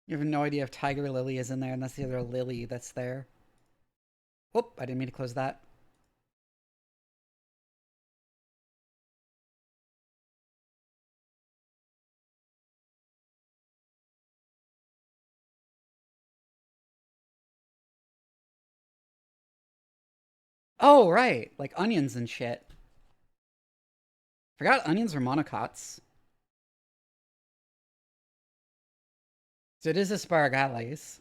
You have no idea if Tiger Lily is in there, and that's the other Lily that's there. Whoop, I didn't mean to close that. Oh, right. Like onions and shit. Forgot onions were monocots. So it is asparagalus.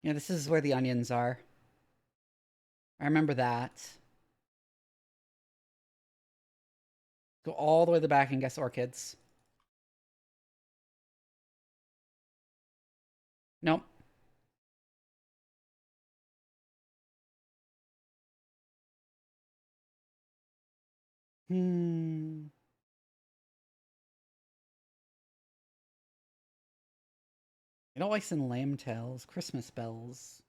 Yeah, this is where the onions are. I remember that. Go all the way to the back and guess orchids. Nope. Hmm. You don't like some lamb tails, Christmas bells.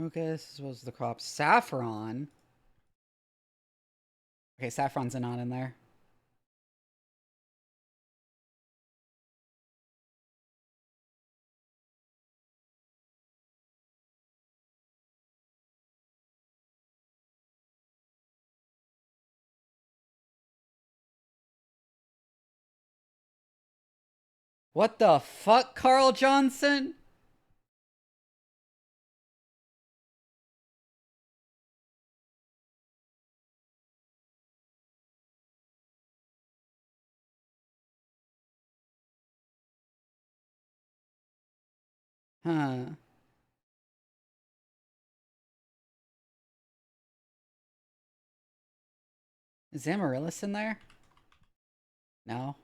Okay, this was the crop. Saffron. Okay, saffron's not in there. What the fuck, Carl Johnson? Huh. Is Amaryllis in there? No.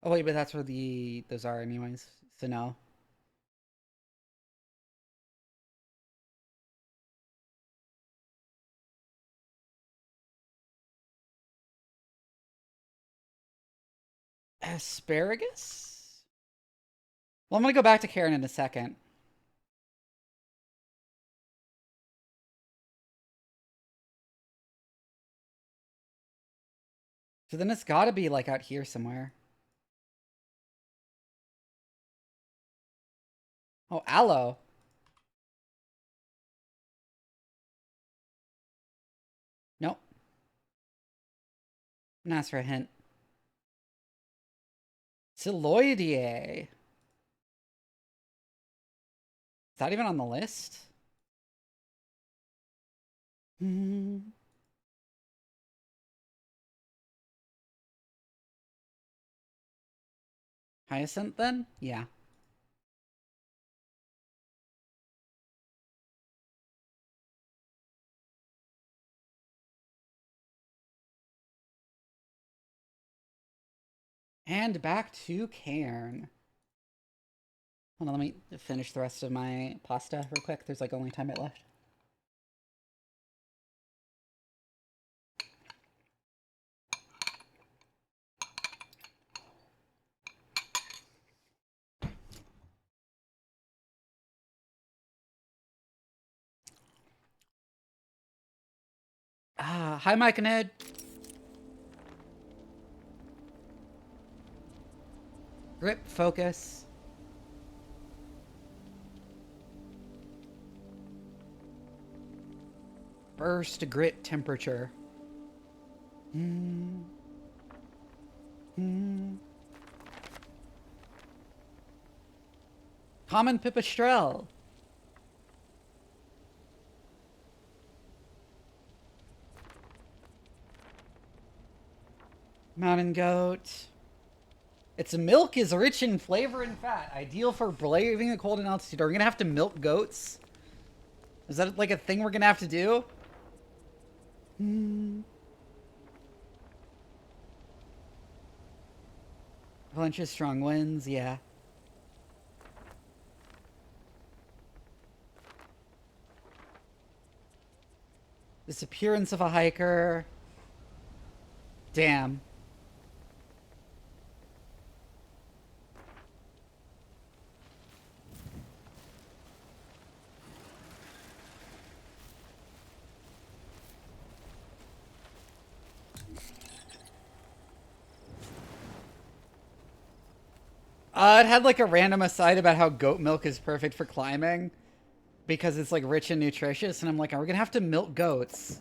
Oh wait, but that's where those are anyways. So no. Asparagus? Well, I'm gonna go back to Cairn in a second. So then it's gotta be like out here somewhere. Oh, aloe. Nope. I'm gonna ask for a hint. Celoideae. Is that even on the list? Hmm. Hyacinth then? Yeah. And back to Cairn. Hold on, let me finish the rest of my pasta real quick. There's like only 10 minutes left. Hi, Mike and Ed. Grip, focus. Burst, grit, temperature. Common pipistrelle. Mountain goat. Its milk is rich in flavor and fat, ideal for braving the cold and altitude. Are we gonna have to milk goats? Is that like a thing we're gonna have to do? Avalanches, strong winds, yeah. Disappearance of a hiker. Damn. It had like a random aside about how goat milk is perfect for climbing because it's like rich and nutritious, and I'm like, are we gonna have to milk goats?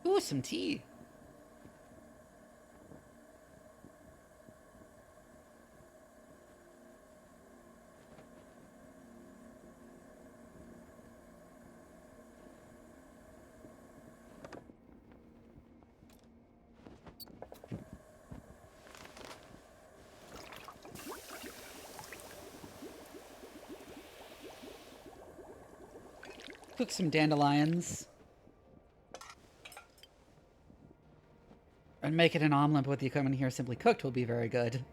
Ooh, some tea. Cook some dandelions. And make it an omelet with the equipment here simply cooked will be very good.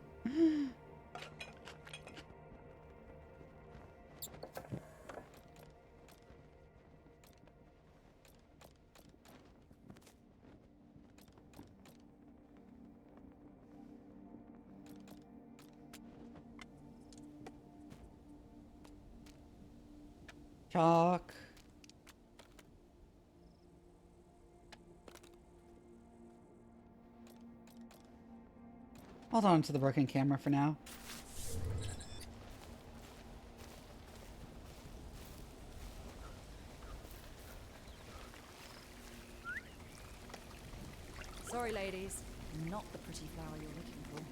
Chalk. Hold on to the broken camera for now. Sorry, ladies. Not the pretty flower you're looking for.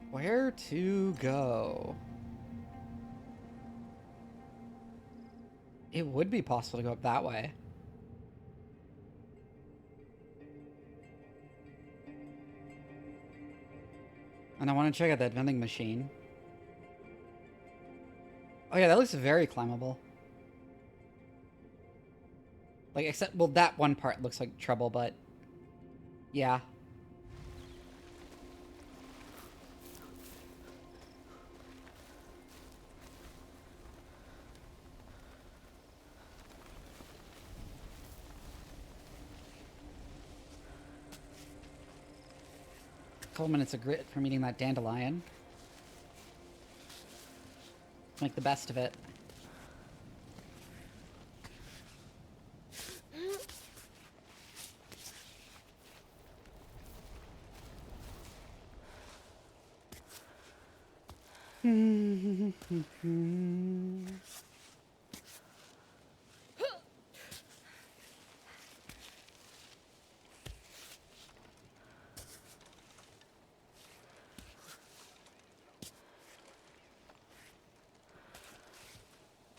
Where to go? It would be possible to go up that way. And I want to check out that vending machine. Oh yeah, that looks very climbable. Like, except, well, that one part looks like trouble, but yeah. Couple minutes of grit from eating that dandelion. Make the best of it.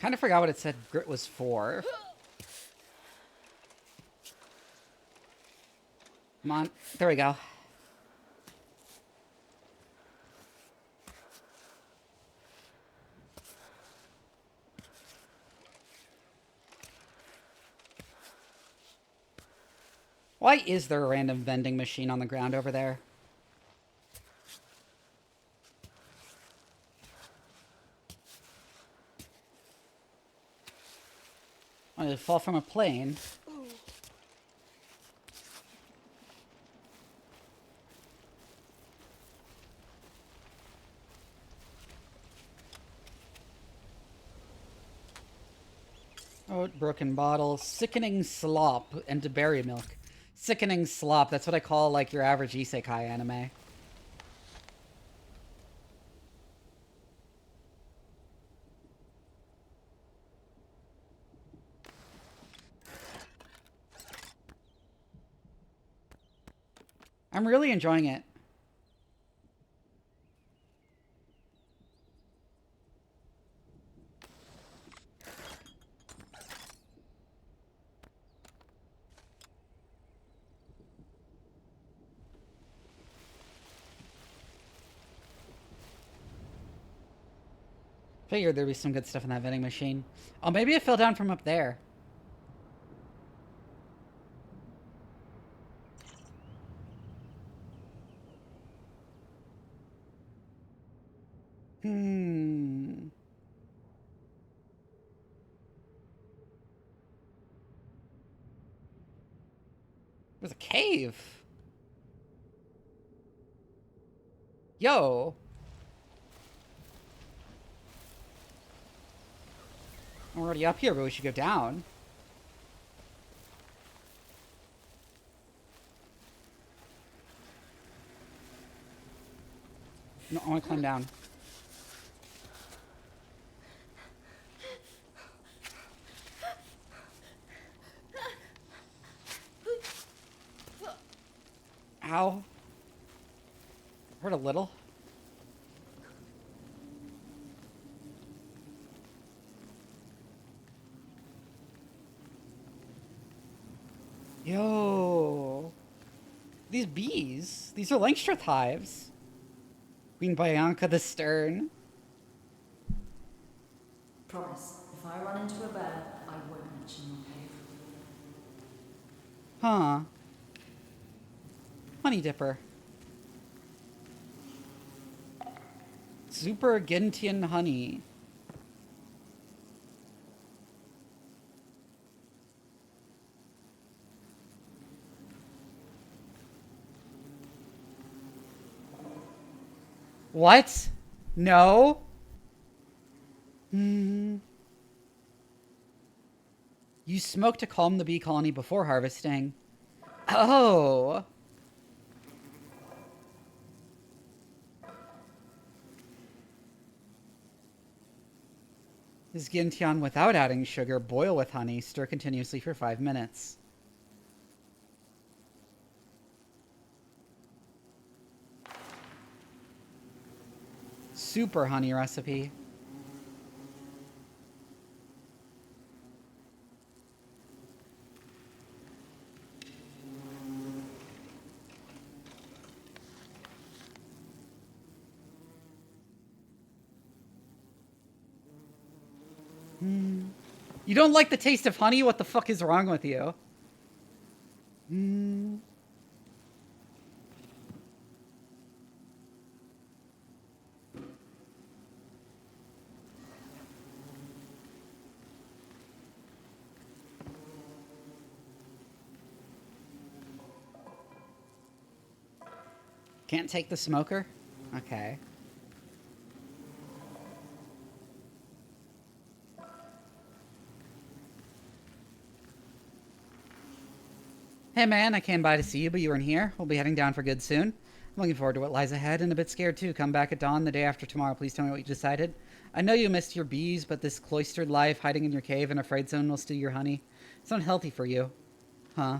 Kind of forgot what it said grit was for. Come on. There we go. Why is there a random vending machine on the ground over there? Oh, did it fall from a plane? Oh, broken bottle. Sickening slop and berry milk. Sickening slop. That's what I call, like, your average isekai anime. I'm really enjoying it. Figured there'd be some good stuff in that vending machine. Oh, maybe it fell down from up there. There's a cave. Yo. I'm already up here, but we should go down. No, I want to climb down. Ow. Hurt a little. Yo. These bees. These are Langstreth hives. Queen Bianca the Stern. Promise, if I run into a bear, I won't mention your cave. Huh. Honey Dipper. Super Gentian honey. What? No? You smoke to calm the bee colony before harvesting. Oh. This Gintian without adding sugar, boil with honey, stir continuously for 5 minutes. Super honey recipe. You don't like the taste of honey? What the fuck is wrong with you? Can't take the smoker? Okay. Hey man, I came by to see you, but you weren't here. We'll be heading down for good soon. I'm looking forward to what lies ahead and a bit scared too. Come back at dawn the day after tomorrow. Please tell me what you decided. I know you missed your bees, but this cloistered life, hiding in your cave in a fright zone will steal your honey. It's not healthy for you. Huh?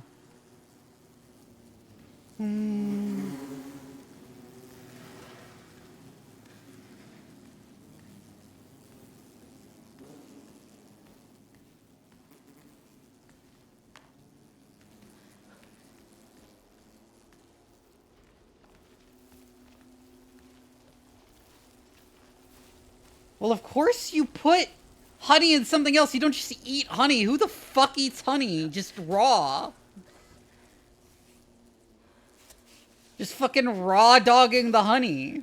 Well, of course you put honey in something else. You don't just eat honey. Who the fuck eats honey? Just raw. Just fucking raw dogging the honey.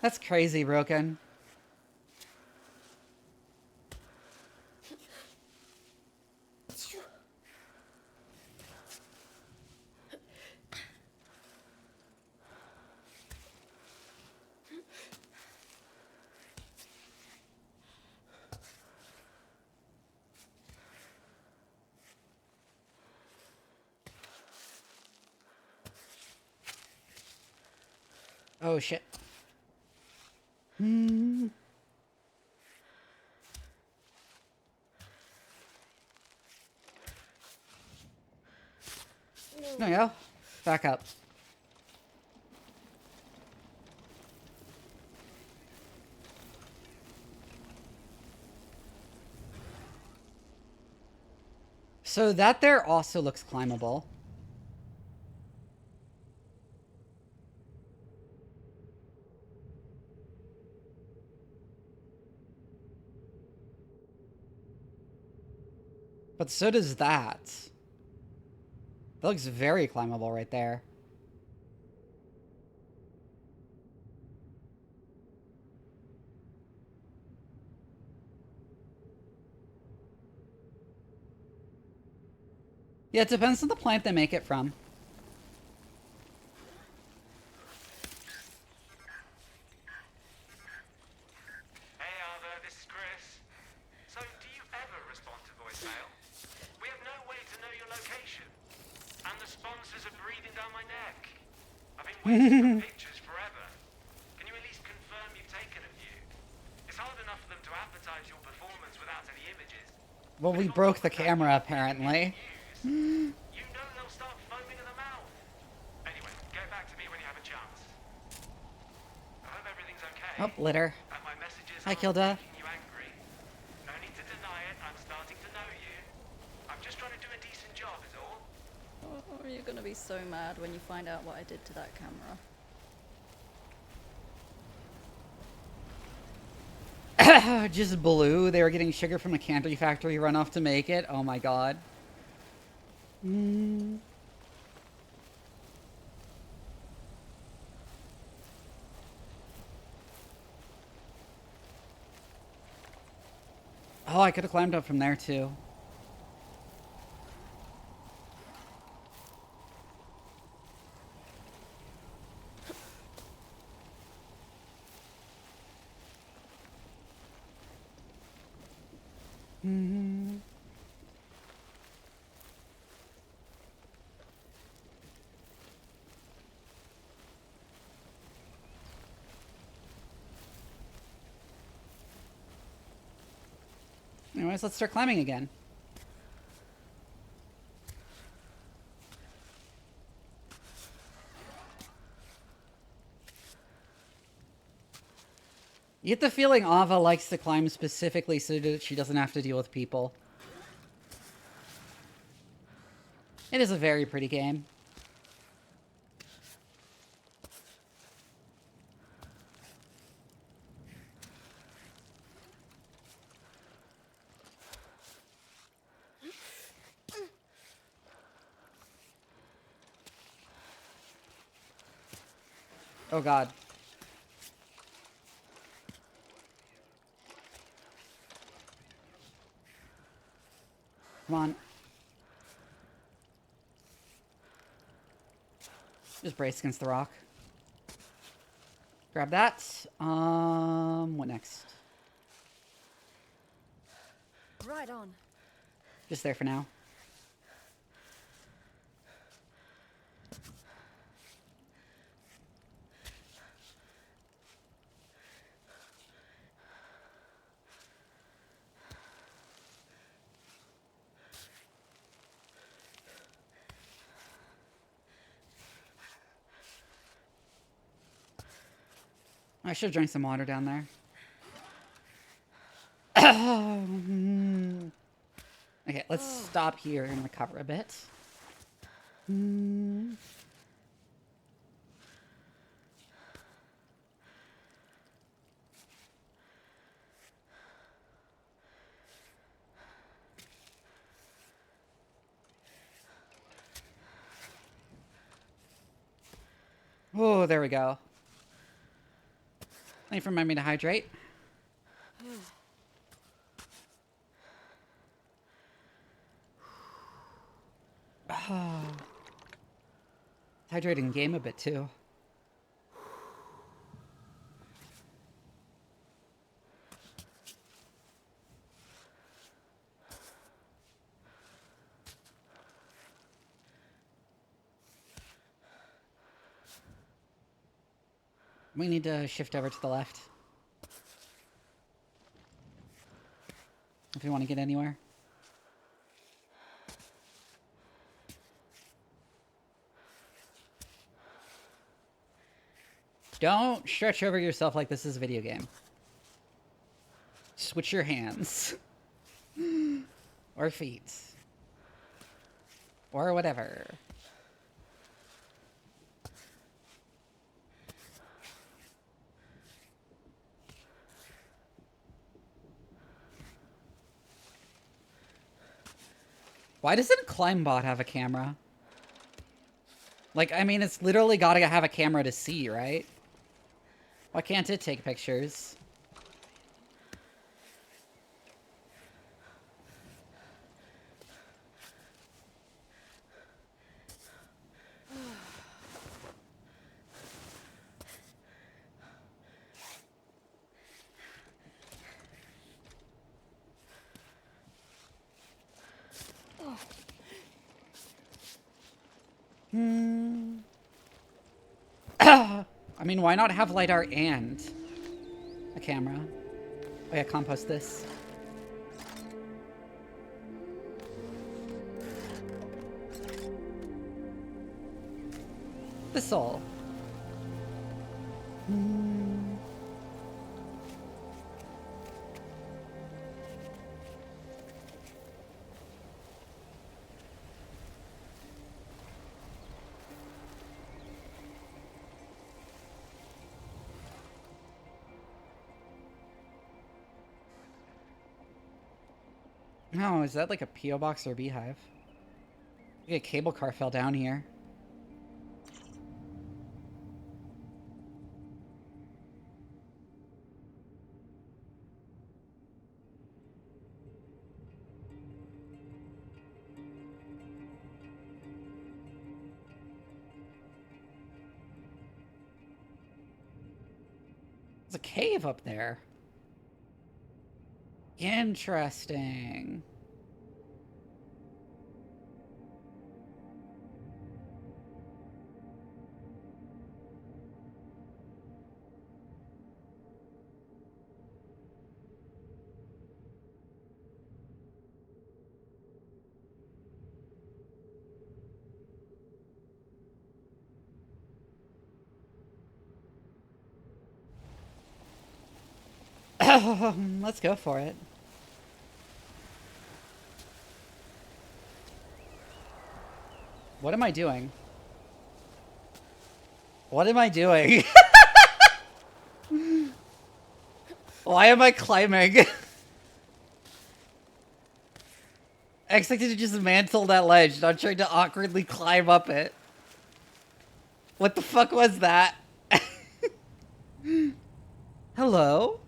That's crazy, Broken. Oh shit. There you go. Back up. So that there also looks climbable. But so does that. That looks very climbable right there. Yeah, it depends on the plant they make it from. Hey Arthur, this is Chris. So, do you ever respond to voicemail? We have no way to know your location. And the sponsors are breathing down my neck. I've been waiting for pictures forever. Can you at least confirm you've taken a few? It's hard enough for them to advertise your performance without any images. Well, we broke the camera, apparently. You know they'll start foaming at the mouth. Anyway, get back to me when you have a chance. I hope everything's okay. Oh, litter. And my messages Hi, aren't Kilda. making you angry. No need to deny it. I'm starting to know you. I'm just trying to do a decent job, is all. Oh, you're gonna be so mad when you find out what I did to that camera. Just blue. They were getting sugar from a candy factory run off to make it. Oh my god. Oh, I could have climbed up from there too. Anyways, let's start climbing again. You get the feeling Ava likes to climb specifically so that she doesn't have to deal with people. It is a very pretty game. Oh god. Come on. Just brace against the rock. Grab that. What next? Right on. Just there for now. I should have drank some water down there. Let's stop here and recover a bit. Oh, there we go. Thank you for reminding me to hydrate. Hydrating game a bit too. We need to shift over to the left. If you want to get anywhere. Don't stretch over yourself like this is a video game. Switch your hands. Or feet. Or whatever. Why doesn't Climbot have a camera? Like, I mean, it's literally gotta have a camera to see, right? Why can't it take pictures? I mean, why not have LiDAR and a camera? Oh yeah, compost this. The soul. No, is that like a P.O. box or a beehive? Like a cable car fell down here. There's a cave up there. Interesting. Let's go for it. What am I doing? What am I doing? Why am I climbing? I expected to just mantle that ledge, not trying to awkwardly climb up it. What the fuck was that? Hello?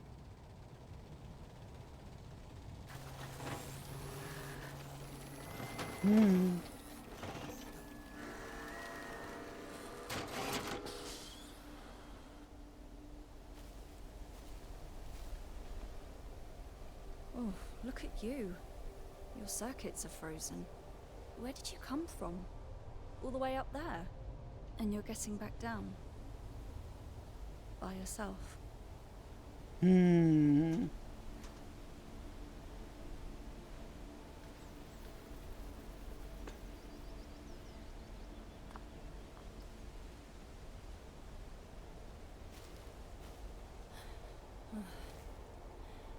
Oh, look at you. Your circuits are frozen. Where did you come from? All the way up there? And you're getting back down? By yourself?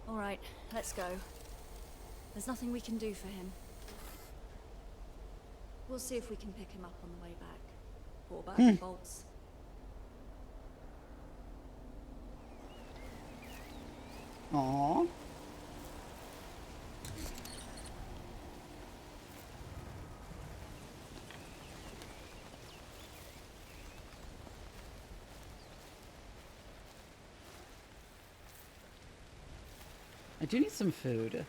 All right, let's go. There's nothing we can do for him. We'll see if we can pick him up on the way back. Quarterback and bolts. Aww. I do need some food.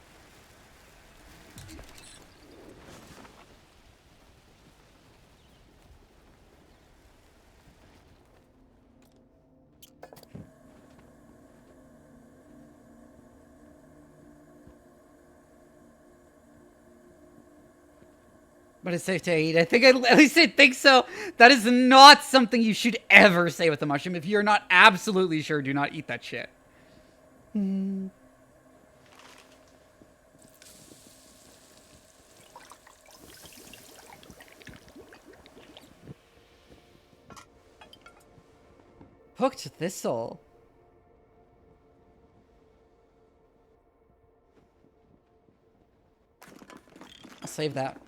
But it's safe to eat. I think, at least I think so. That is not something you should ever say with a mushroom. If you're not absolutely sure, do not eat that shit. Hooked thistle. I'll save that.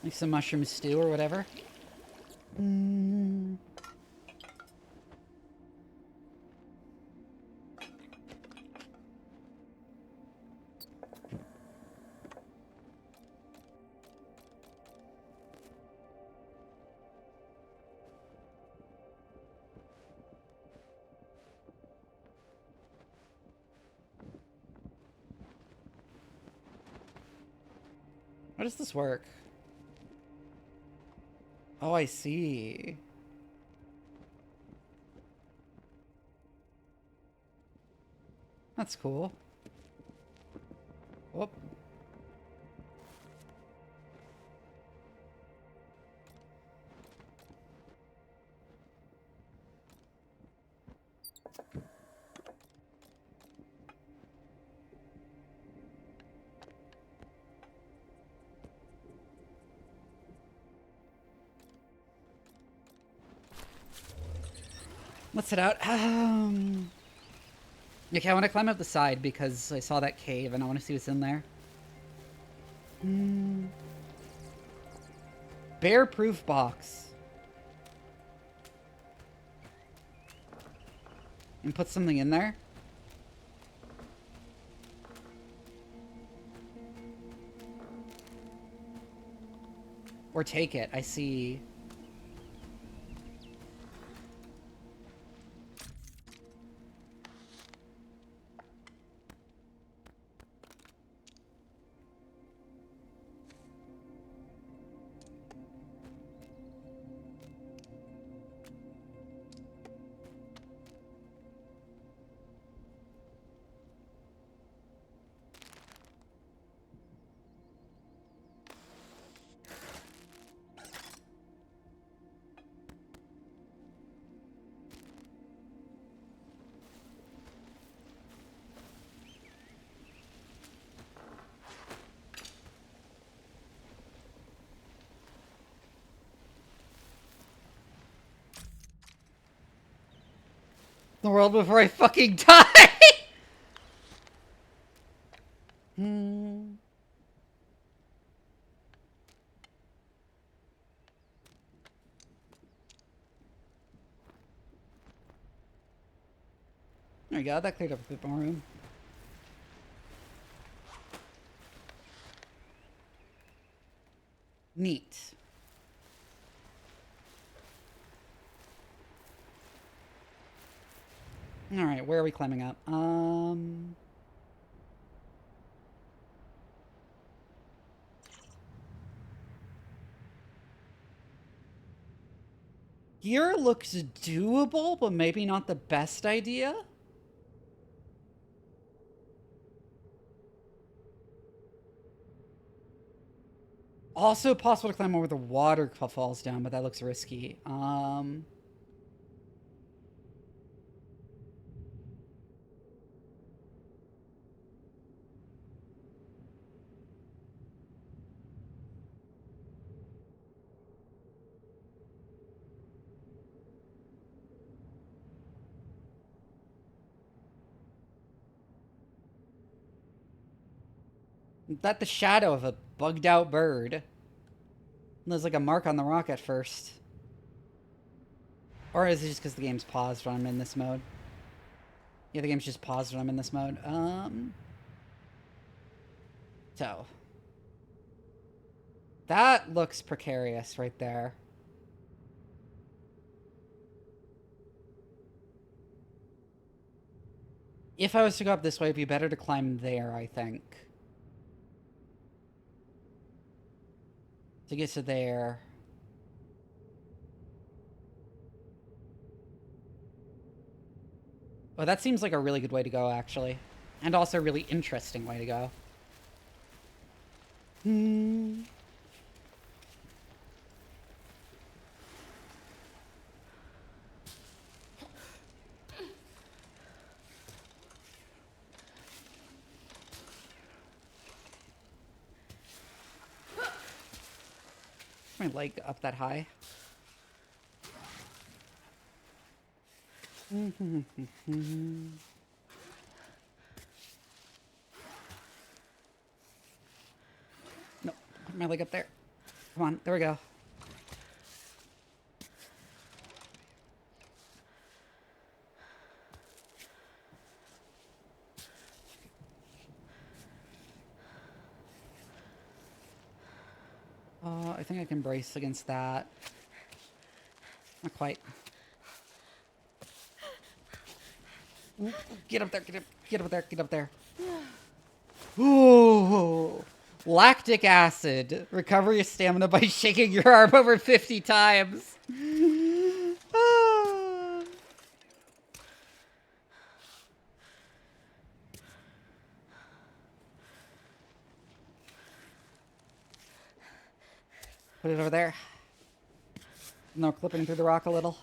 Like some mushroom stew or whatever. How does this work? Oh, I see. That's cool. Whoop. Let's head out. Okay, I want to climb up the side because I saw that cave and I want to see what's in there. Bear-proof box. And put something in there. Or take it. I see. The world before I fucking die! There we go, that cleared up a bit more room. Neat. Alright, where are we climbing up? Here looks doable, but maybe not the best idea. Also possible to climb over the water falls down, but that looks risky. Is that the shadow of a bugged out bird? There's like a mark on the rock at first. Or is it just because the game's paused when I'm in this mode? Yeah, the game's just paused when I'm in this mode. So. That looks precarious right there. If I was to go up this way, it'd be better to climb there, I think. To get to there. Oh, that seems like a really good way to go, actually. And also a really interesting way to go. My leg up that high. No, put my leg up there. Come on, there we go. I think I can brace against that. Not quite. Get up there, get up there, get up there. Ooh. Lactic acid. Recover your stamina by shaking your arm over 50 times. Put it over there. No, clipping through the rock a little.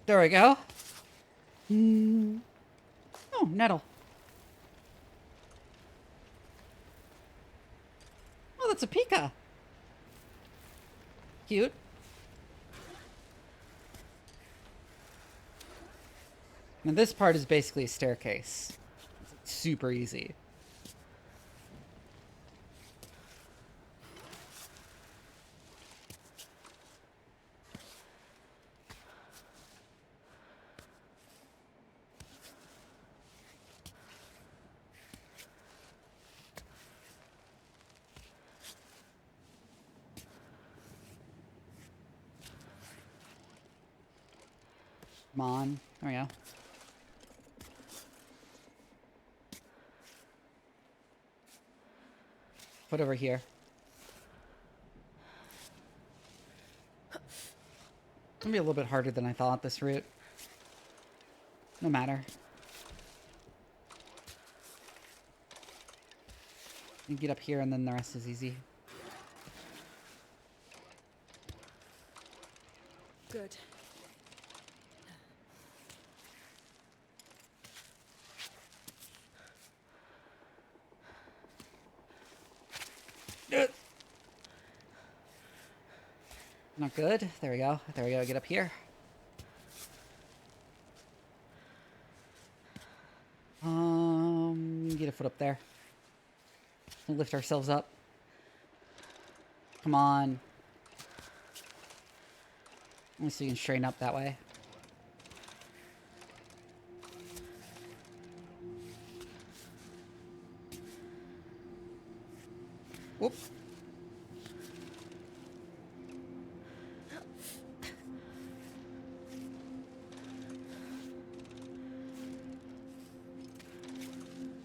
There we go. Oh, nettle. Oh, that's a pika. Cute. And this part is basically a staircase. It's super easy. Come on. There we go. Put over here. It's gonna be a little bit harder than I thought, this route. No matter. You get up here and then the rest is easy. Good. Not good. There we go. There we go. Get up here. Get a foot up there. We'll lift ourselves up. Come on. Let me see if you can straighten up that way. Whoop.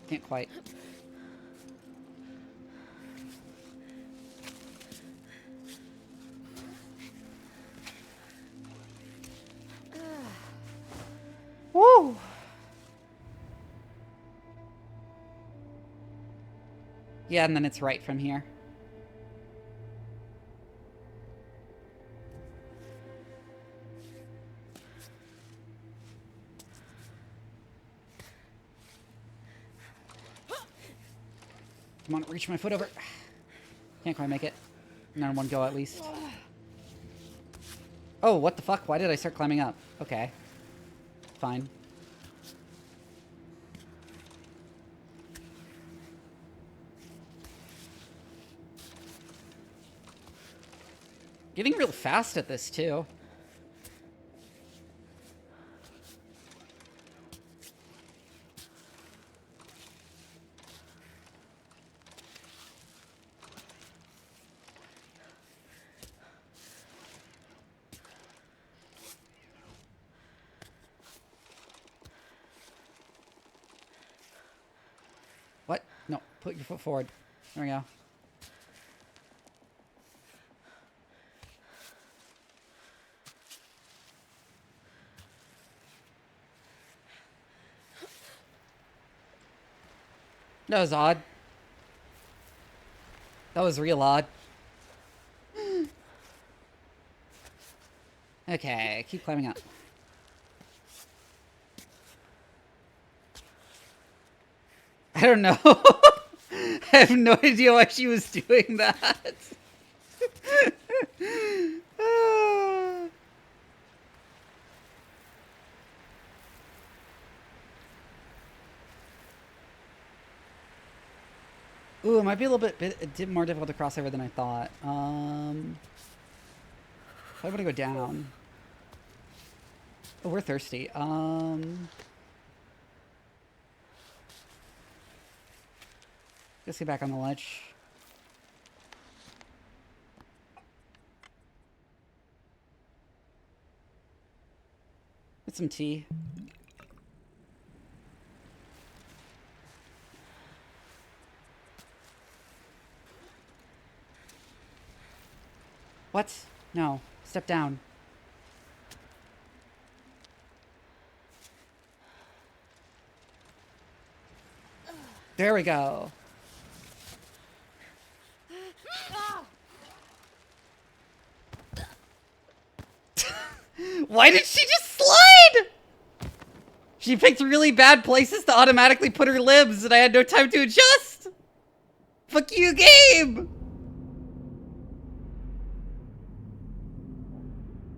Can't quite. Woo! Yeah, and then it's right from here. Come on, reach my foot over. Can't quite make it. Not in one go, at least. Oh, what the fuck? Why did I start climbing up? Okay. Fine. Getting real fast at this, too. What? No, put your foot forward. There we go. That was odd. That was real odd. Okay, keep climbing up. I don't know. I have no idea why she was doing that. Ooh, it might be a little bit more difficult to cross over than I thought. I want to go down. Oh, we're thirsty. Let's get back on the ledge. Get some tea. What? No. Step down. There we go. Why did she just slide? She picked really bad places to automatically put her libs and I had no time to adjust. Fuck you, game.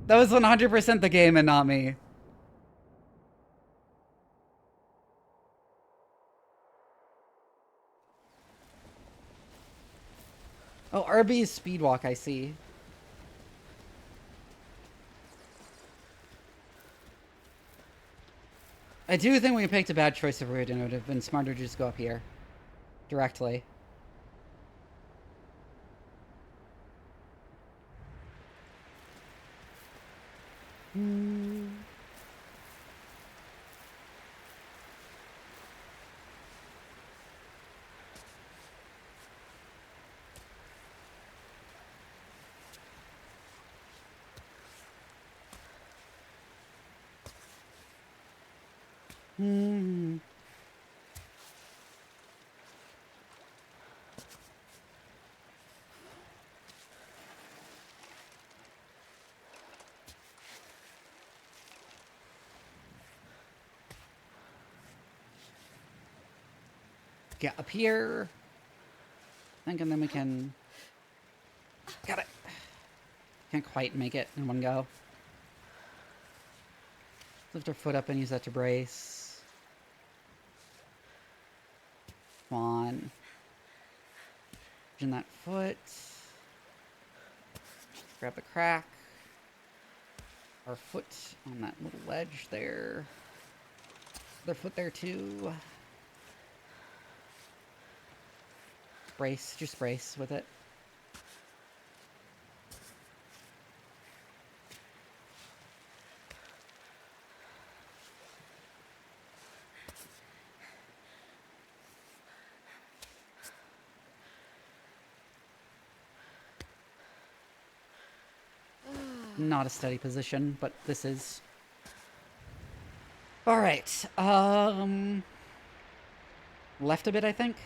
That was 100% the game and not me. Oh, RB is speedwalk, I see. I do think we picked a bad choice of route and it would have been smarter to just go up here. Directly. Get up here. I think, and then we can... Got it. Can't quite make it in one go. Lift our foot up and use that to brace. Come on. In that foot. Grab the crack. Our foot on that little ledge there. Other foot there too. Brace, just brace with it. Not a steady position, but this is. All right. Left a bit, I think.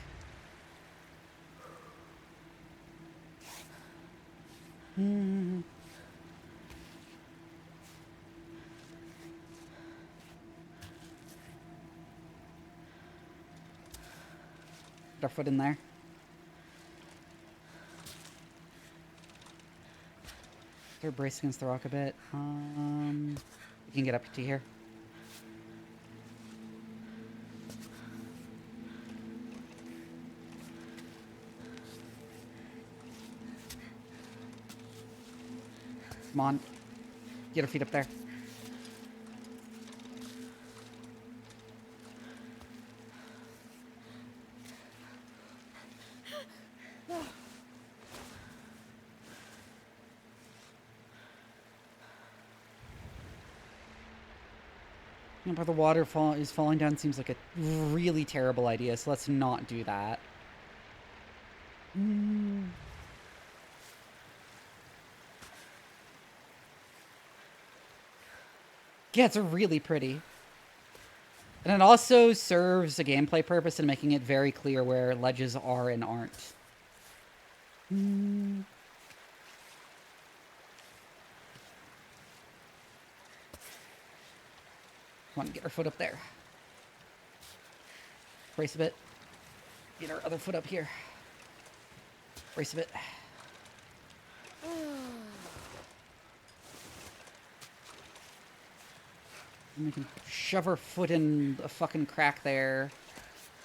Put our foot in there. They're braced against the rock a bit. You can get up to here. Come on. Get her feet up there. But the waterfall is falling down seems like a really terrible idea, so let's not do that. Yeah, it's really pretty. And it also serves a gameplay purpose in making it very clear where ledges are and aren't. Come on, get her foot up there. Brace a bit. Get our other foot up here. Brace a bit. And we can shove her foot in a fucking crack there.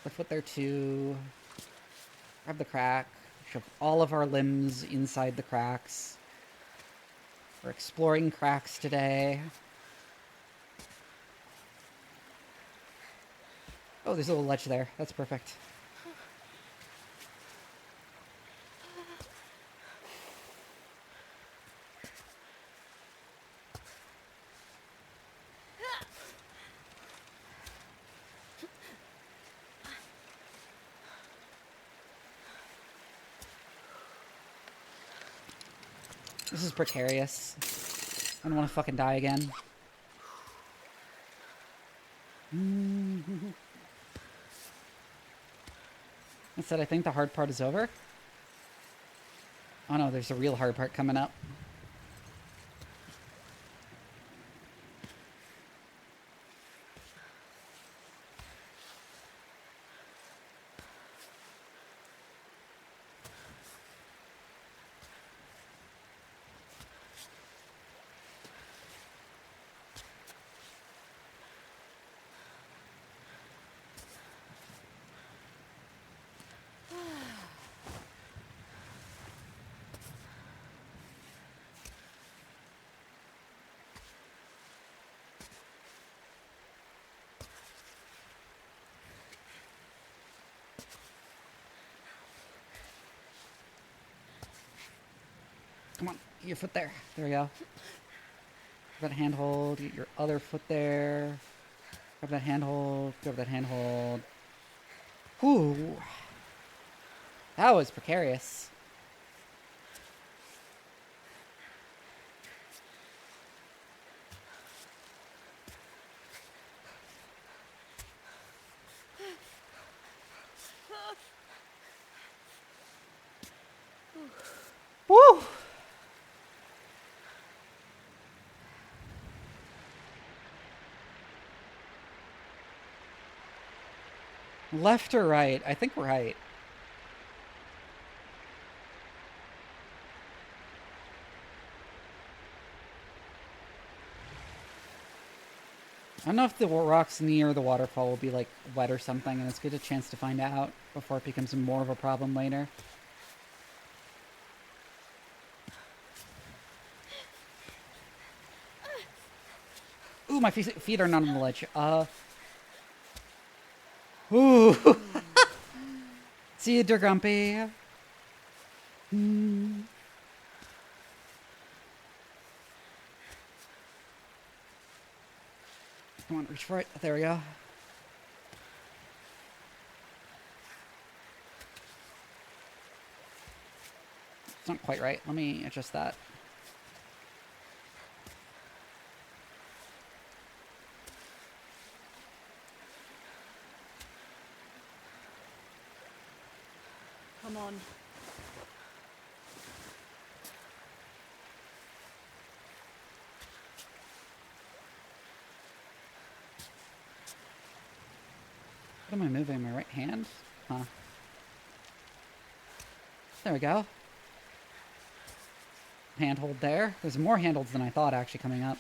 Her foot there too. Grab the crack. Shove all of our limbs inside the cracks. We're exploring cracks today. Oh, there's a little ledge there. That's perfect. This is precarious. I don't want to fucking die again. I said I think the hard part is over. Oh no, there's a real hard part coming up. Come on, get your foot there. There we go. Grab that handhold, get your other foot there. Grab that handhold, grab that handhold. Whew. That was precarious. Woo! Left or right? I think right. I don't know if the rocks near the waterfall will be like wet or something, and it's good a chance to find out before it becomes more of a problem later. Ooh, my feet are not on the ledge. Ooh. See you, dear Grumpy. Come on, reach for it. There we go. It's not quite right. Let me adjust that. Come on. What am I moving? My right hand? Huh. There we go. handhold there. There's more handholds than I thought actually coming up.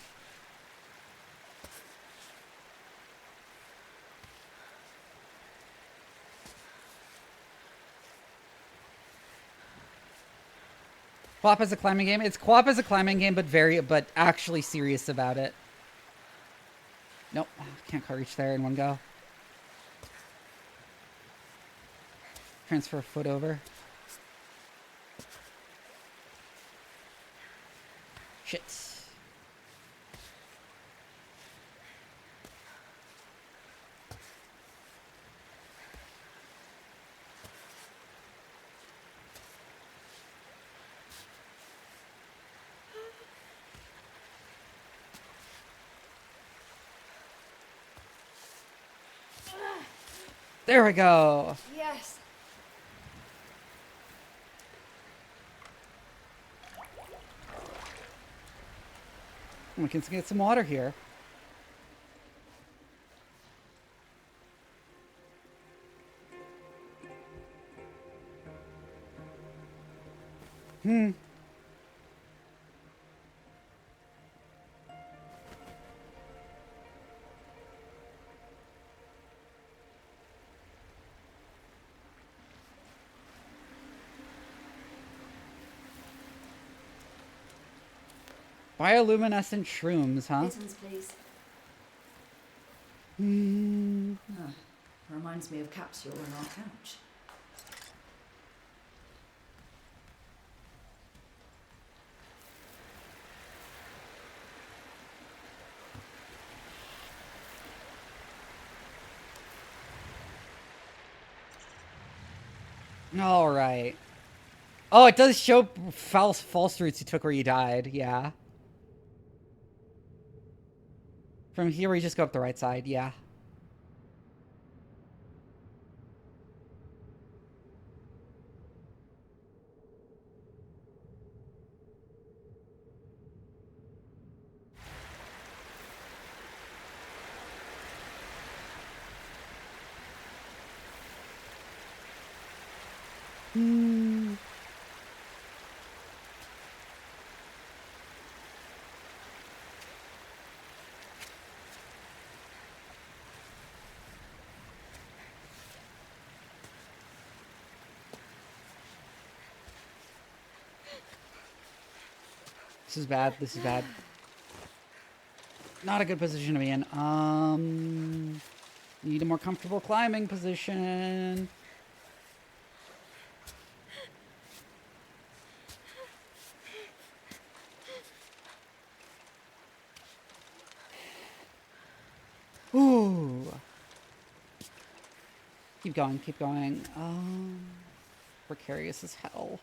Co-op as a climbing game. It's co-op as a climbing game, but actually serious about it. Nope, can't quite reach there in one go. Transfer a foot over. Shit. There we go. Yes. We can get some water here. Bioluminescent shrooms, huh? Kittens, please. Oh, reminds me of Capsule on our couch. All right. Oh, it does show false routes you took where you died. Yeah. From here, we just go up the right side. Yeah. This is bad. This is bad. Not a good position to be in. Need a more comfortable climbing position. Ooh. Keep going, keep going. Precarious as hell.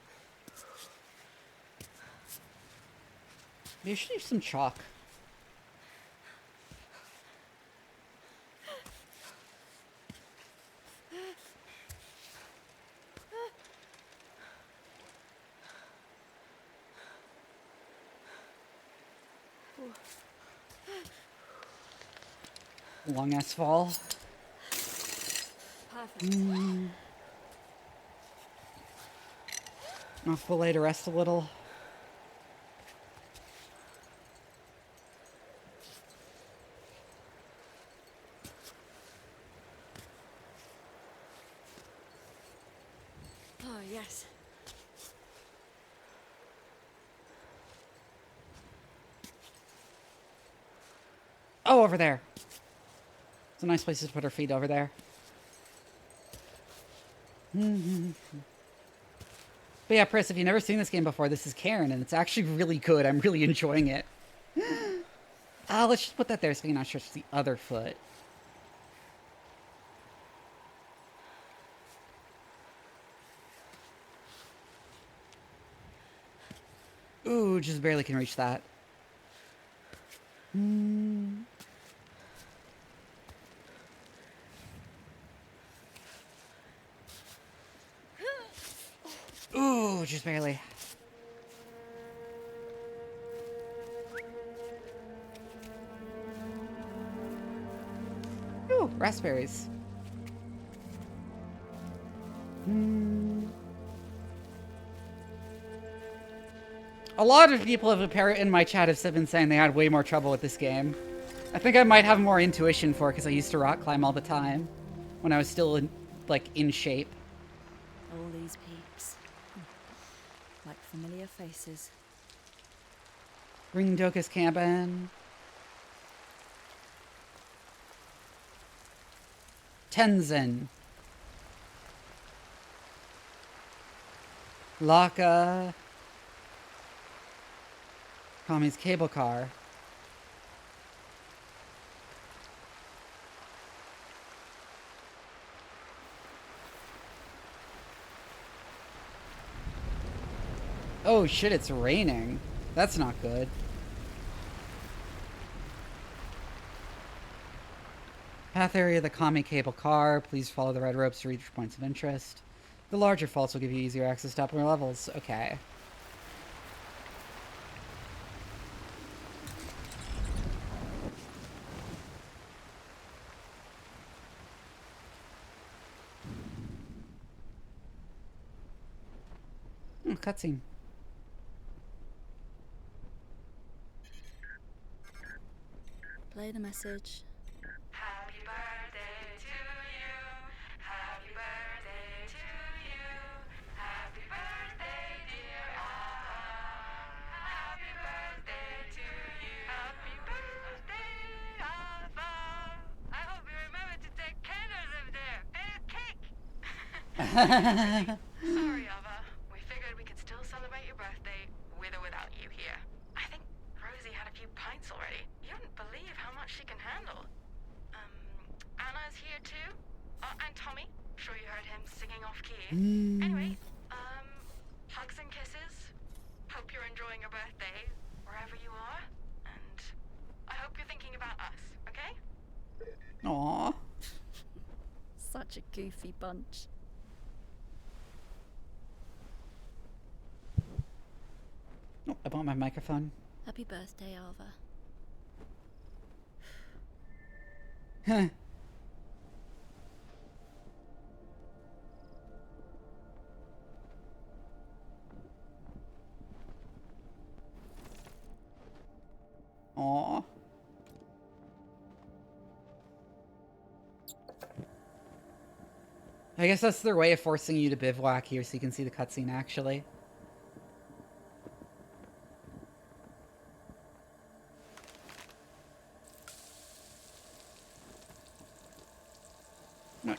Maybe I should use some chalk. Long ass fall. Perfect. Off belay to rest a little. Oh, yes. Oh, over there. It's a nice place to put our feet over there. But yeah, Pris, if you've never seen this game before, this is Cairn, and it's actually really good. I'm really enjoying it. Let's just put that there so you're not stretch the other foot. Ooh, just barely can reach that. Ooh, just barely. Ooh, raspberries. A lot of people in my chat have been saying they had way more trouble with this game. I think I might have more intuition for it because I used to rock climb all the time when I was still in shape. All these peaks. Like familiar faces. Ring Doka's cabin. Tenzin. Laka. Kami's cable car. Oh shit, it's raining. That's not good. Path area of the Kami cable car. Please follow the red ropes to reach points of interest. The larger faults will give you easier access to upper levels. Okay. Cutscene. Play the message. Happy birthday to you. Happy birthday to you. Happy birthday, dear Alpha. Happy birthday to you. Happy birthday, Alpha. I hope you remember to take candles up there and a cake. Sorry, Alpha. We figured we could still celebrate your birthday with or without you here. I think Rosie had a few pints already. You wouldn't believe how much she can handle. Anna's here too. And Tommy. Sure you heard him singing off key. Anyway, hugs and kisses. Hope you're enjoying your birthday wherever you are. And I hope you're thinking about us, okay? Aww. Such a goofy bunch. Oh, I bought my microphone. Happy birthday, Alva. Huh. Aww. I guess that's their way of forcing you to bivouac here so you can see the cutscene actually.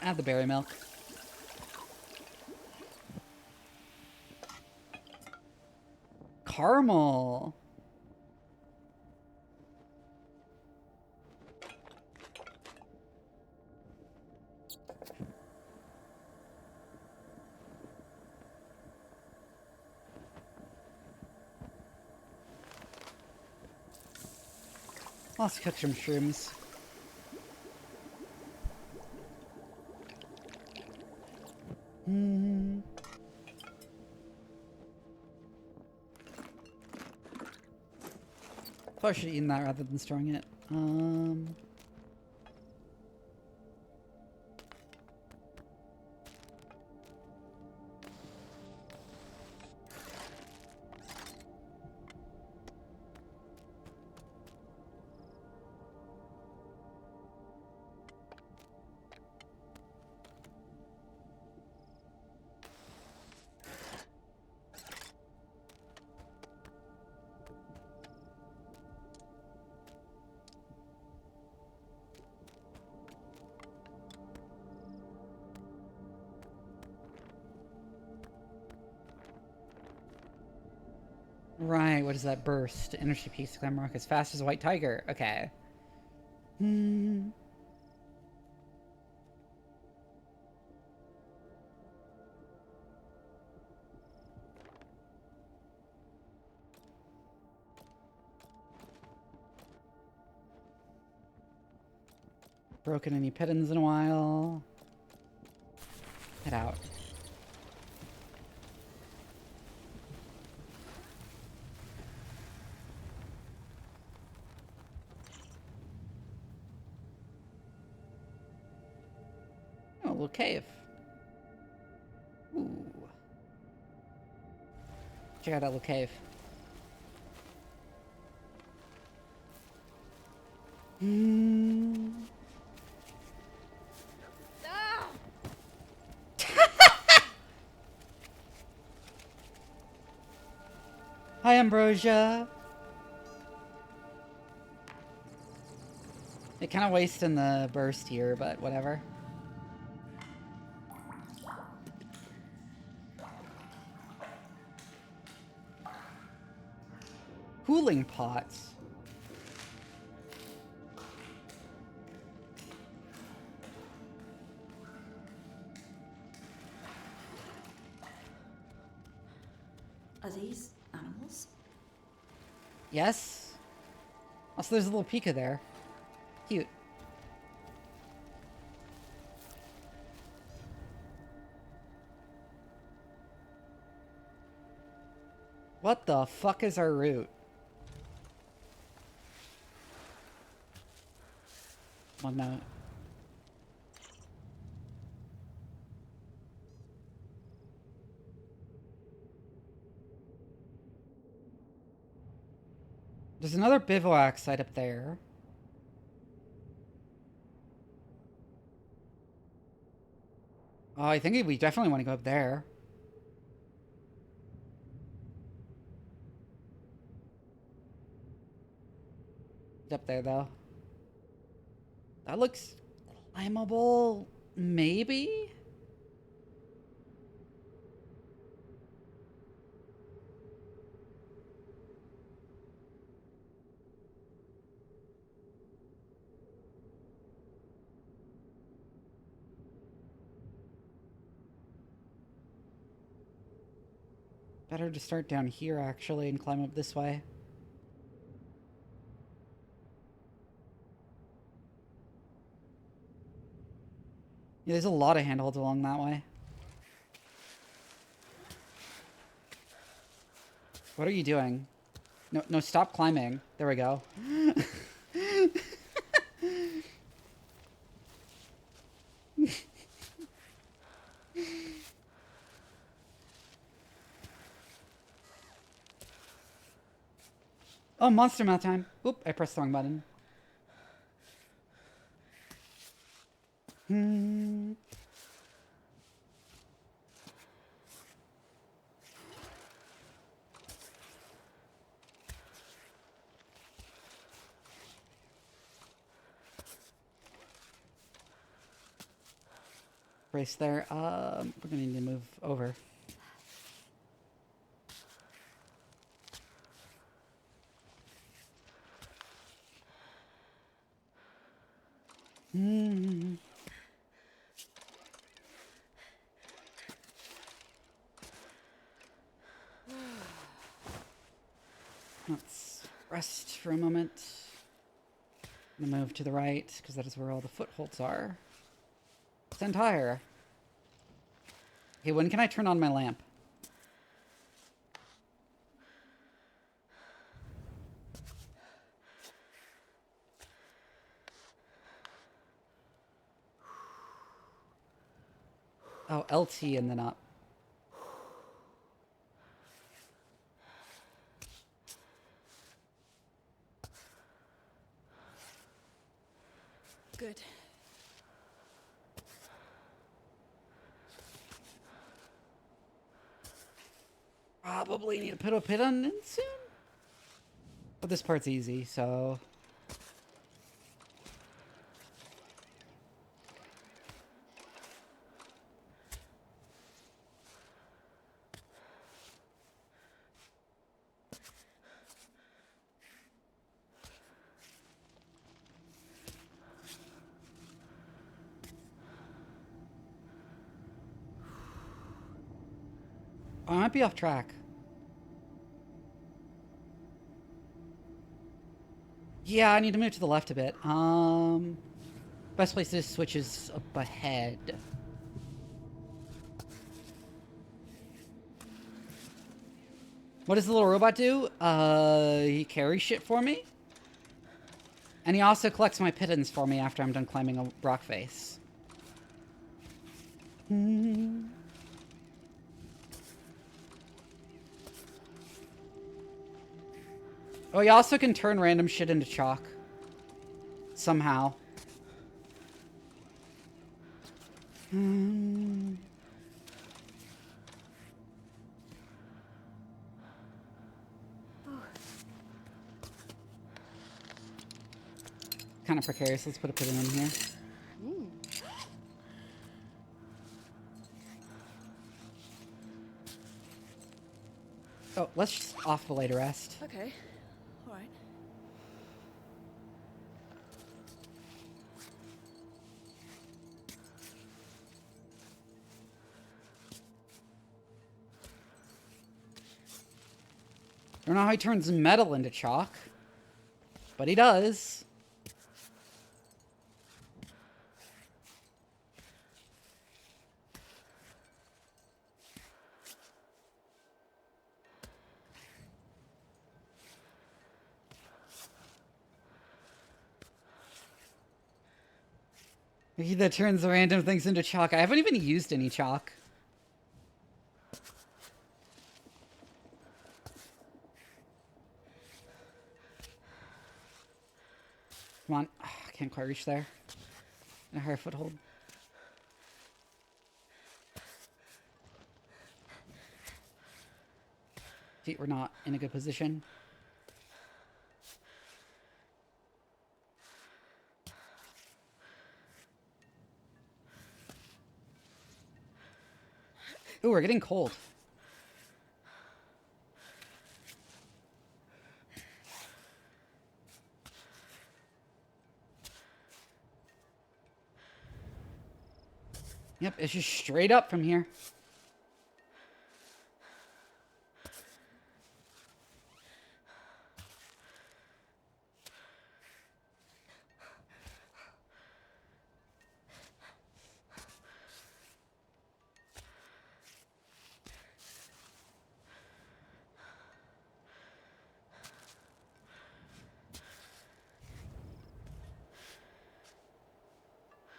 Add the berry milk. Caramel. Let's cook some shrooms. Probably should have eaten that rather than storing it. Right, what is that burst? Energy piece to climb rock as fast as a white tiger. Okay. Broken any pittons in a while. Head out. Oh, a little cave. Ooh. Check out that little cave. Hi, Ambrosia. It kind of wasting the burst here, but whatever. Cooling pots. Are these animals? Yes. Also, there's a little Pika there. Cute. What the fuck is our route? Well, no. There's another bivouac site up there. Oh, I think we definitely want to go up there. It's up there, though. That looks climbable, maybe? Better to start down here, actually, and climb up this way. Yeah, there's a lot of handholds along that way. What are you doing? No, no, stop climbing. There we go. Oh, monster mouth time. Oop, I pressed the wrong button. Brace there. We're gonna need to move over. Let's rest for a moment. I'm gonna move to the right, because that is where all the footholds are. Stand higher. Okay, when can I turn on my lamp? Oh, LT and then up. Good. Probably need to put a pit on it soon. But this part's easy, so... I might be off track. Yeah, I need to move to the left a bit. Best place to switch is up ahead. What does the little robot do? He carries shit for me. And he also collects my pittance for me after I'm done climbing a rock face. Oh, you also can turn random shit into chalk. somehow. Kind of precarious. Let's put a pin in here. Oh, let's just off the lay to rest. Okay. All right. I don't know how he turns metal into chalk, but he does. He that turns random things into chalk. I haven't even used any chalk. Come on. I can't quite reach there. A higher foothold. Feet were not in a good position. Ooh, we're getting cold. Yep, it's just straight up from here.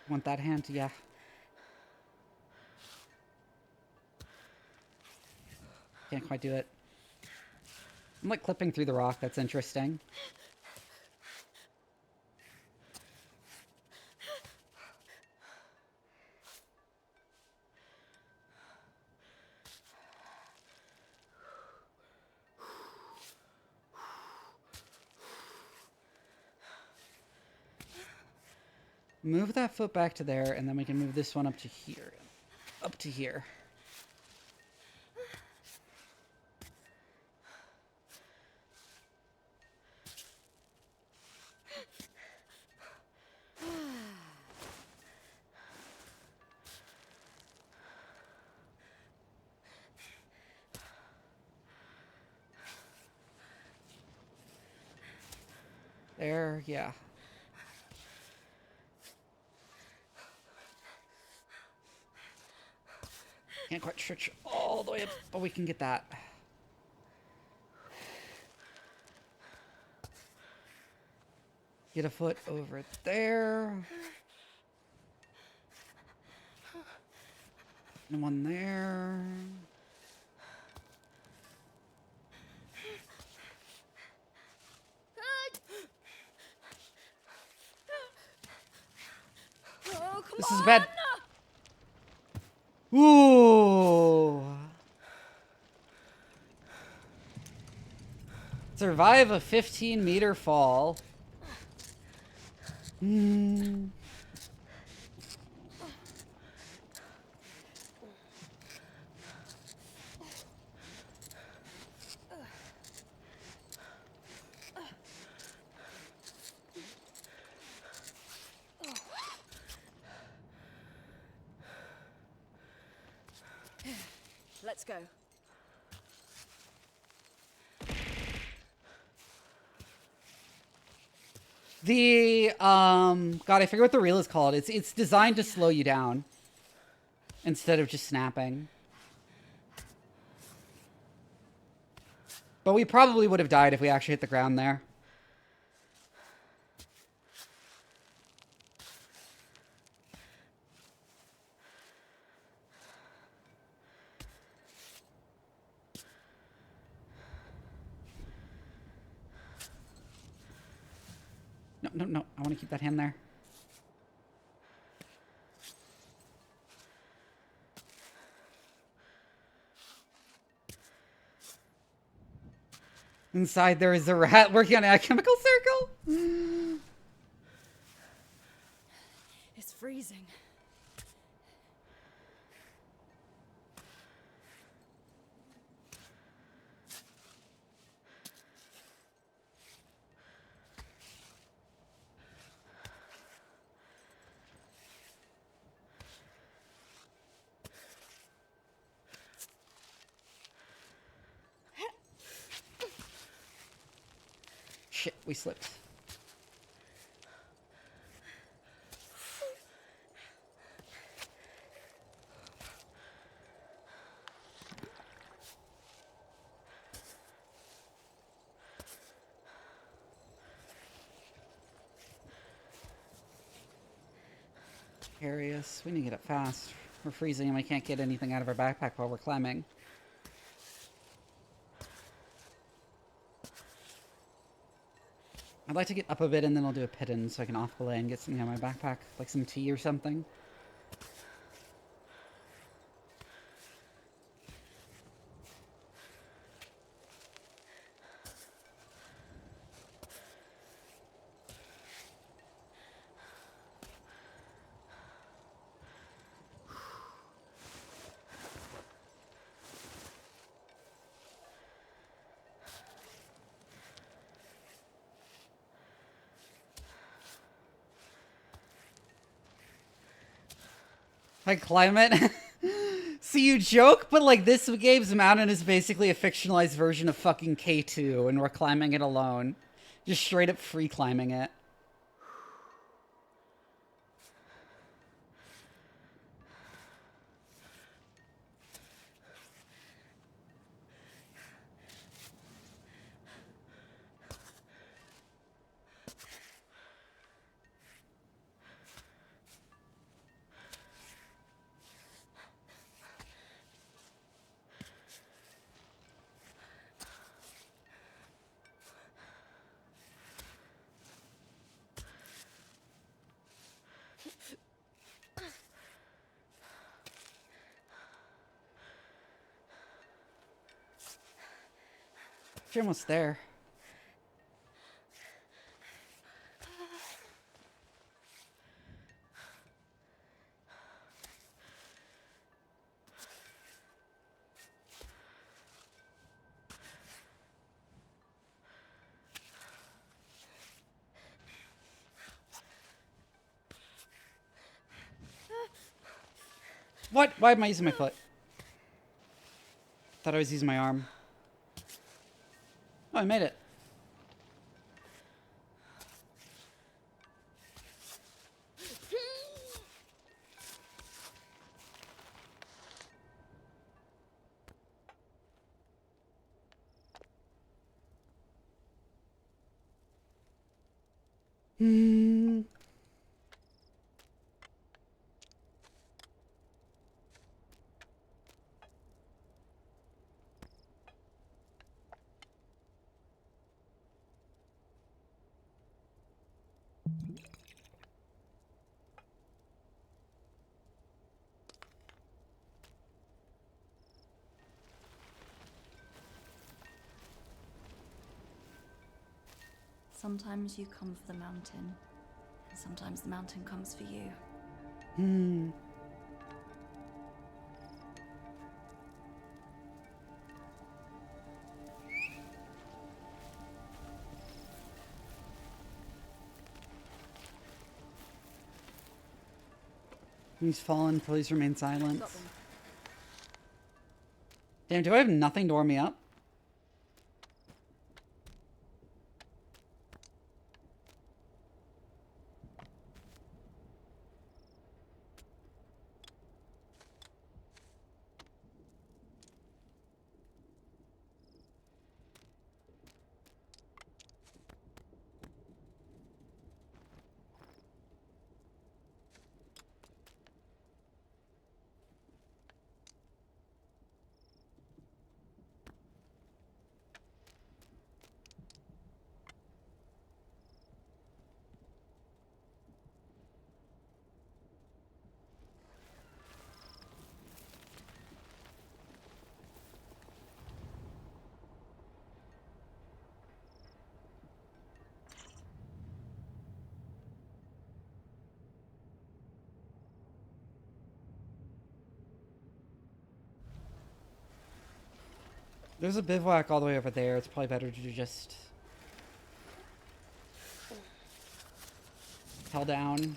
Want that hand? Yeah. Can't quite do it. I'm like clipping through the rock. That's interesting. Move that foot back to there, and then we can move this one up to here. Up to here. There, yeah. Can't quite stretch all the way up, but we can get that. Get a foot over there. And one there. Oh, come This on! is bad. Ooh. Survive a 15-meter fall. Let's go. The God, I forget what the reel is called. It's designed to slow you down instead of just snapping. But we probably would have died if we actually hit the ground there. No, no, no. I want to keep that hand there. Inside there is a rat working on a chemical circle. It's freezing. Shit, we slipped. Curious. We need to get up fast. We're freezing and we can't get anything out of our backpack while we're climbing. I'd like to get up a bit and then I'll do a pit-in so I can off-belay and get something out of my backpack, like some tea or something. Like climate. So you joke, but like this game's mountain is basically a fictionalized version of fucking K2 and we're climbing it alone. Just straight up free climbing it. You're almost there. What? Why am I using my foot? Thought I was using my arm. Oh, I made it. Sometimes you come for the mountain, and sometimes the mountain comes for you. He's fallen. Please remain silent. Damn, do I have nothing to warm me up? There's a bivouac all the way over there. It's probably better to just tell down.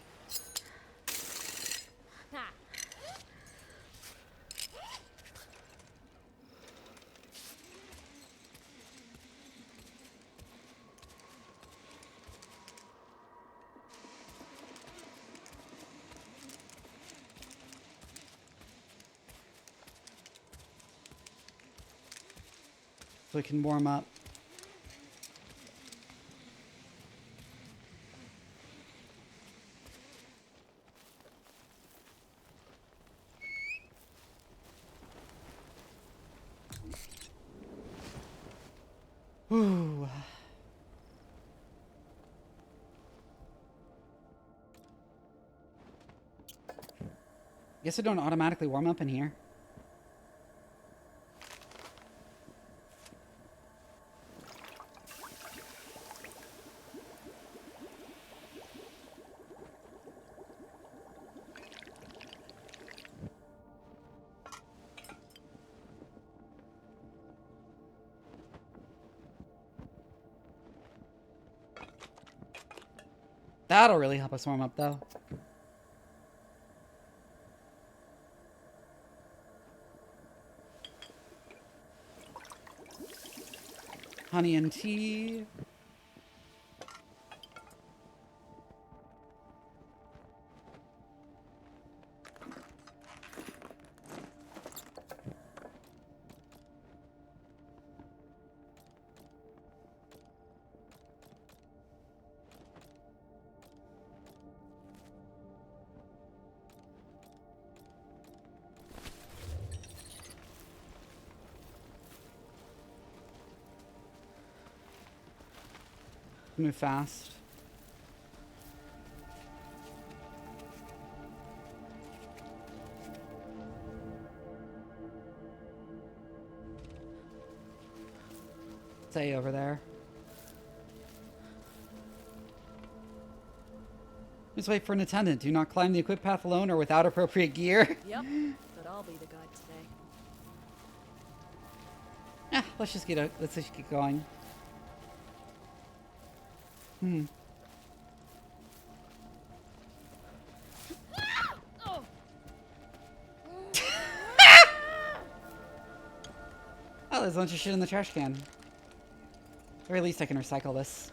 So we can warm up. Ooh. Guess I don't automatically warm up in here. That'll really help us warm up, though. Honey and tea. Move fast. Stay over there. Just wait for an attendant. Do not climb the equip path alone or without appropriate gear. Yep, but I'll be the guide today. Yeah, let's just get going. Oh, there's a bunch of shit in the trash can. Or at least I can recycle this.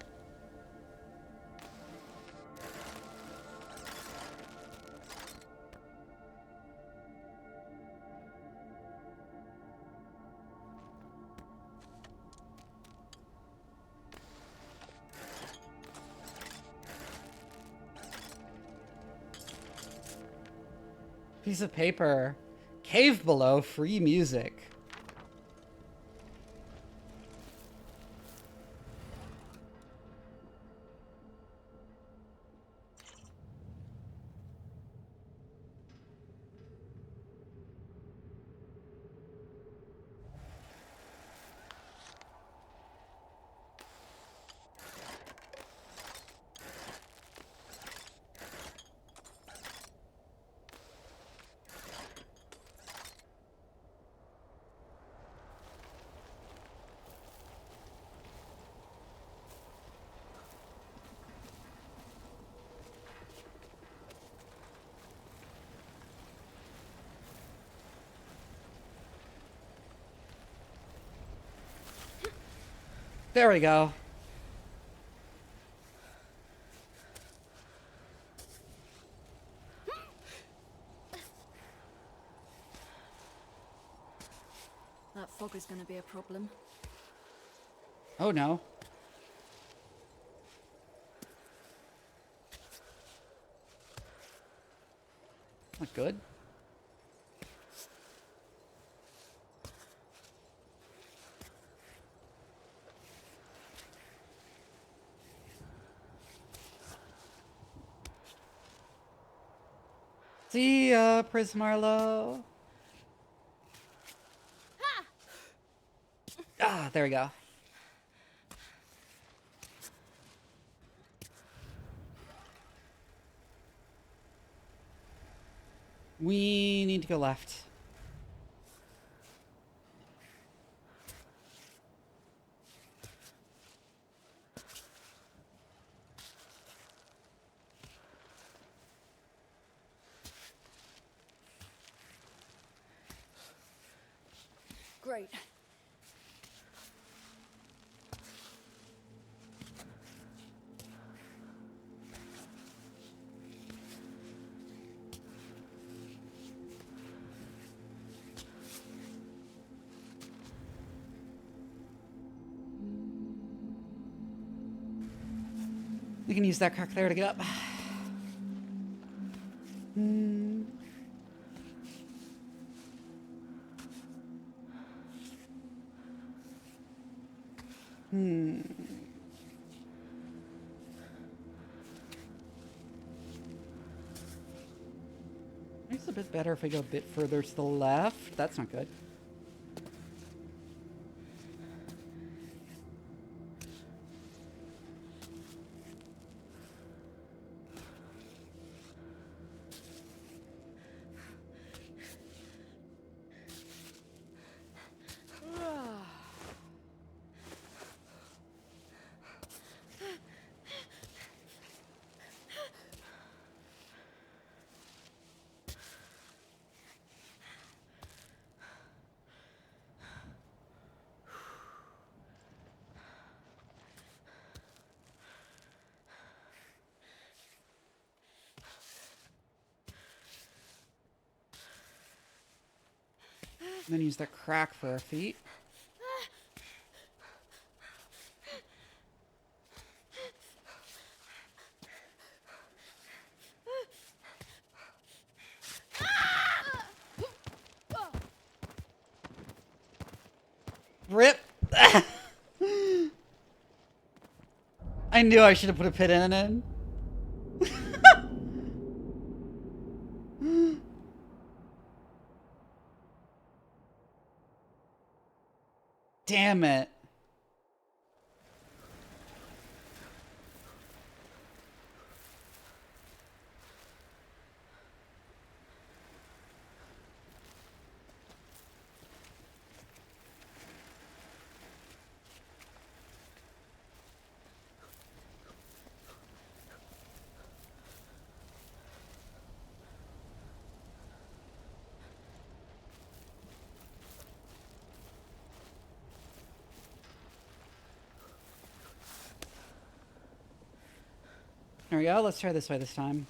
Piece of paper. Cave below, free music. There we go. That fog is going to be a problem. Oh no. Not good. See ya, Prismarlo. Ah, there we go. We need to go left. Great. We can use that crack there to get up. It's a bit better if I go a bit further to the left. That's not good. Then use that crack for our feet. Rip. I knew I should have put a pin in it. Damn it. There we go. Let's try this way this time.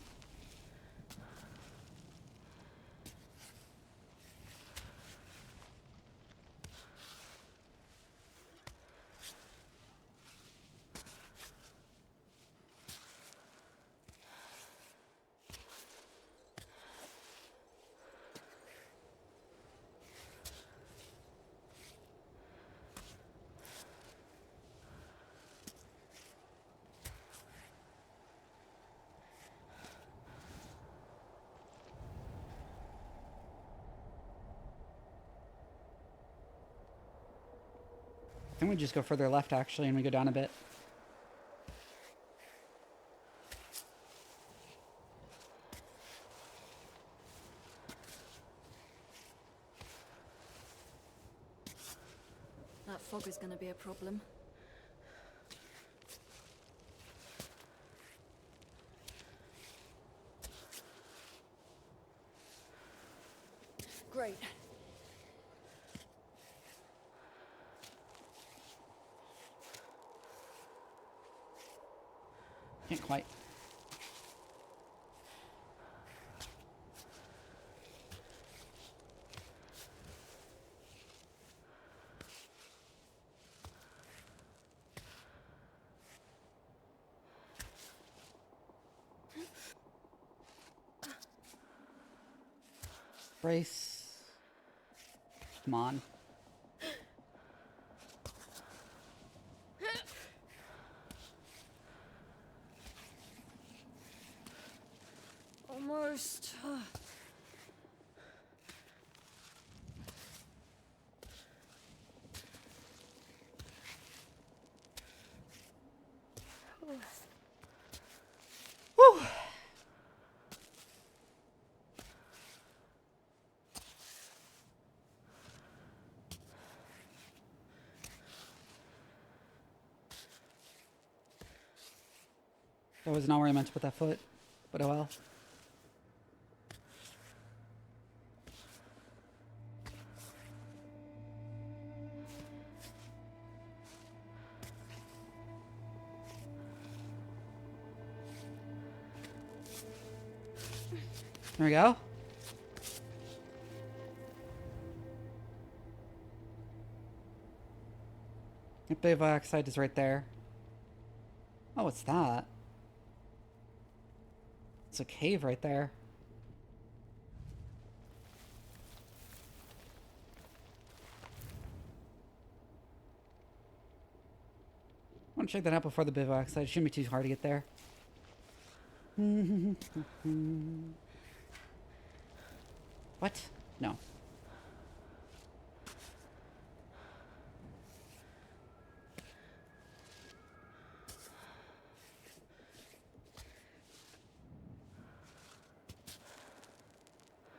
I think we just go further left, actually, and we go down a bit. That fog is going to be a problem. Great. Can't quite. Brace. Come on. Almost. Woo! That was not where I meant to put that foot, but oh well. There we go. The bioxide is right there. Oh, what's that? It's a cave right there. I want to check that out before the bioxide. It shouldn't be too hard to get there. What? No.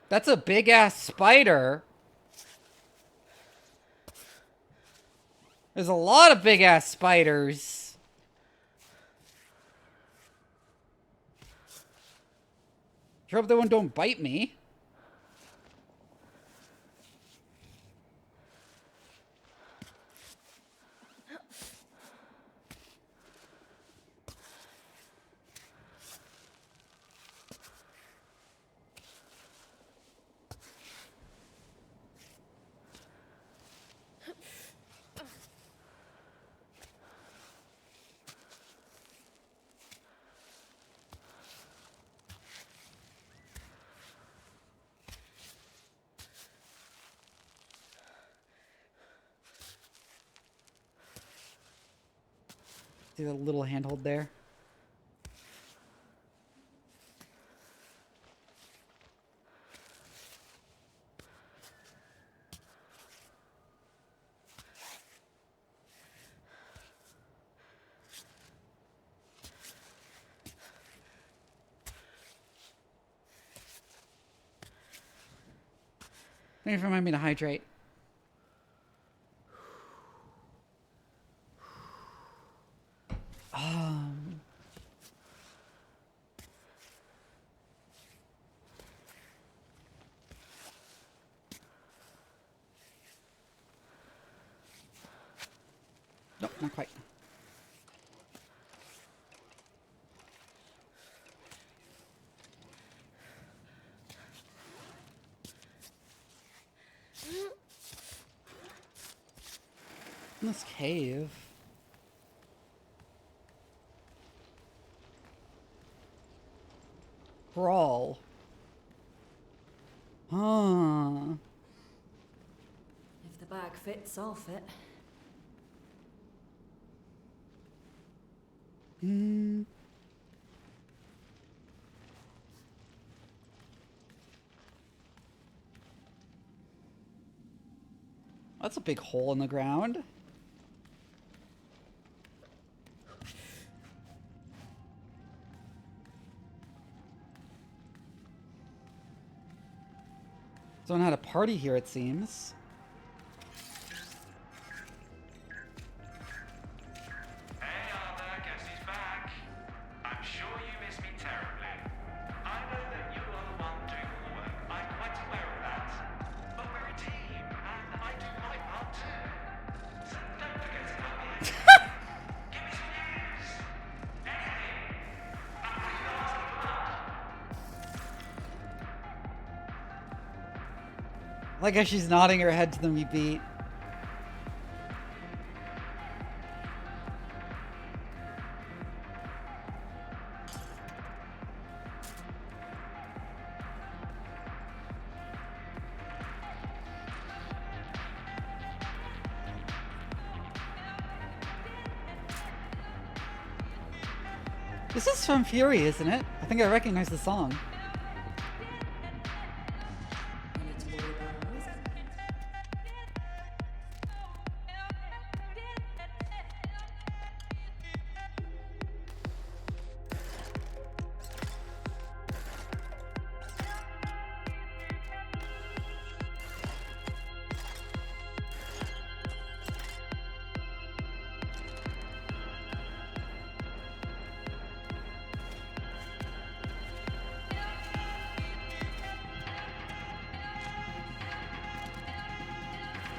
That's a big ass spider. There's a lot of big ass spiders. Sure hope that one don't bite me. See that little handhold there? Thank you for reminding me to hydrate. Nope, not quite. In this cave. Brawl. Huh. If the bag fits, I'll fit. Hmm. That's a big hole in the ground. Someone had a party here, it seems. Hey Arthur, guess who's back? I'm sure you miss me terribly. I know that you are the one doing all the work. I'm quite aware of that. But we're a team, and I do my part too. So don't forget to come here. Give me some news. Anything. I'm really not asking for much. Like how she's nodding her head to the beat. This is from Fury, isn't it? I think I recognize the song.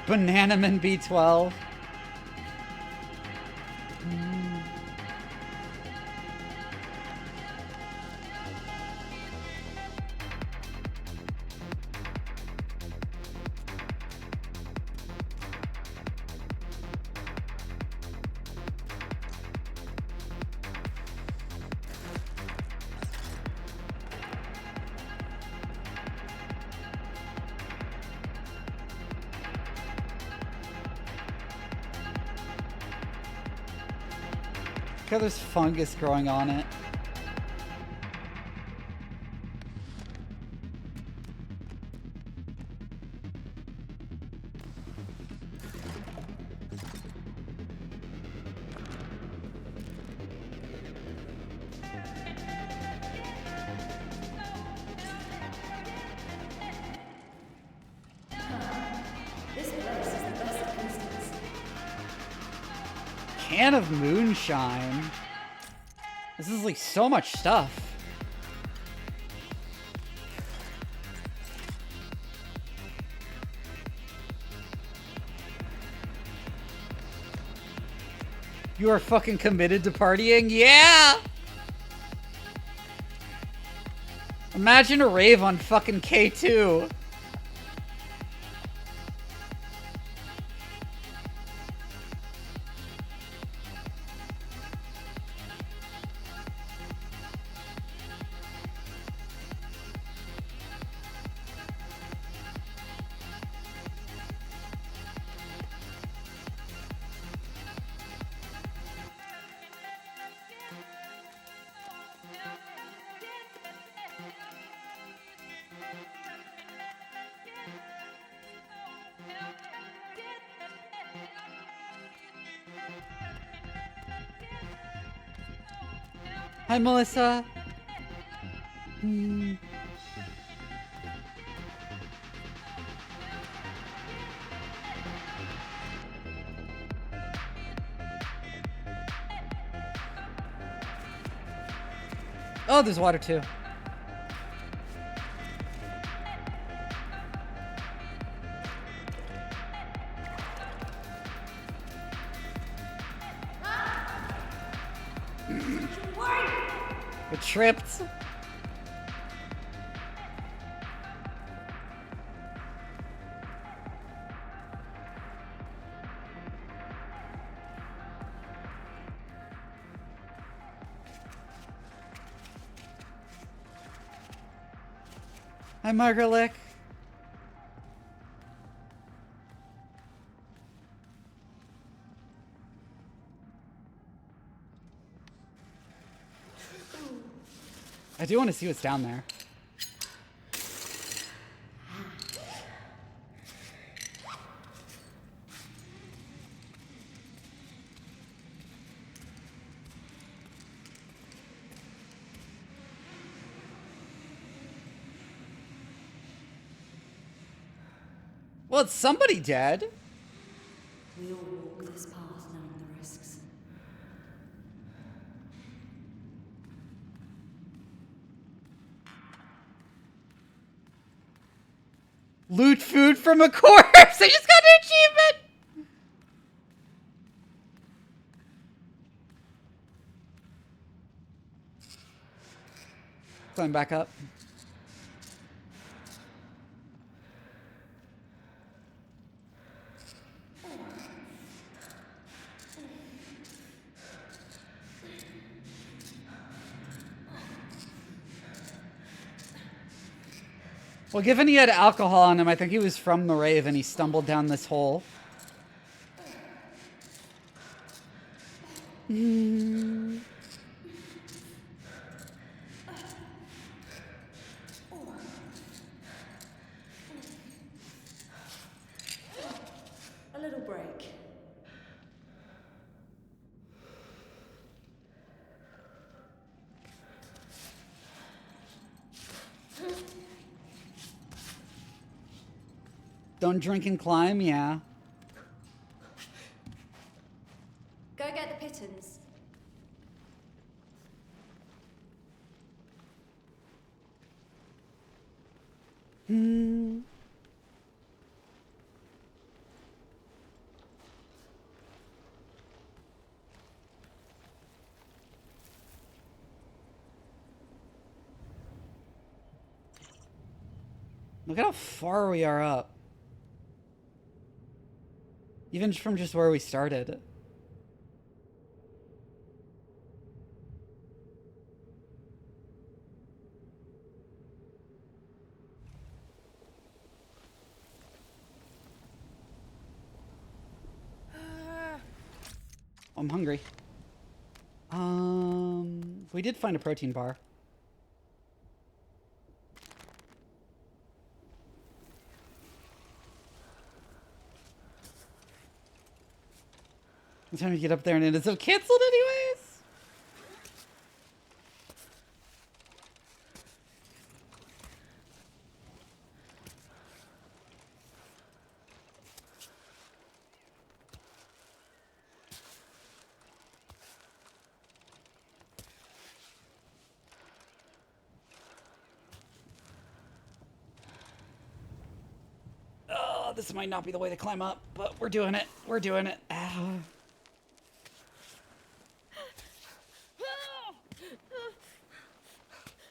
Bananaman B12. how there's fungus growing on it. Can of moonshine. This is like so much stuff. You are fucking committed to partying? Yeah! Imagine a rave on fucking K2. Hi, Melissa. Oh, there's water too. It tripped. Hi, Margaret. I do want to see what's down there. Well, it's somebody dead. We all walk this path knowing the risks. Loot food from a corpse! I just got an achievement! Climb back up. Well, given he had alcohol on him, I think he was from the rave and he stumbled down this hole. A little break. Don't drink and climb, yeah. Go get the pittance. Look at how far we are up. Even from just where we started. I'm hungry. We did find a protein bar. By the time you get up there and it is canceled anyways. Oh, this might not be the way to climb up, but we're doing it. We're doing it. Ow.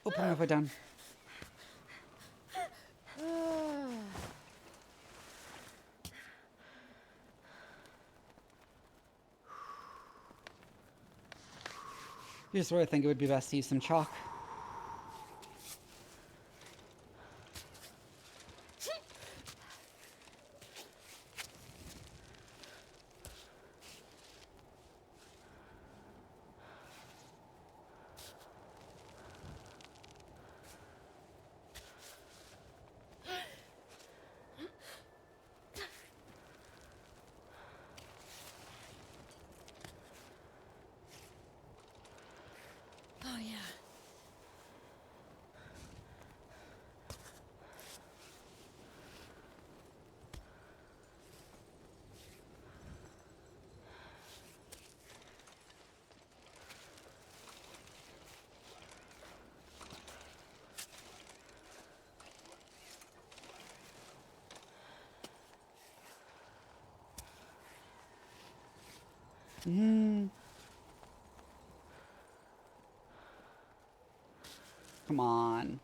Oh, put my foot down. Here's where I think it would be best to use some chalk. Come on.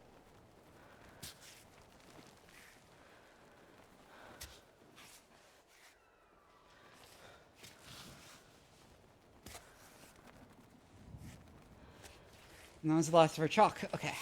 And that was the last of our chalk. Okay.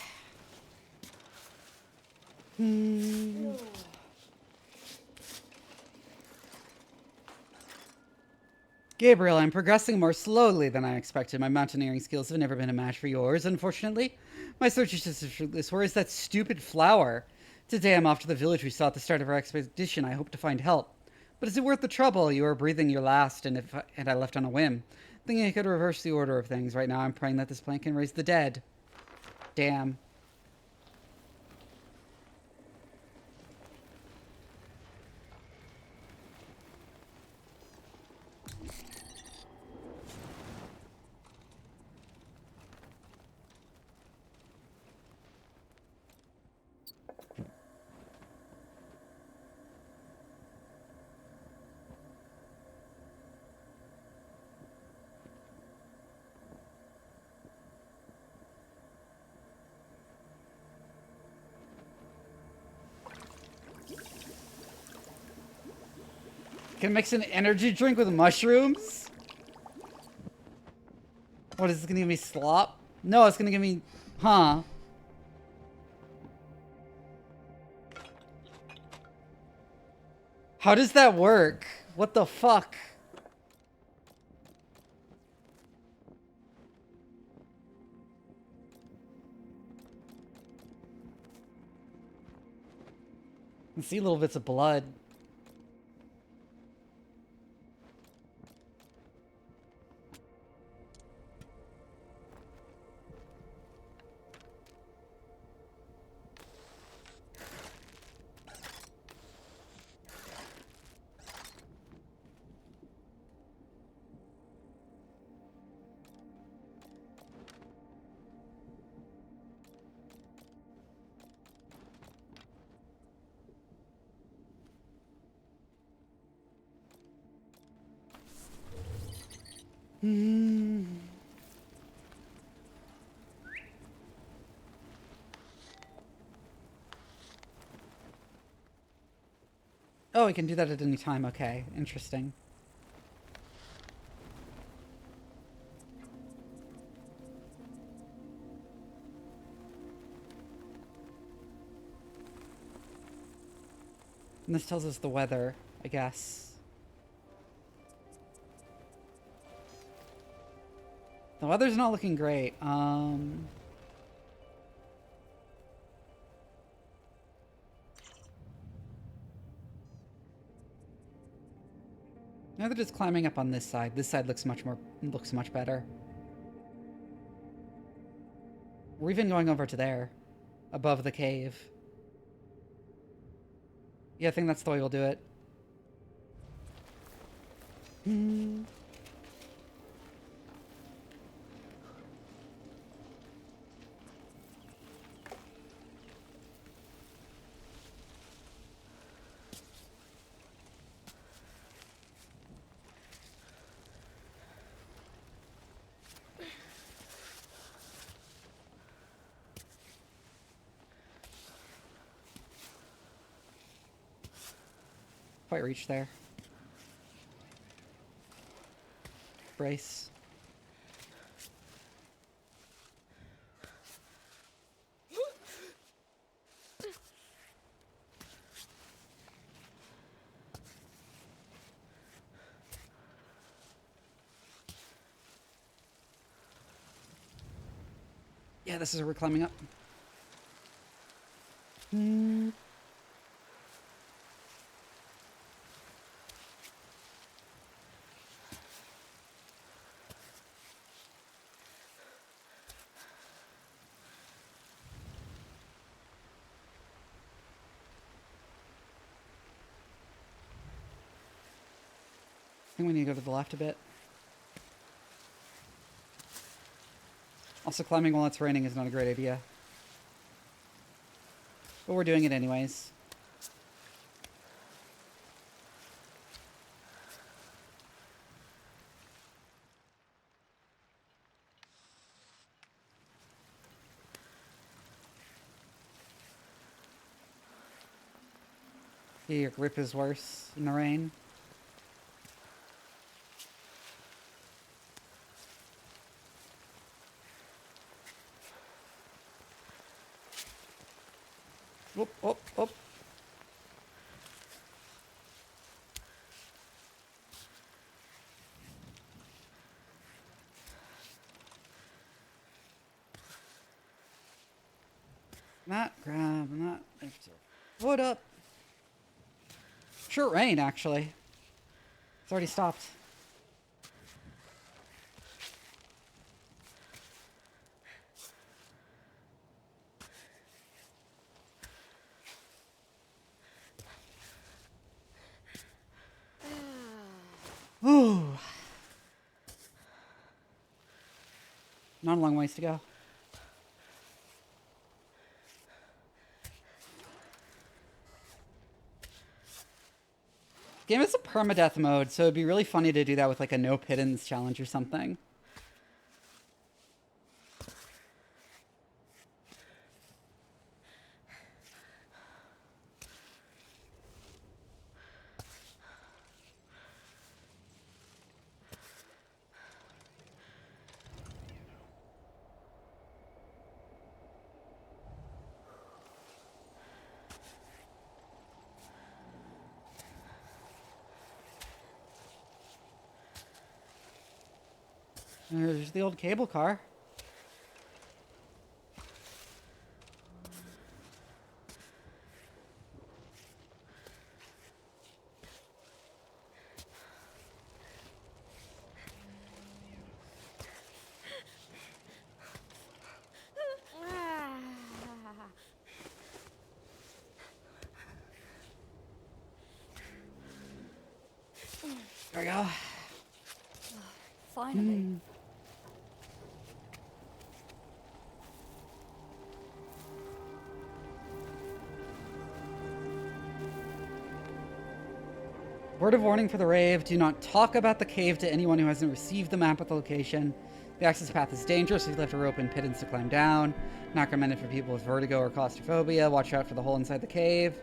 Gabriel, I'm progressing more slowly than I expected. My mountaineering skills have never been a match for yours, unfortunately. My search is fruitless. Where is that stupid flower? Today I'm off to the village we saw at the start of our expedition. I hope to find help. But is it worth the trouble? You are breathing your last, and I left on a whim. Thinking I could reverse the order of things. Right now I'm praying that this plant can raise the dead. Damn. Can mix an energy drink with mushrooms? What, is this gonna give me slop? No, it's gonna give me... Huh. How does that work? What the fuck? I can see little bits of blood. Oh, we can do that at any time. Okay, interesting. And this tells us the weather, I guess. The weather's not looking great. Now they're just climbing up on this side. This side looks much better. We're even going over to there, above the cave. Yeah, I think that's the way we'll do it. Quite reach there. Brace. Yeah, this is where we're climbing up. I think we need to go to the left a bit. Also, climbing while it's raining is not a great idea. But we're doing it anyways. Yeah, your grip is worse in the rain. Whoop, whoop, whoop. Not grab, not lift it. Foot up. Short rain, actually. It's already stopped. Ooh. Not a long ways to go. Game is a permadeath mode, so it'd be really funny to do that with like a no pittance challenge or something. There's the old cable car. There we go. Finally. Word of warning for the rave. Do not talk about the cave to anyone who hasn't received the map at the location. The access path is dangerous. We've left a rope and pittance to climb down. Not recommended for people with vertigo or claustrophobia. Watch out for the hole inside the cave.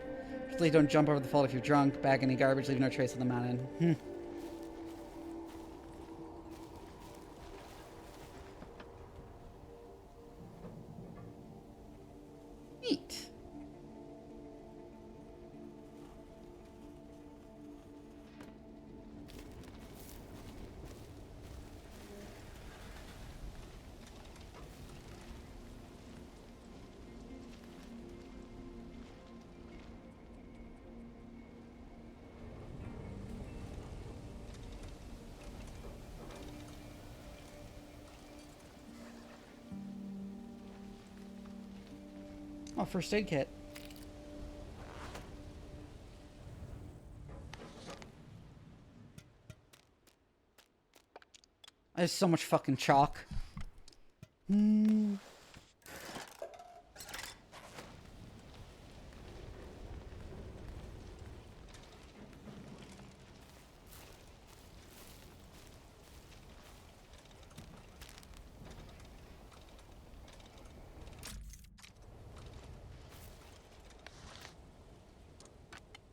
Please don't jump over the fault if you're drunk. Bag any garbage. Leave no trace on the mountain. Neat. Oh, first aid kit. There's so much fucking chalk.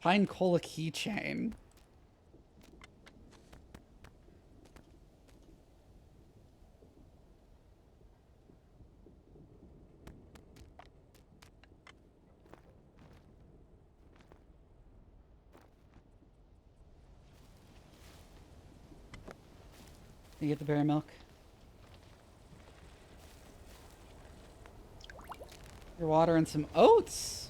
Pine cola keychain. You get the berry milk. Your water and some oats.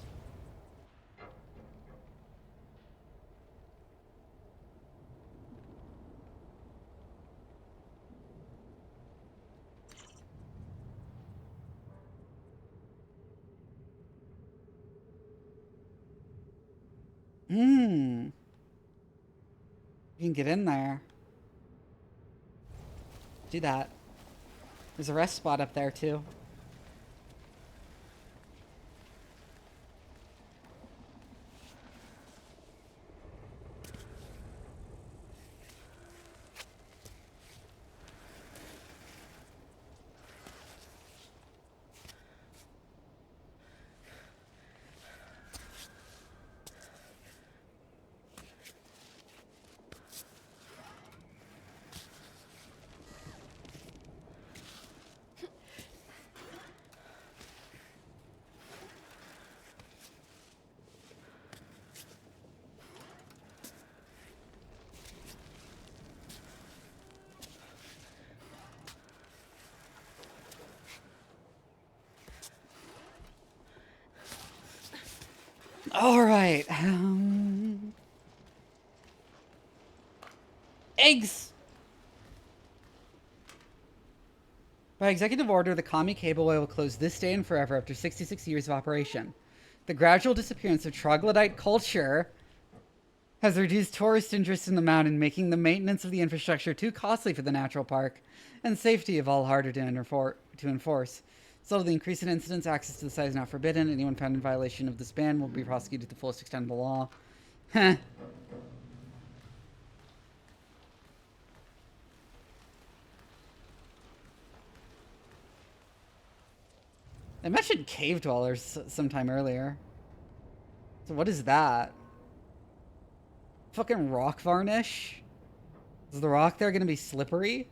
You can get in there. Do that. There's a rest spot up there too. All right. Eggs. By executive order, the Kami Cableway will close this day and forever after 66 years of operation. The gradual disappearance of troglodyte culture has reduced tourist interest in the mountain, making the maintenance of the infrastructure too costly for the natural park, and safety of all harder to enforce. So the increase in incidents, access to the site is now forbidden. Anyone found in violation of this ban will be prosecuted to the fullest extent of the law. Heh. They mentioned cave dwellers sometime earlier. So what is that? Fucking rock varnish? Is the rock there gonna be slippery?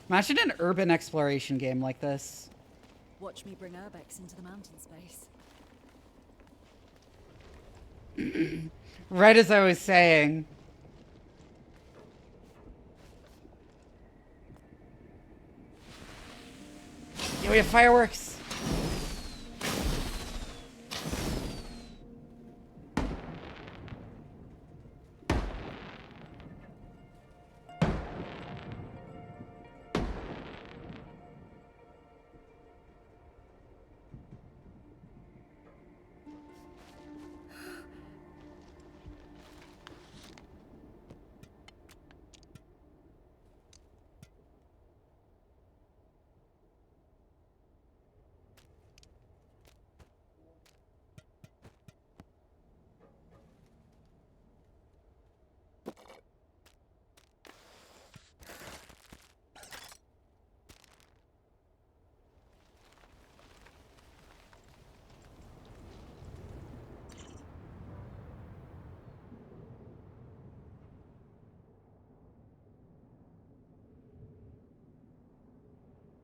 Imagine an urban exploration game like this. Watch me bring Urbex into the mountain space. Right as I was saying. Yeah, we have fireworks.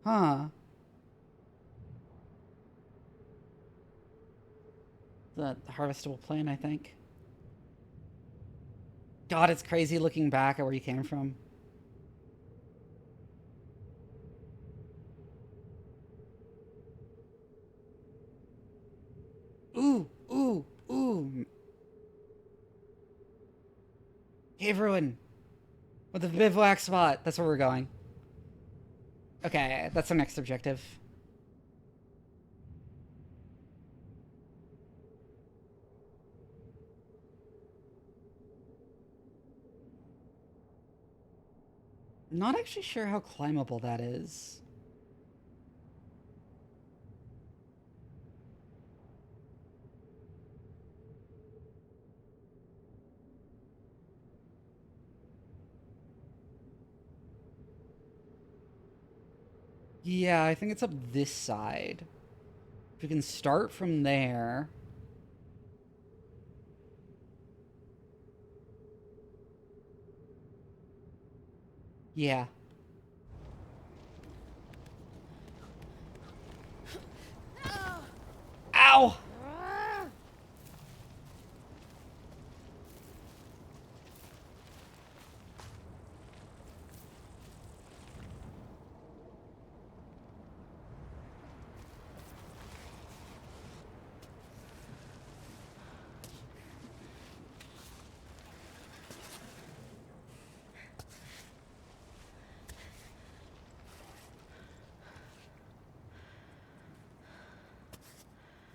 Huh. The harvestable plant, I think. God, it's crazy looking back at where you came from. Ooh, ooh, ooh. Cave ruin. With the bivouac spot. That's where we're going. Okay, that's our next objective. Not actually sure how climbable that is. Yeah, I think it's up this side. If we can start from there. Yeah. Ow!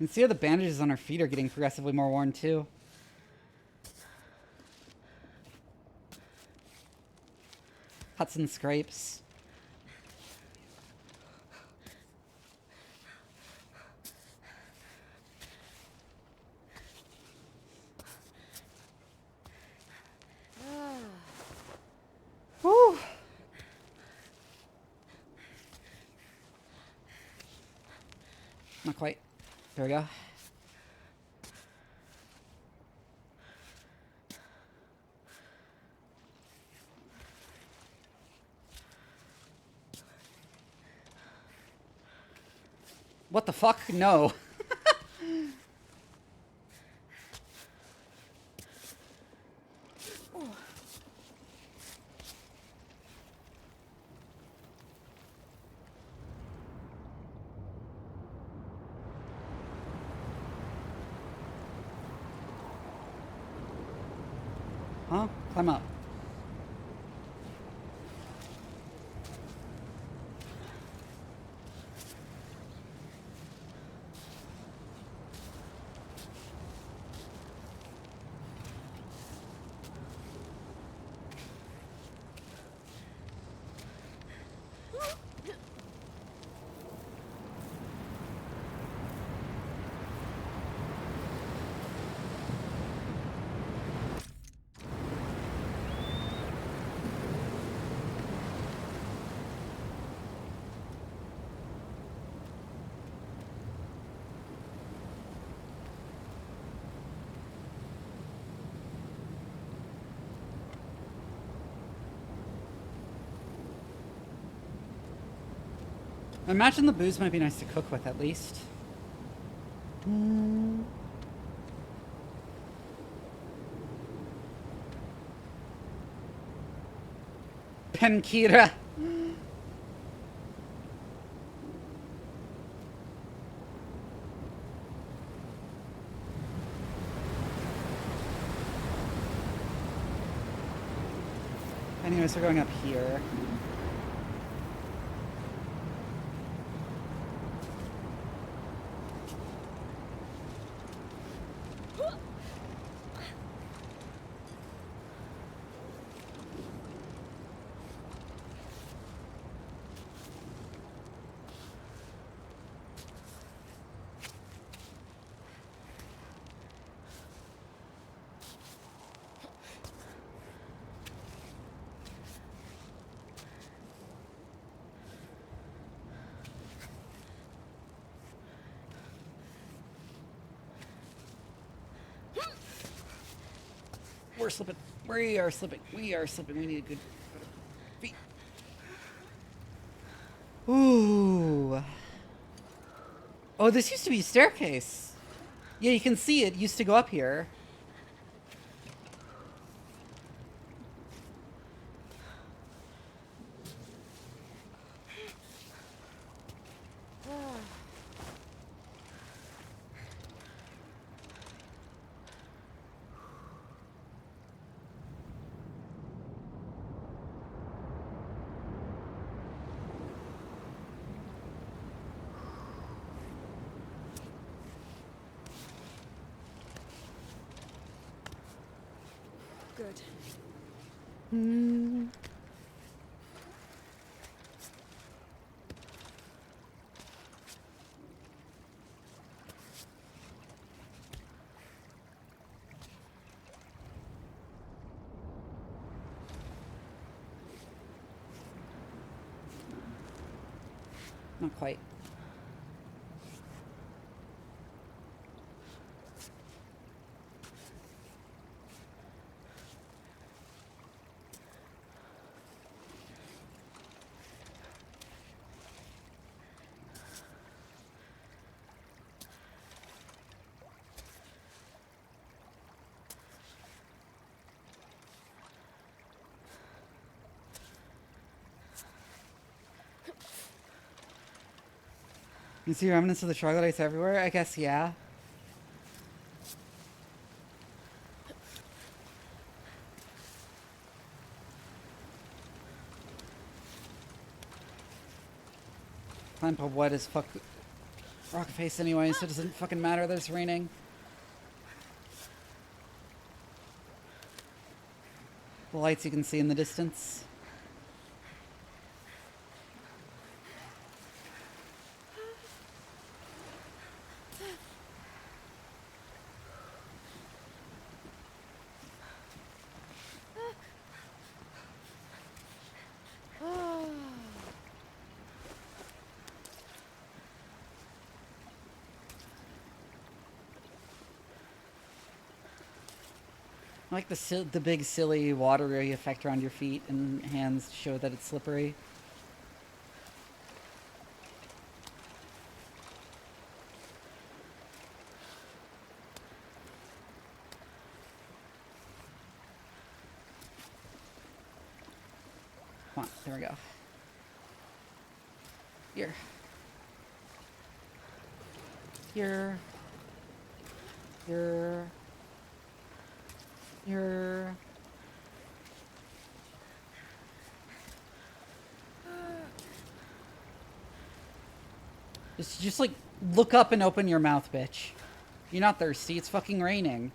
You can see how the bandages on our feet are getting progressively more worn, too. Cuts and scrapes. Whew. Not quite. There we go. What the fuck? No. Huh? Climb up. I imagine the booze might be nice to cook with, at least. Penkira. Anyways, we're going up here. We're slipping. We are slipping. We are slipping. We need a good feet. Ooh. Oh, this used to be a staircase. Yeah, you can see it used to go up here. Good. Not quite. You see remnants of the troglodytes everywhere? I guess, yeah. Climb up wet as fuck rock face anyway, so it doesn't fucking matter that it's raining. The lights you can see in the distance. I like the big silly watery effect around your feet and hands to show that it's slippery. Come on, there we go. Here. Here. Here. Here. Just like look up and open your mouth, bitch. You're not thirsty, it's fucking raining.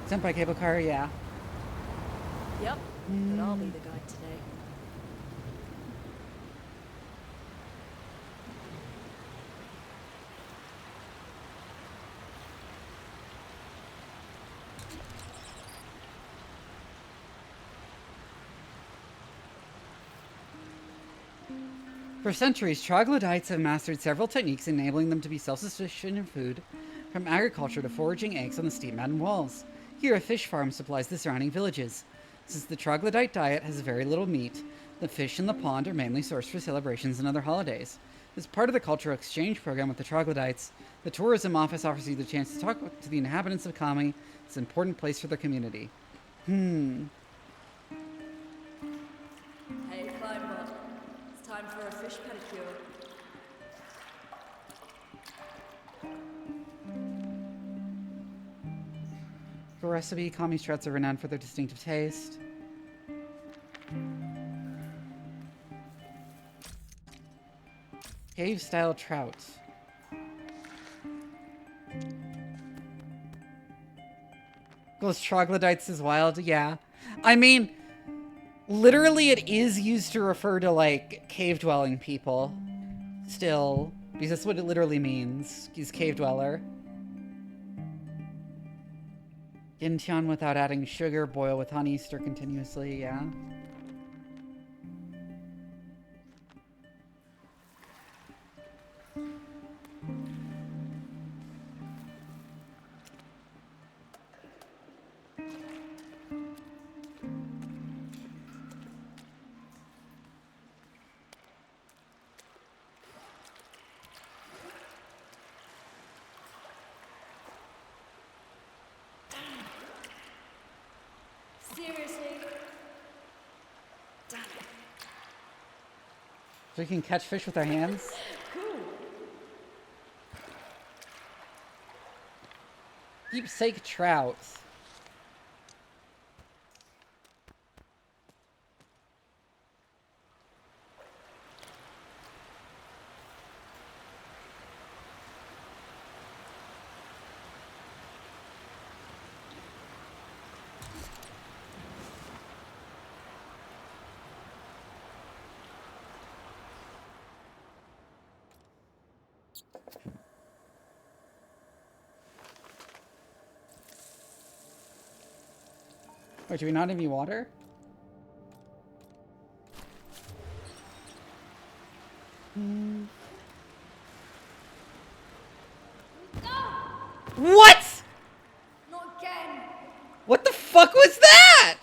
Senpai cable car, yeah. Yep, but I'll be the guide today. For centuries, troglodytes have mastered several techniques enabling them to be self-sufficient in food, from agriculture to foraging eggs on the steep mountain walls. Here, a fish farm supplies the surrounding villages. Since the troglodyte diet has very little meat, the fish in the pond are mainly sourced for celebrations and other holidays. As part of the cultural exchange program with the troglodytes, the tourism office offers you the chance to talk to the inhabitants of Kami. It's an important place for their community. Hey, Climebot. It's time for a fish pedicure. For recipe, Kami struts are renowned for their distinctive taste. Cave-style trout. Those troglodytes is wild, yeah. I mean, literally it is used to refer to, like, cave-dwelling people. Still, because that's what it literally means. He's cave dweller. Gintian without adding sugar, boil with honey, stir continuously, yeah. Seriously, So we can catch fish with our hands? Cool. Keepsake trout. Wait, do we not have any water? What? Not again. What the fuck was that?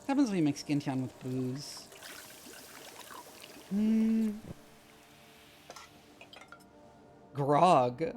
What happens when you mix Gintian with booze? Grog.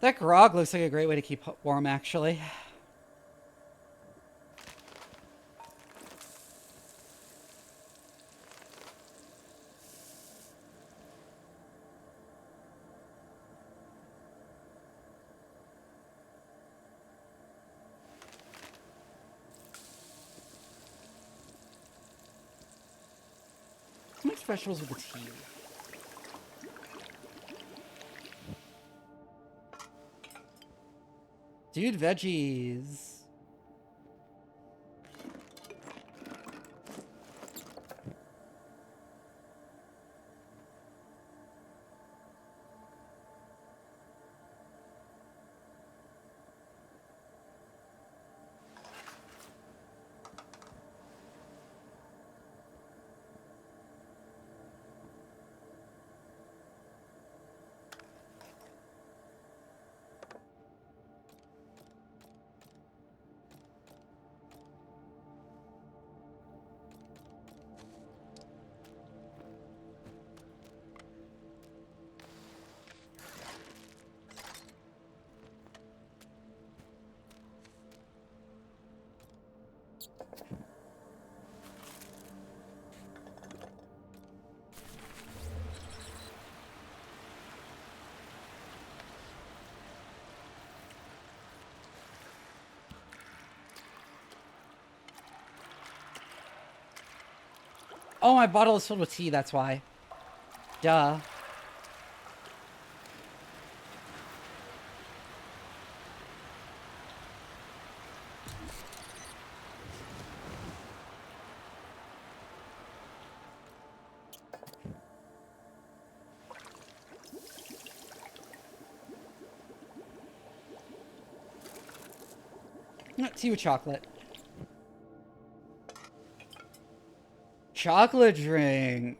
That grog looks like a great way to keep warm, actually. Mixed vegetables with a tea. Dude, veggies. Oh, my bottle is filled with tea, that's why. Duh. Tea with chocolate. Chocolate drink.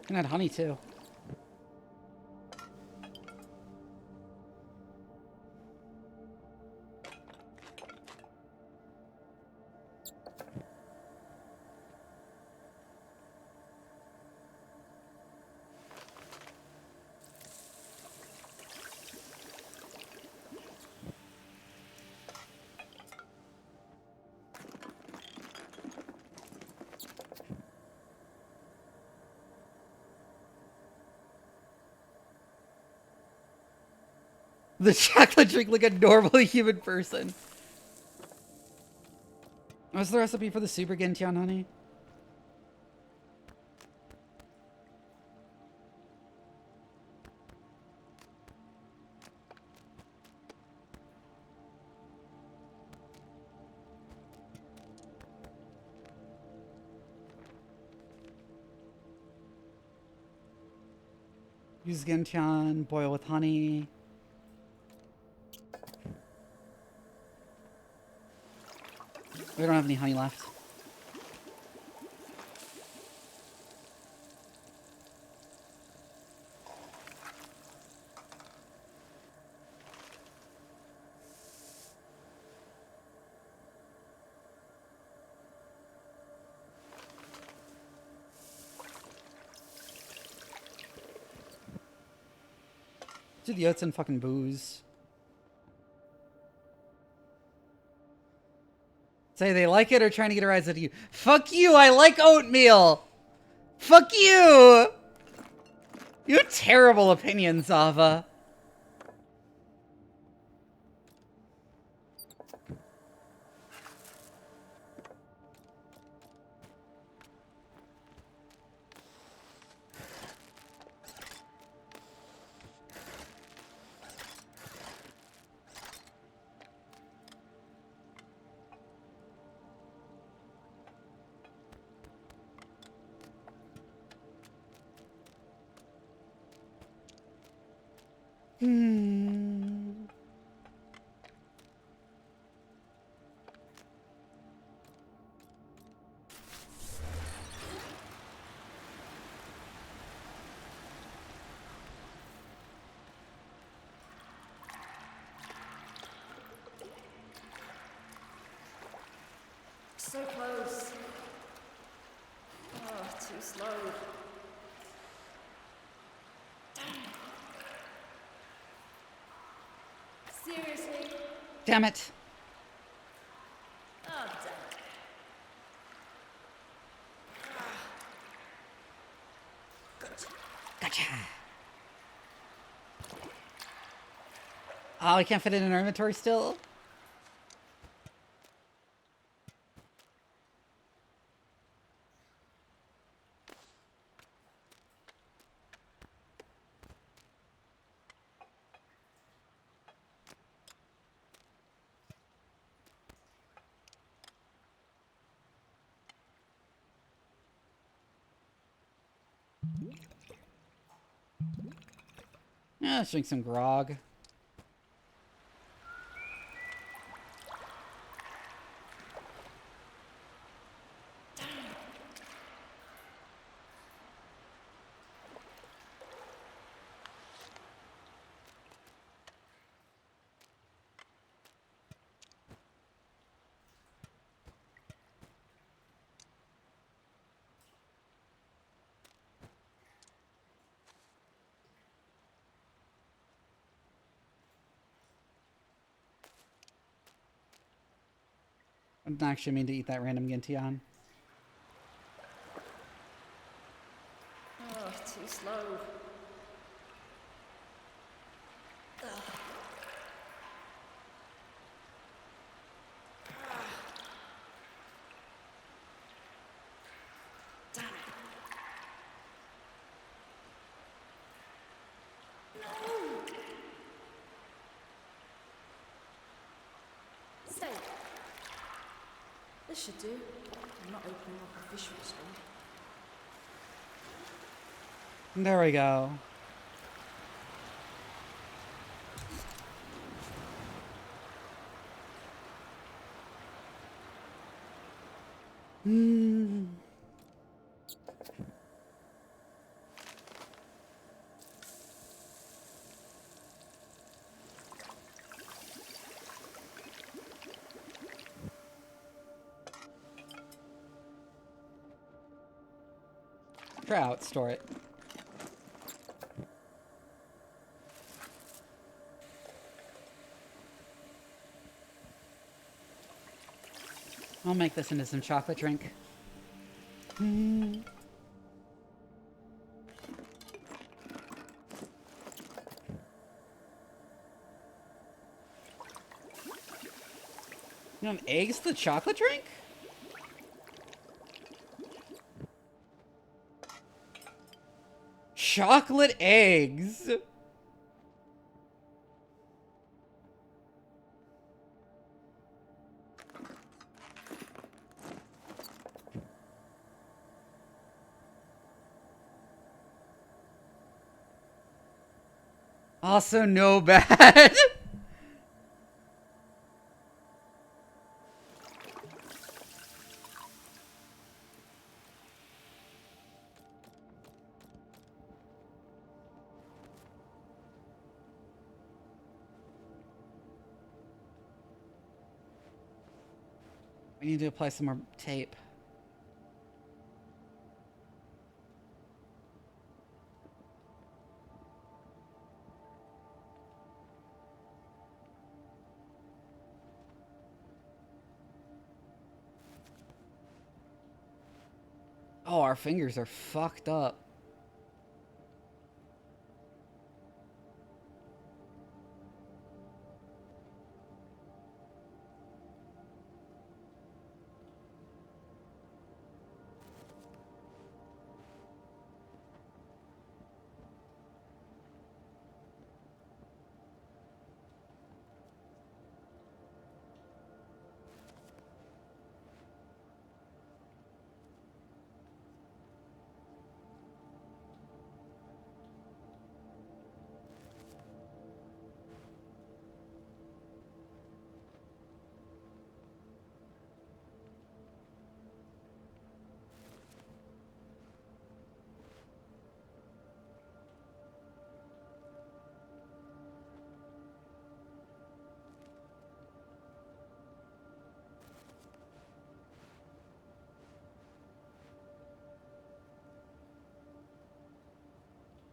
Can add honey too. the chocolate drink like a normal human person. What's the recipe for the super gentian honey? Use gentian, boil with honey. We don't have any honey left. Do the oats and fucking booze. Say they like it or trying to get a rise out of you. Fuck you, I like oatmeal! Fuck you! You have terrible opinions, Ava. So close. Oh, too slow. Seriously? Damn it. Oh, damn it. Gotcha. Gotcha. Oh, we can't fit it in our inventory still? Yeah, let's drink some grog. I didn't actually mean to eat that random gentian. Oh, too slow. Ugh. Damn it. No! Stay. This should do. I'm not opening up a visual store. There we go. Trout, store it. I'll make this into some chocolate drink. You know, eggs the chocolate drink? Chocolate eggs. Also no bad. We need to apply some more tape. Oh, our fingers are fucked up.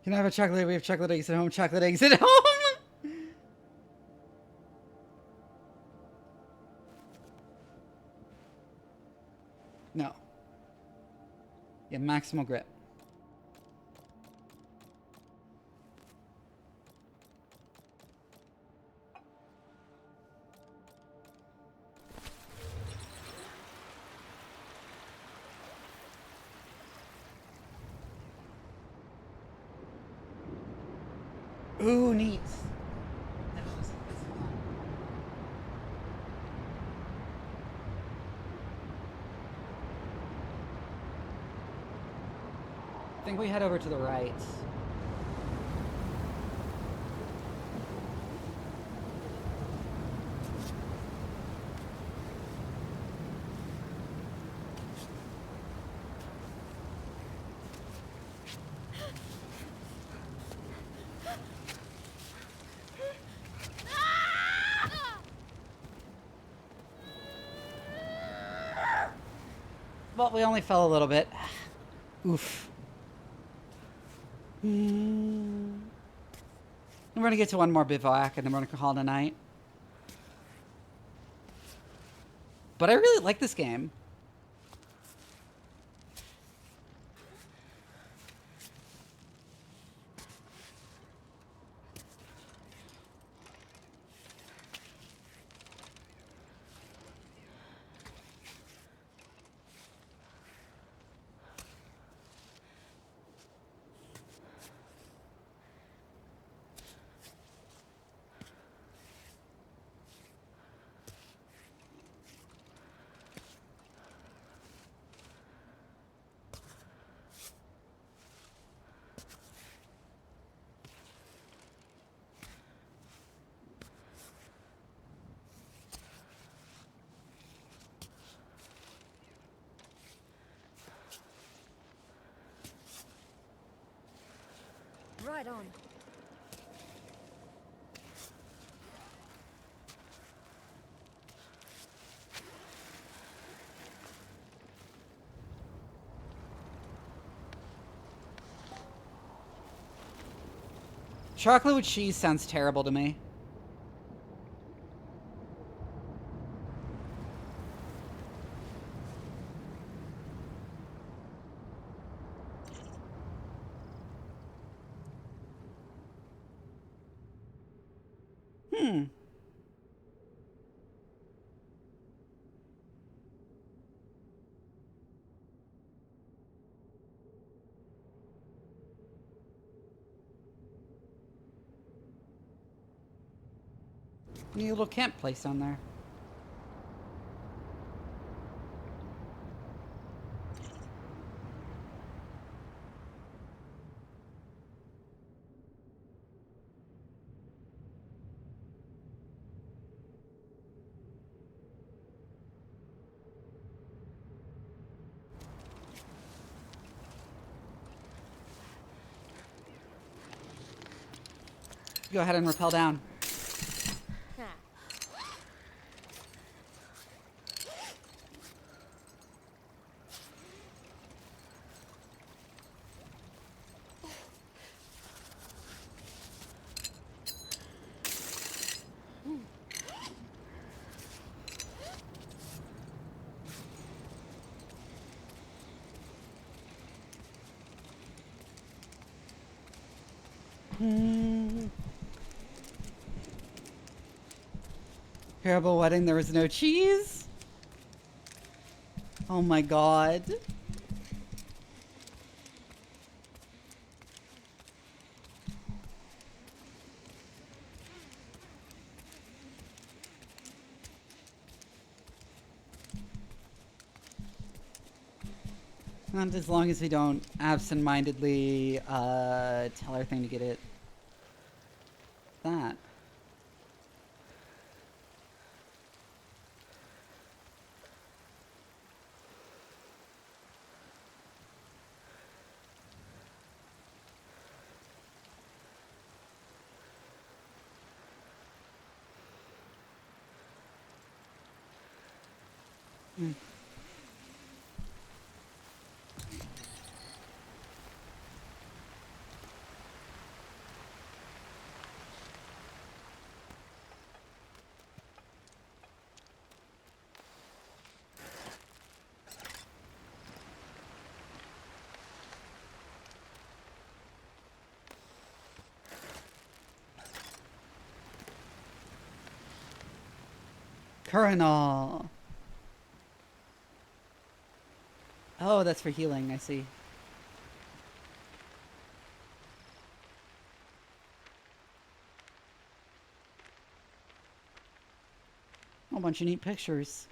Can I have a chocolate? We have chocolate eggs at home. Chocolate eggs at home. No. Yeah, maximal grip. Ooh, neat. I think we head over to the right. Well, we only fell a little bit. Oof. We're gonna get to one more bivouac and then we're gonna call it a night. But I really like this game. Right on. Chocolate with cheese sounds terrible to me. Neat little camp place down there. Go ahead and rappel down. Terrible wedding, there was no cheese? Oh my god. Not as long as we don't absent-mindedly tell our thing to get it. That. Colonel. Oh, that's for healing, I see. A bunch of neat pictures.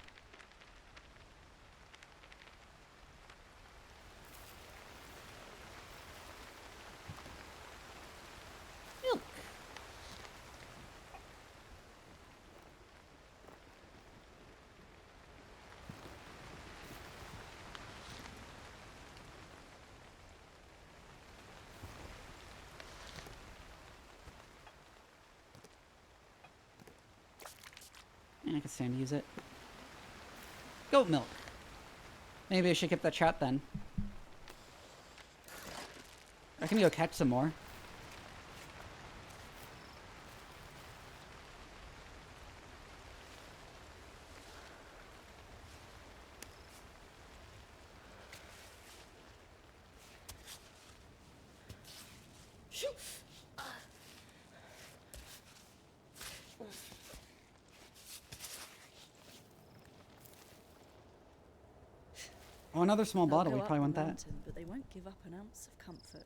Milk. I can stand to use it. Goat milk. Maybe I should keep that trout then. I can go catch some more. Oh, another small They'll bottle. go We up probably want the that. mountain, but they won't give up an ounce of comfort.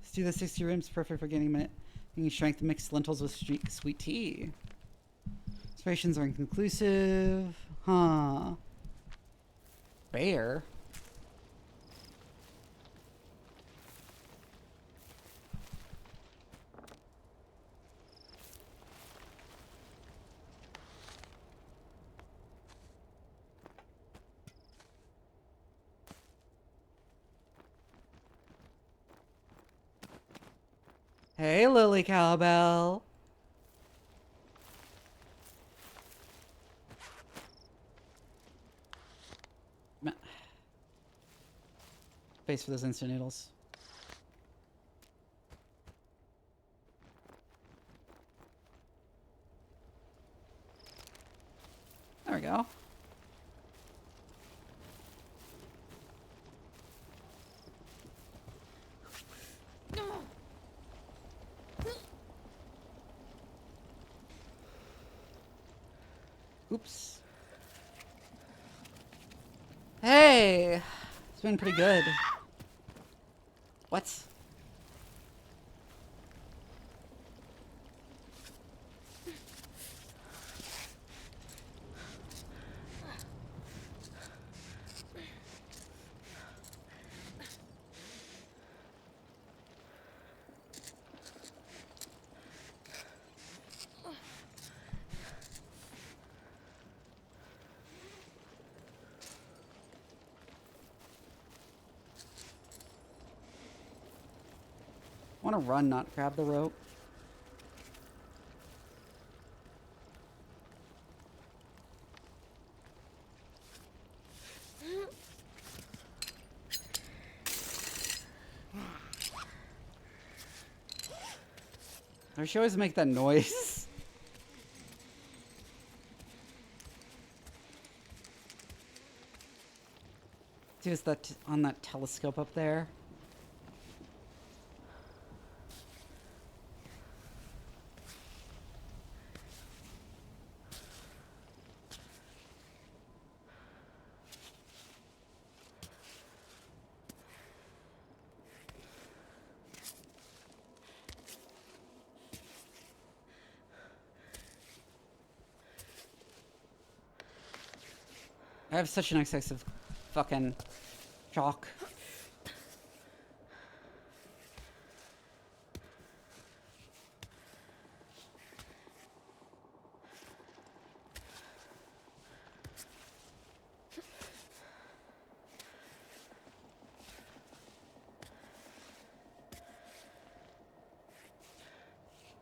Stew the 60 rooms, perfect for getting strength. Mixed lentils with sweet tea. Inspirations are inconclusive. Huh. Bear. Hey, Lily Cowbell. Face for those instant noodles. There we go. Oops. Hey! It's been pretty good. What? I want to run, not grab the rope. Or she always make that noise. Dude, is that on that telescope up there? I have such an excessive fucking shock.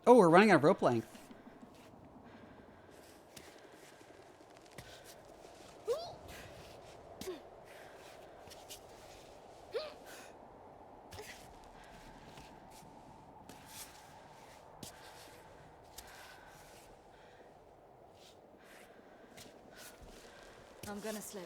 Oh, we're running out of rope length. I'm gonna slip.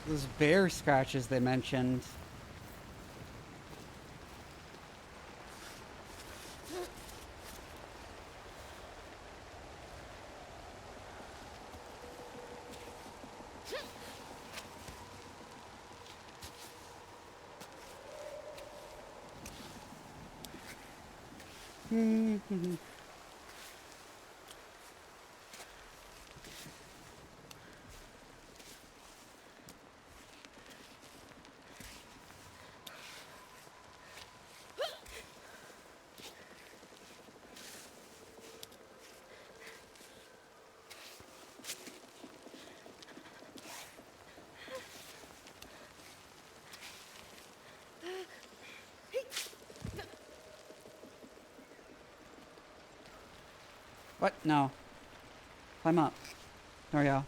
Those bear scratches they mentioned. What? No. Climb up. There we go.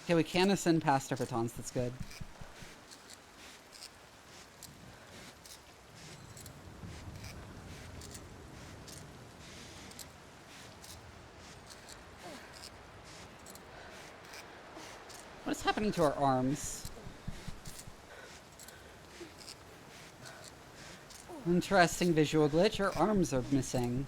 Okay, we can ascend past our batons. That's good. What is happening to our arms? Interesting visual glitch. Our arms are missing.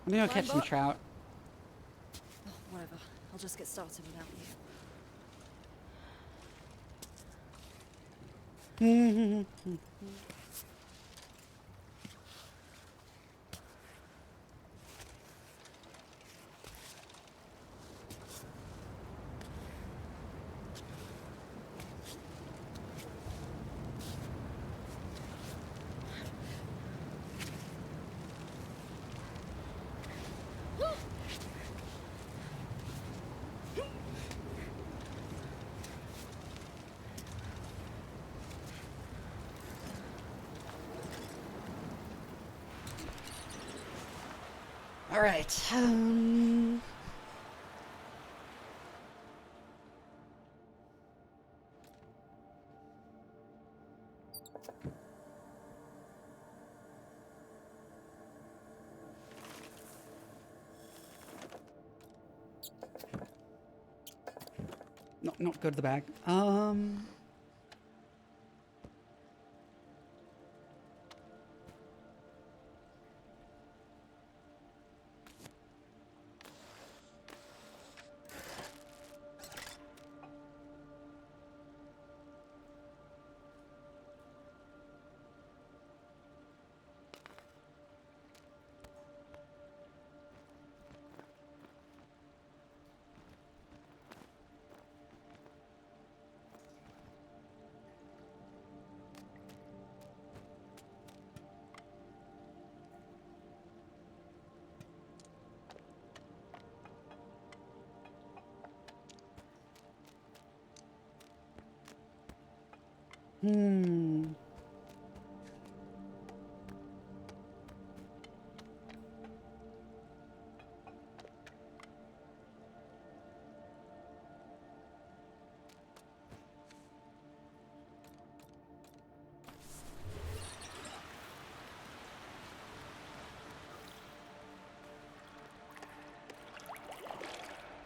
I'm gonna go catch some trout. Oh, whatever. I'll just get started without you. All right. No, no, go to the bag.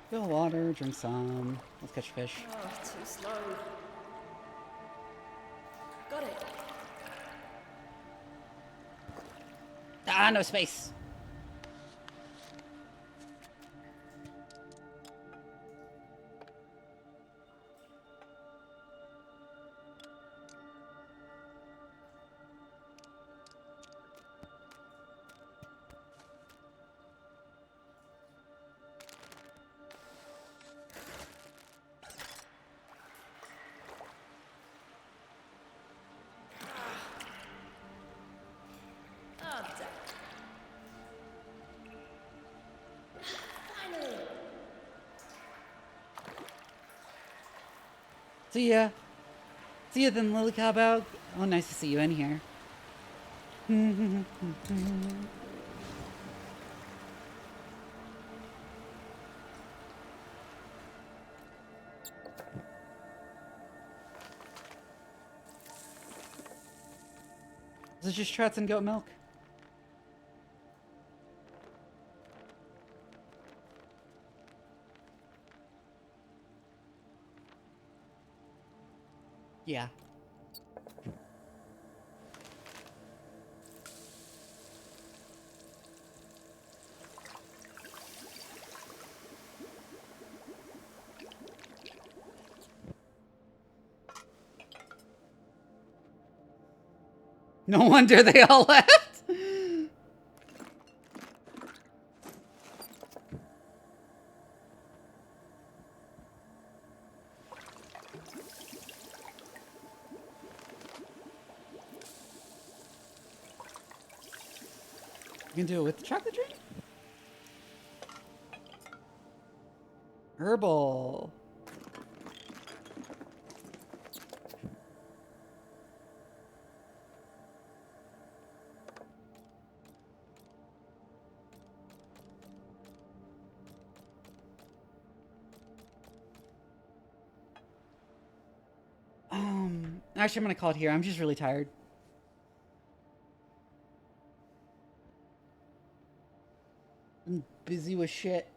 Fill water, drink some. Let's catch fish. Oh, too slow. Got it. Ah, no space. Oh, damn. Finally. See ya. See ya then, Lily Cabo. Oh, nice to see you in here. Is it just trots and goat milk? Yeah. No wonder they all left. You can do it with the chocolate drink? Herbal. Actually, I'm gonna call it here. I'm just really tired. I'm busy with shit.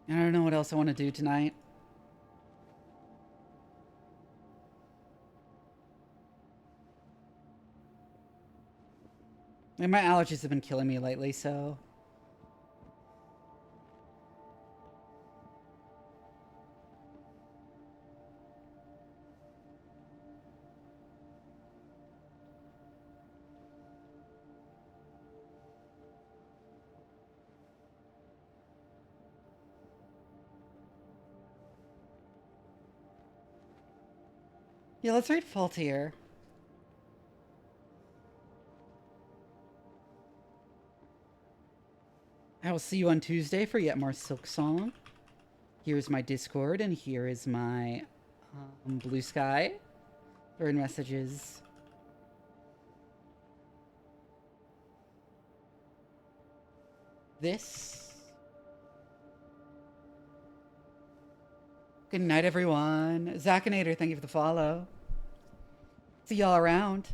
I don't know what else I want to do tonight. And my allergies have been killing me lately, so... Yeah, let's read Faultier. I will see you on Tuesday for yet more Silk Song. Here's my Discord, and here is my Blue Sky. They're in messages. this. Good night, everyone. Zacinator, thank you for the follow. See y'all around.